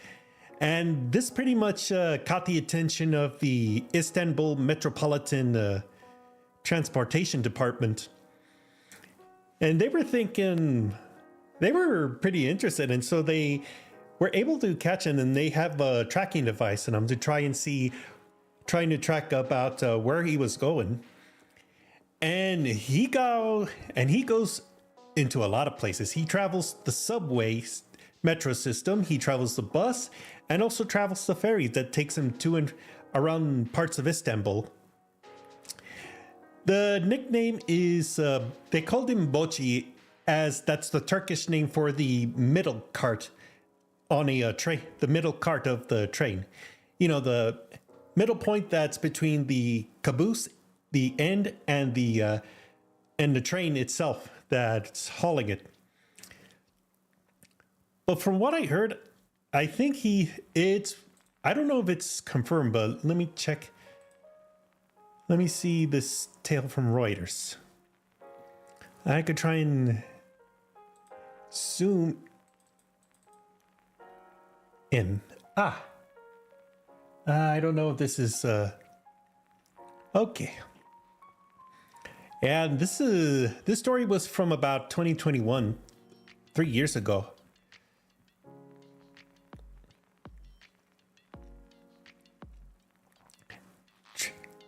And this pretty much caught the attention of the Istanbul Metropolitan Transportation Department. And they were thinking, they were pretty interested. And so they were able to catch him, and they have a tracking device on him to trying to track about where he was going. And he goes into a lot of places. He travels the subway metro system, he travels the bus, and also travels the ferry that takes him to and around parts of Istanbul. The nickname is, they called him Boci, as that's the Turkish name for the middle cart on a train, the middle cart of the train. You know, the middle point that's between the caboose, the end, and the train itself that's hauling it. But from what I heard, I think I don't know if it's confirmed, but let me check. Let me see this tale from Reuters. I could try and zoom in. I don't know if this is okay. And this story was from about 2021, 3 years ago.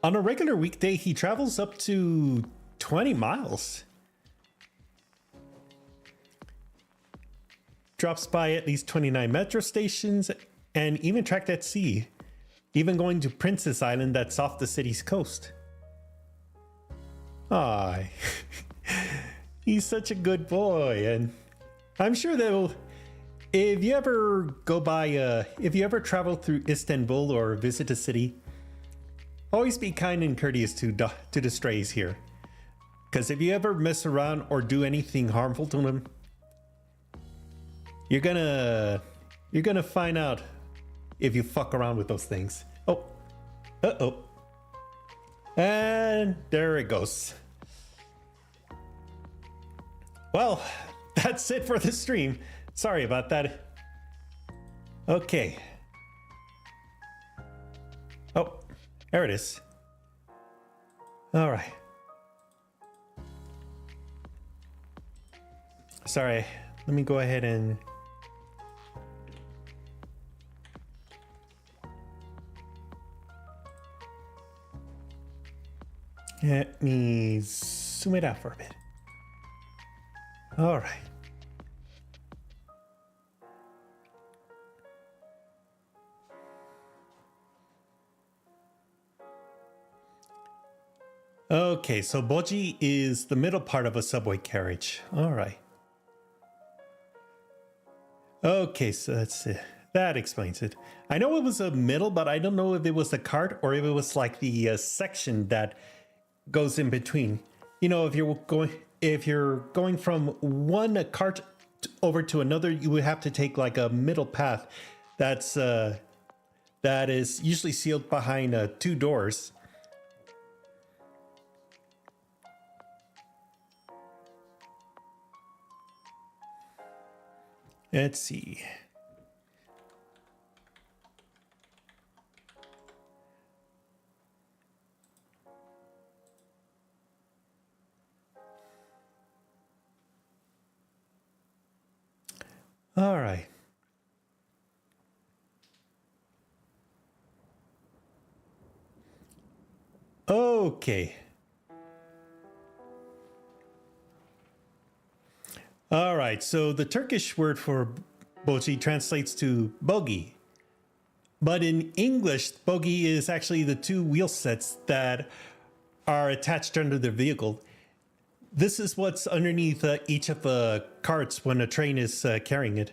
On a regular weekday, he travels up to 20 miles. Drops by at least 29 metro stations and even tracked at sea, even going to Princess Island that's off the city's coast. Ah, he's such a good boy, and I'm sure that if you ever travel through Istanbul or visit a city, always be kind and courteous to the strays here. Because if you ever mess around or do anything harmful to them, you're gonna find out if you fuck around with those things. Oh, and there it goes. Well, that's it for the stream. Sorry about that. Okay. Oh, there it is. All right. Sorry, let me go ahead and let me zoom it out for a bit. All right. Okay, so boji is the middle part of a subway carriage. All right. Okay, so that's it. That explains it. I know it was a middle, but I don't know if it was the cart or if it was like the section that goes in between. You know, if you're going from one cart over to another, you would have to take like a middle path that is usually sealed behind two doors. Let's see. All right. Okay. All right. So the Turkish word for boji translates to bogey. But in English, bogey is actually the two wheel sets that are attached under the vehicle. This is what's underneath each of the carts when a train is carrying it.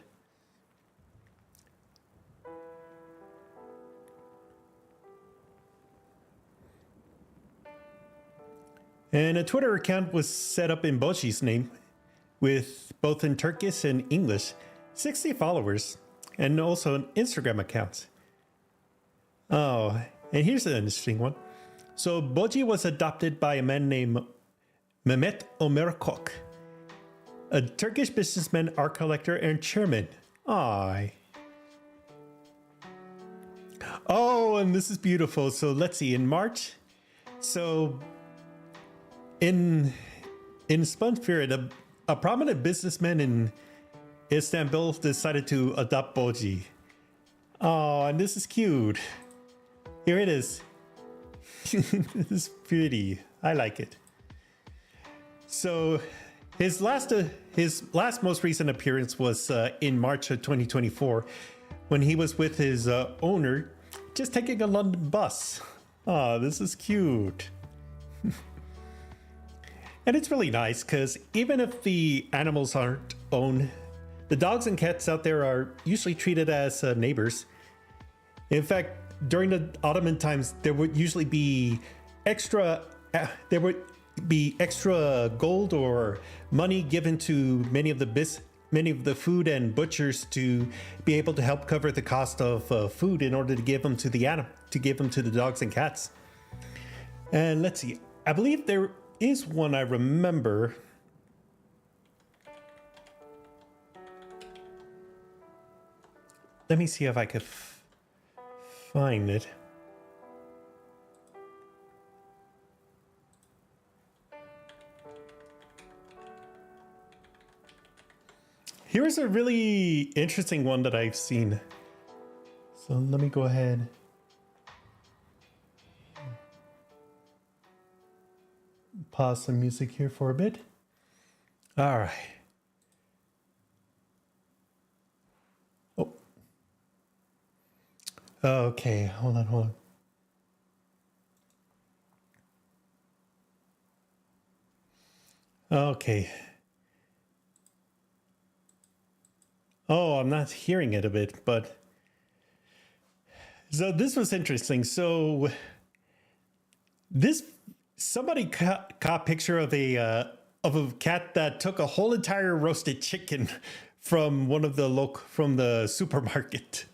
And a Twitter account was set up in Boji's name, with both in Turkish and English, 60 followers, and also an Instagram account. Oh, and here's an interesting one. So Boji was adopted by a man named Mehmet Ömer Kok, a Turkish businessman, art collector, and chairman. Aw. Oh, and this is beautiful. So let's see. In March, so in Sponge period, a prominent businessman in Istanbul decided to adopt Boji. Oh, and this is cute. Here it is. This is pretty. I like it. So his last most recent appearance was in March of 2024 when he was with his owner just taking a London bus. Oh, this is cute. And it's really nice because even if the animals aren't owned, the dogs and cats out there are usually treated as neighbors. In fact, during the Ottoman times, there would usually be extra gold or money given to many of the food and butchers to be able to help cover the cost of food in order to give them to the dogs and cats. And let's see, I believe there is one I remember. Let me see if I could find it. Here's a really interesting one that I've seen. So let me go ahead. Pause some music here for a bit. All right. Oh. Okay, hold on. Okay. Oh, I'm not hearing it a bit, but so this was interesting. So somebody caught a picture of a cat that took a whole entire roasted chicken from from the supermarket.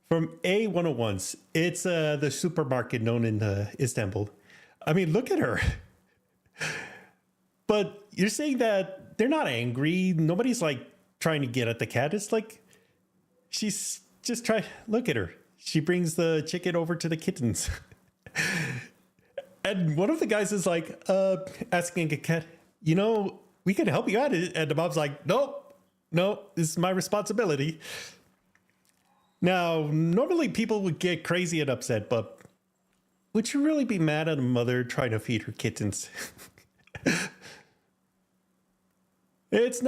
From A101s. It's the supermarket known in Istanbul. I mean, look at her. But you're saying that they're not angry. Nobody's like trying to get at the cat. It's like she's just trying. Look at her. She brings the chicken over to the kittens. And one of the guys is like asking a cat, we can help you out. And the mom's like, nope, this is my responsibility. Now, normally people would get crazy and upset, but would you really be mad at a mother trying to feed her kittens? It's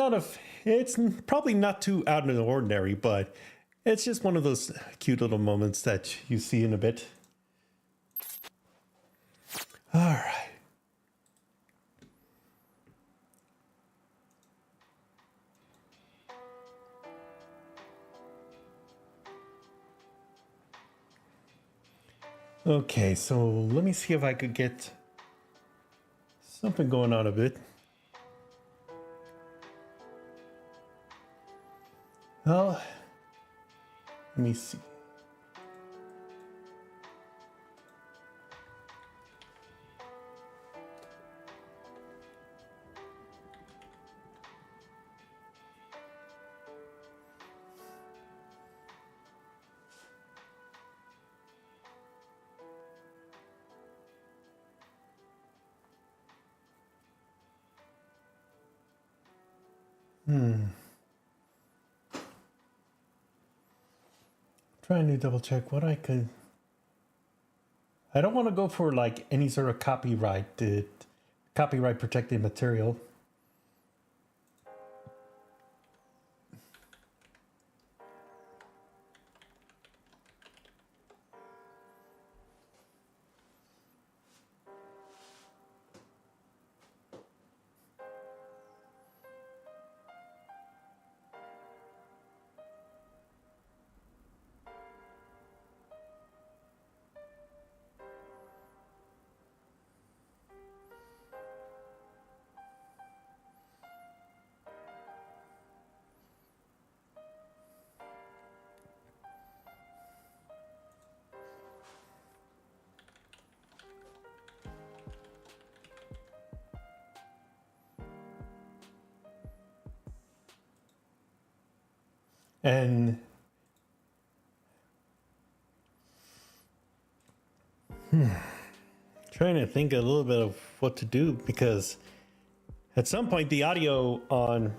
probably not too out of the ordinary, but it's just one of those cute little moments that you see in a bit. All right. Okay, so let me see if I could get something going on a bit. Well, let me see. Trying to double check what I could. I don't want to go for like any sort of copyright protected material. And trying to think a little bit of what to do, because at some point the audio on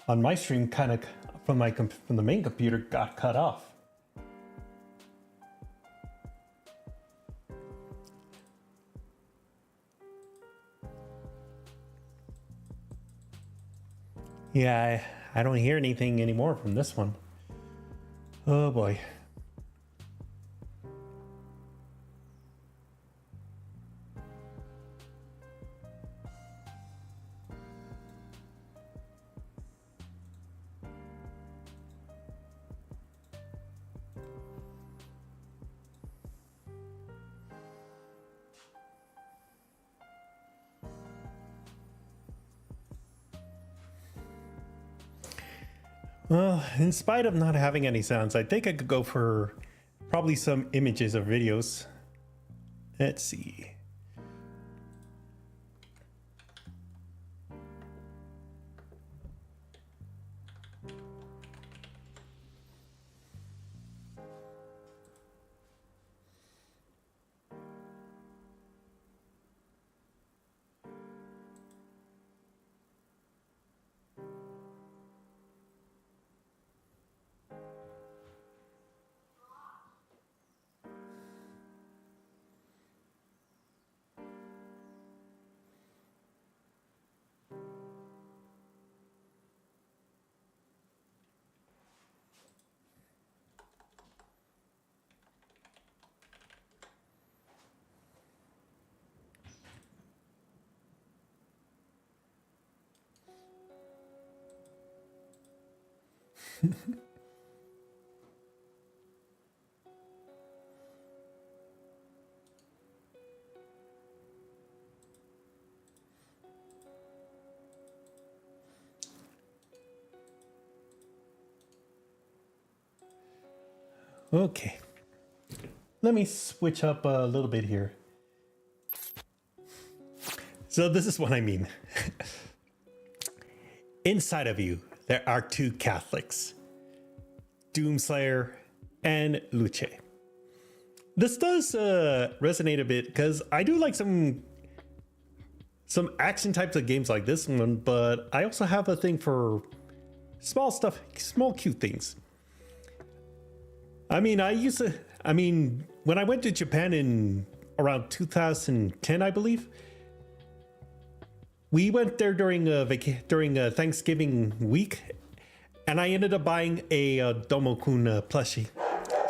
my stream kind of from the main computer got cut off. Yeah, I don't hear anything anymore from this one. Oh boy. Well, in spite of not having any sounds, I think I could go for probably some images or videos. Let's see. Okay. Let me switch up a little bit here. So this is what I mean. Inside of you, there are two Catholics, Doomslayer and Luce. This does resonate a bit because I do like some action types of games like this one, but I also have a thing for small stuff, small cute things. I mean, when I went to Japan in around 2010, I believe, we went there during a Thanksgiving week, and I ended up buying a Domo-kun plushie.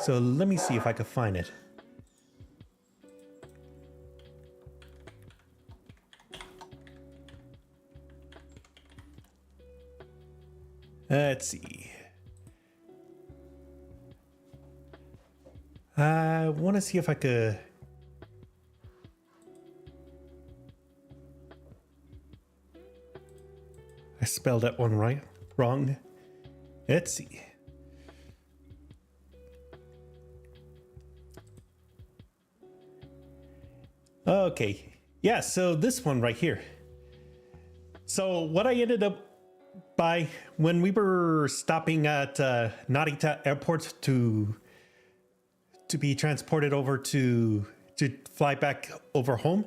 So let me see if I can find it. Let's see. I want to see if I could. I spelled that one wrong. Let's see. Okay. Yeah, so this one right here. So what I ended up by when we were stopping at Narita Airport to be transported over to fly back over home,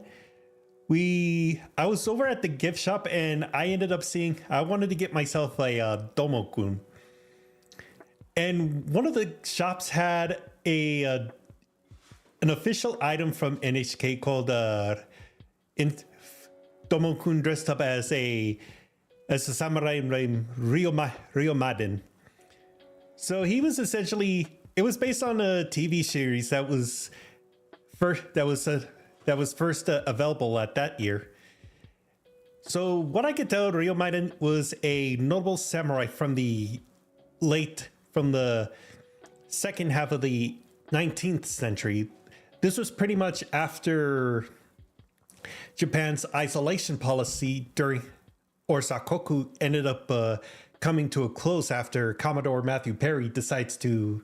I was over at the gift shop and I ended up seeing, I wanted to get myself a Domokun. And one of the shops had an official item from NHK called Domokun dressed up as a samurai named Ryomaden. So he was essentially, it was based on a TV series that was first available at that year. So what I could tell, Ryomaden was a notable samurai from the second half of the 19th century. This was pretty much after Japan's isolation policy or Sakoku ended up coming to a close after Commodore Matthew Perry decides to,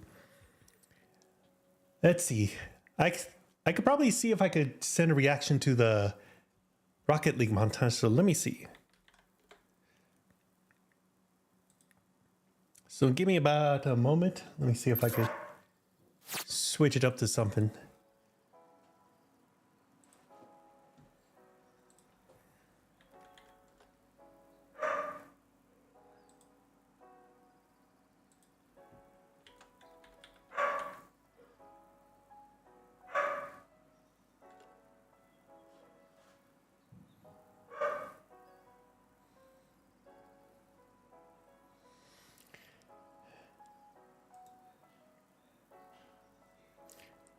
let's see, I could probably see if I could send a reaction to the Rocket League montage. So let me see. So give me about a moment. Let me see if I could switch it up to something.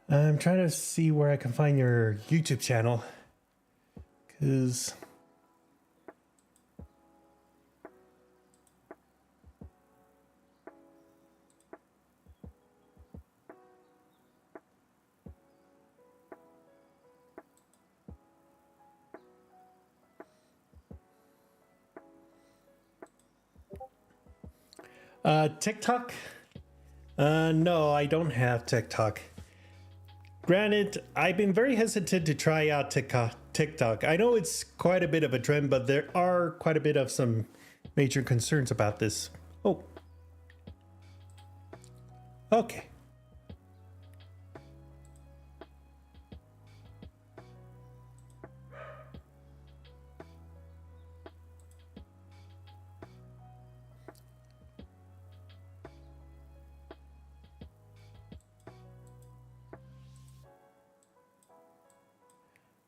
I'm trying to see where I can find your YouTube channel, because TikTok? No, I don't have TikTok. Granted, I've been very hesitant to try out TikTok. I know it's quite a bit of a trend, but there are quite a bit of some major concerns about this. Oh. Okay.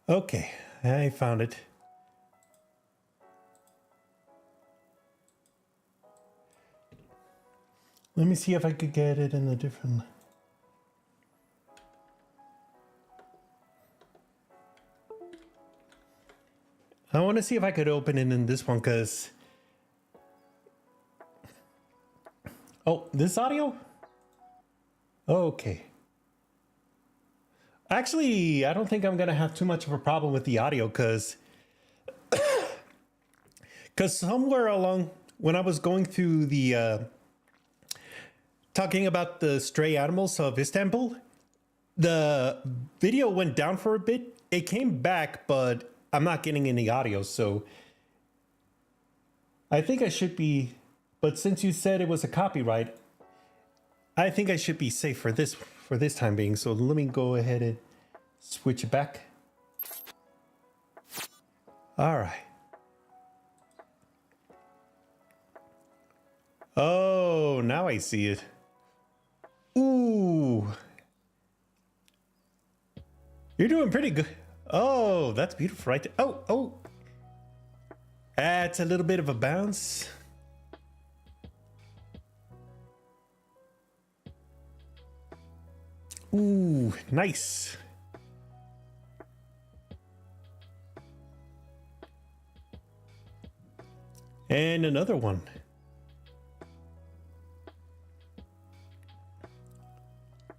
Okay, I found it. Let me see if I could get it in a different... I want to see if I could open it in this one, because... Oh, this audio? Okay. Actually, I don't think I'm going to have too much of a problem with the audio, because somewhere along, when I was going through the... talking about the stray animals of Istanbul, the video went down for a bit. It came back, but I'm not getting any audio, so I think I should be, but since you said it was a copyright, I think I should be safe for this time being. So let me go ahead and switch it back. All right. Oh, now I see it. Ooh. You're doing pretty good. Oh, that's beautiful right there. Oh. That's a little bit of a bounce. Ooh, nice. And another one.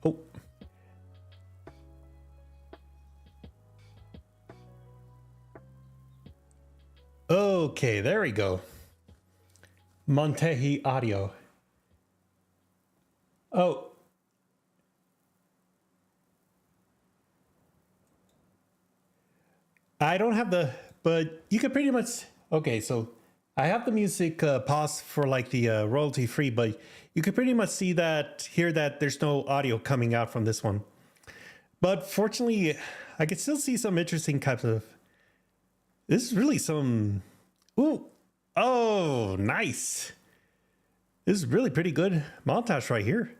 Oh. Okay, there we go. Montehi audio. Oh. I don't have the, but you could pretty much, okay, so I have the music paused for like the royalty free, but you could pretty much see that, hear that there's no audio coming out from this one. But fortunately, I could still see some interesting types of This is really some. Ooh. Oh, nice. This is really pretty good montage right here.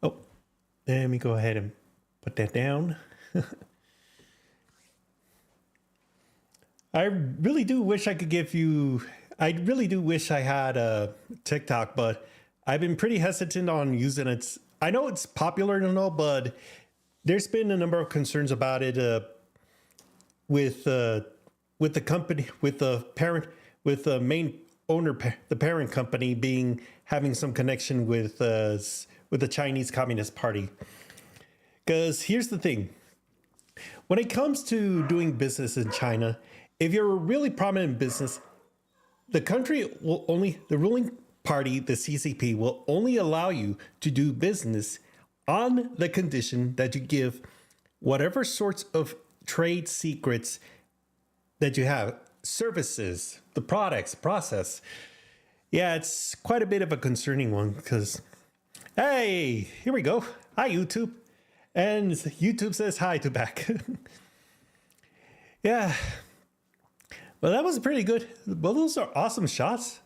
Oh, let me go ahead and put that down. I really do wish I could give you. I really do wish I had a TikTok, but I've been pretty hesitant on using it. I know it's popular and all, but there's been a number of concerns about it with the company, with the parent, with the main owner, the parent company having some connection with the Chinese Communist Party. Because here's the thing: when it comes to doing business in China, if you're a really prominent business, the ruling party, the CCP, will only allow you to do business on the condition that you give whatever sorts of trade secrets that you have, services, the products, process. Yeah, it's quite a bit of a concerning one because, hey, here we go. Hi, YouTube. And YouTube says hi to back. Yeah. Well, that was pretty good. Well, those are awesome shots.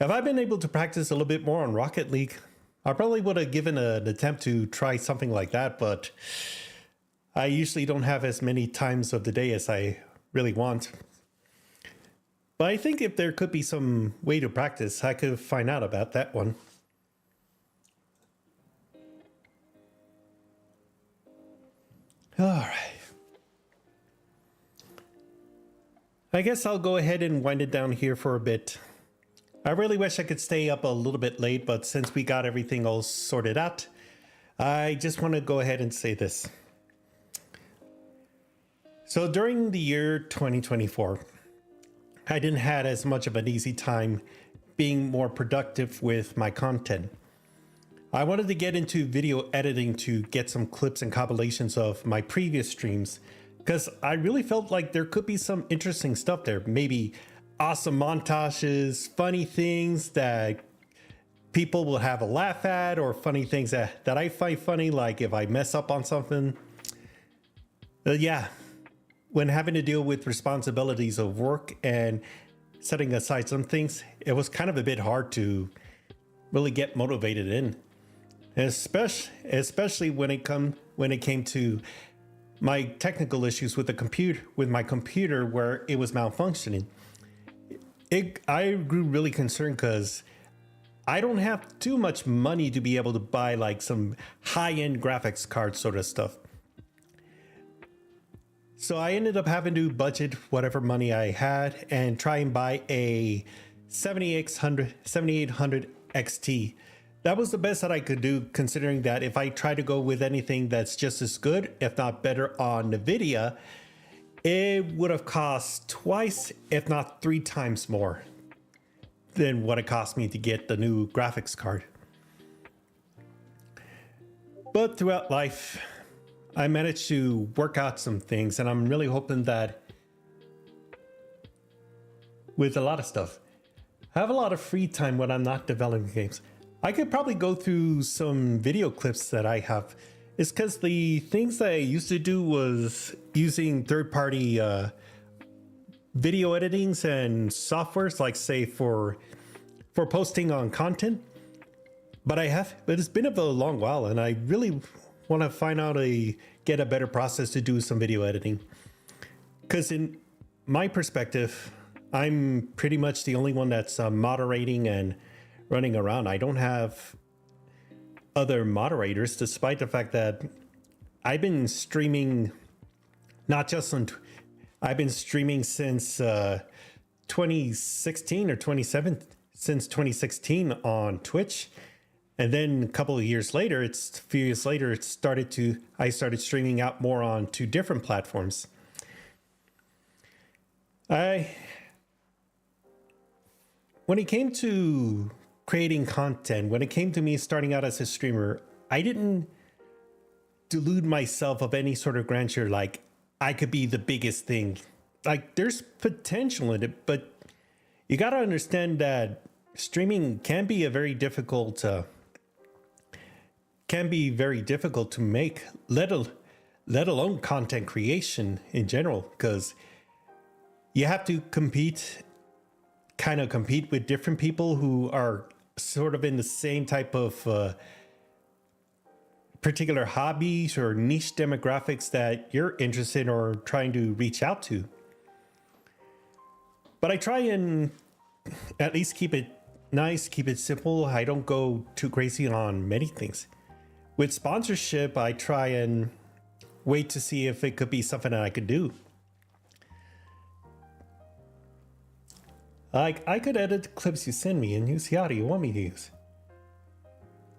Have I been able to practice a little bit more on Rocket League? I probably would have given an attempt to try something like that, but I usually don't have as many times of the day as I really want. But I think if there could be some way to practice, I could find out about that one. All right. I guess I'll go ahead and wind it down here for a bit. I really wish I could stay up a little bit late, but since we got everything all sorted out, I just want to go ahead and say this. So during the year 2024, I didn't have as much of an easy time being more productive with my content. I wanted to get into video editing to get some clips and compilations of my previous streams, because I really felt like there could be some interesting stuff there. Maybe awesome montages, funny things that people will have a laugh at, or funny things that I find funny, like if I mess up on something. Yeah, when having to deal with responsibilities of work and setting aside some things, it was kind of a bit hard to really get motivated in. Especially when it came to my technical issues with my computer where it was malfunctioning. I grew really concerned because I don't have too much money to be able to buy like some high-end graphics card sort of stuff. So I ended up having to budget whatever money I had and try and buy a 7800 XT. That was the best that I could do, considering that if I try to go with anything that's just as good, if not better, on NVIDIA, it would have cost twice, if not 3 times more than what it cost me to get the new graphics card. But throughout life, I managed to work out some things, and I'm really hoping that with a lot of stuff, I have a lot of free time when I'm not developing games. I could probably go through some video clips that I have. It's because the things that I used to do was using third-party video editings and softwares, like say for posting on content. But it's been a long while, and I really want to get a better process to do some video editing. Because in my perspective, I'm pretty much the only one that's moderating and running around. I don't have other moderators, despite the fact that I've been streaming I've been streaming since 2016 or 2017, since 2016 on Twitch. And then a couple of years later, I started streaming out more on 2 different platforms. When it came to creating content, when it came to me starting out as a streamer, I didn't delude myself of any sort of grandeur, like I could be the biggest thing. Like, there's potential in it, but you got to understand that streaming can be very difficult to make, let let alone content creation in general, because you have to kind of compete with different people who are sort of in the same type of particular hobbies or niche demographics that you're interested in or trying to reach out to. But I try and at least keep it nice, keep it simple. I don't go too crazy on many things. With sponsorship, I try and wait to see if it could be something that I could do. Like, I could edit the clips you send me and use the audio you want me to use.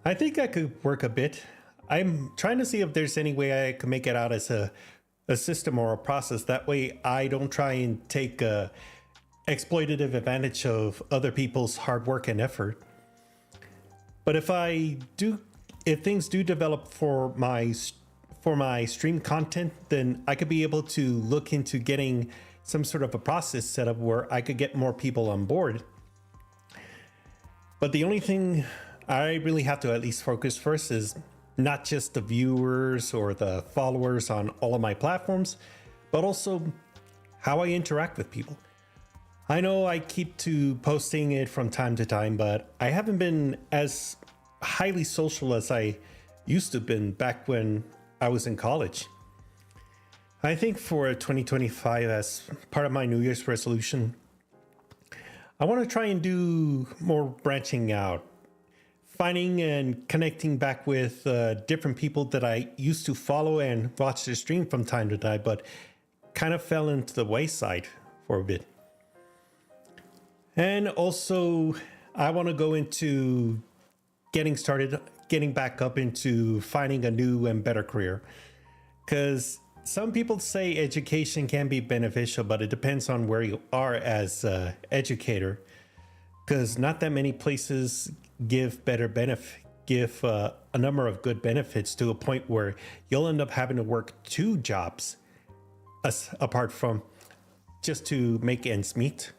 I think I could work a bit. I'm trying to see if there's any way I can make it out as a system or a process. That way I don't try and take exploitative advantage of other people's hard work and effort. But if things do develop for my stream content, then I could be able to look into getting some sort of a process set up where I could get more people on board. But the only thing I really have to at least focus first is not just the viewers or the followers on all of my platforms, but also how I interact with people. I know I keep to posting it from time to time, but I haven't been as highly social as I used to have been back when I was in college. I think for 2025, as part of my New Year's resolution, I want to try and do more branching out, finding and connecting back with different people that I used to follow and watch their stream from time to time, but kind of fell into the wayside for a bit. And also, I want to go into getting back up into finding a new and better career. Because some people say education can be beneficial, but it depends on where you are as an educator. Because not that many places give a number of good benefits to a point where you'll end up having to work two jobs apart from just to make ends meet.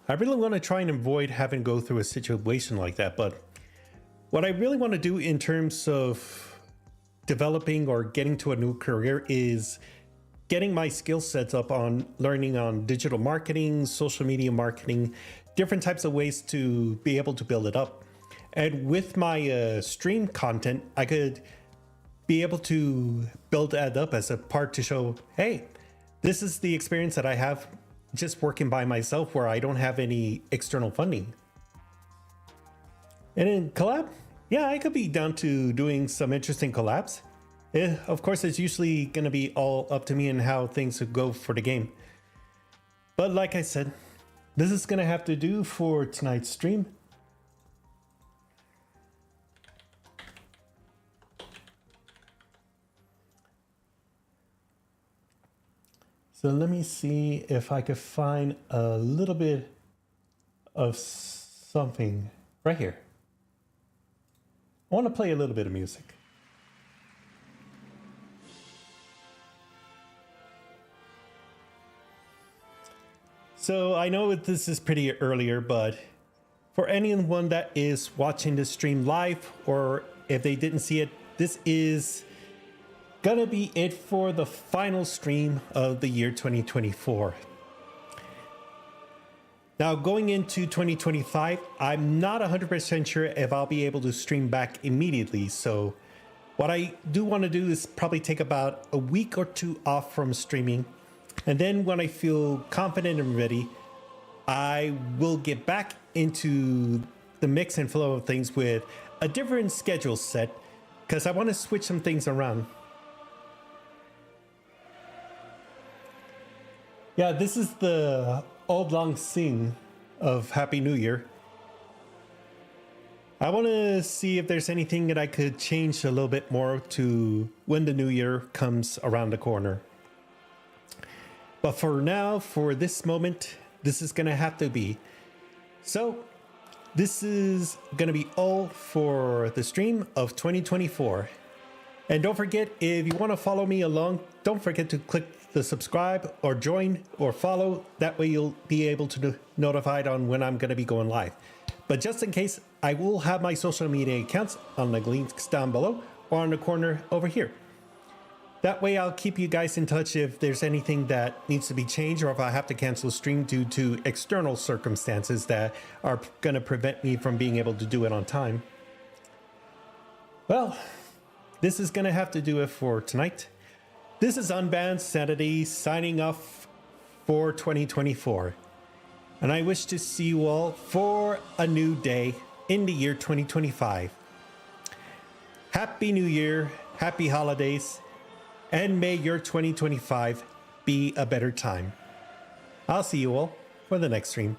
I really want to try and avoid having to go through a situation like that, but what I really want to do in terms of developing or getting to a new career is getting my skill sets up on learning on digital marketing, social media marketing, different types of ways to be able to build it up. And with my stream content, I could be able to build that up as a part to show, hey, this is the experience that I have just working by myself where I don't have any external funding. And in collab, yeah, I could be down to doing some interesting collabs. Of course, it's usually going to be all up to me and how things go for the game. But like I said, this is going to have to do for tonight's stream. So let me see if I could find a little bit of something right here. I want to play a little bit of music. So I know this is pretty earlier, but for anyone that is watching this stream live, or if they didn't see it, this is gonna be it for the final stream of the year 2024. Now, going into 2025, I'm not 100% sure if I'll be able to stream back immediately. So what I do want to do is probably take about a week or two off from streaming. And then when I feel confident and ready, I will get back into the mix and flow of things with a different schedule set, because I want to switch some things around. Yeah, this is the Old Long Sing of Happy New Year. I want to see if there's anything that I could change a little bit more to when the new year comes around the corner. But for now, for this moment, this is going to have to be. So this is going to be all for the stream of 2024. And don't forget, if you want to follow me along, don't forget to click the subscribe or join or follow. That way you'll be able to be notified on when I'm going to be going live. But just in case, I will have my social media accounts on the links down below or on the corner over here. That way I'll keep you guys in touch if there's anything that needs to be changed or if I have to cancel a stream due to external circumstances that are going to prevent me from being able to do it on time. Well, this is going to have to do it for tonight. This is Unbanned Sanity signing off for 2024. And I wish to see you all for a new day in the year 2025. Happy New Year, happy holidays, and may your 2025 be a better time. I'll see you all for the next stream.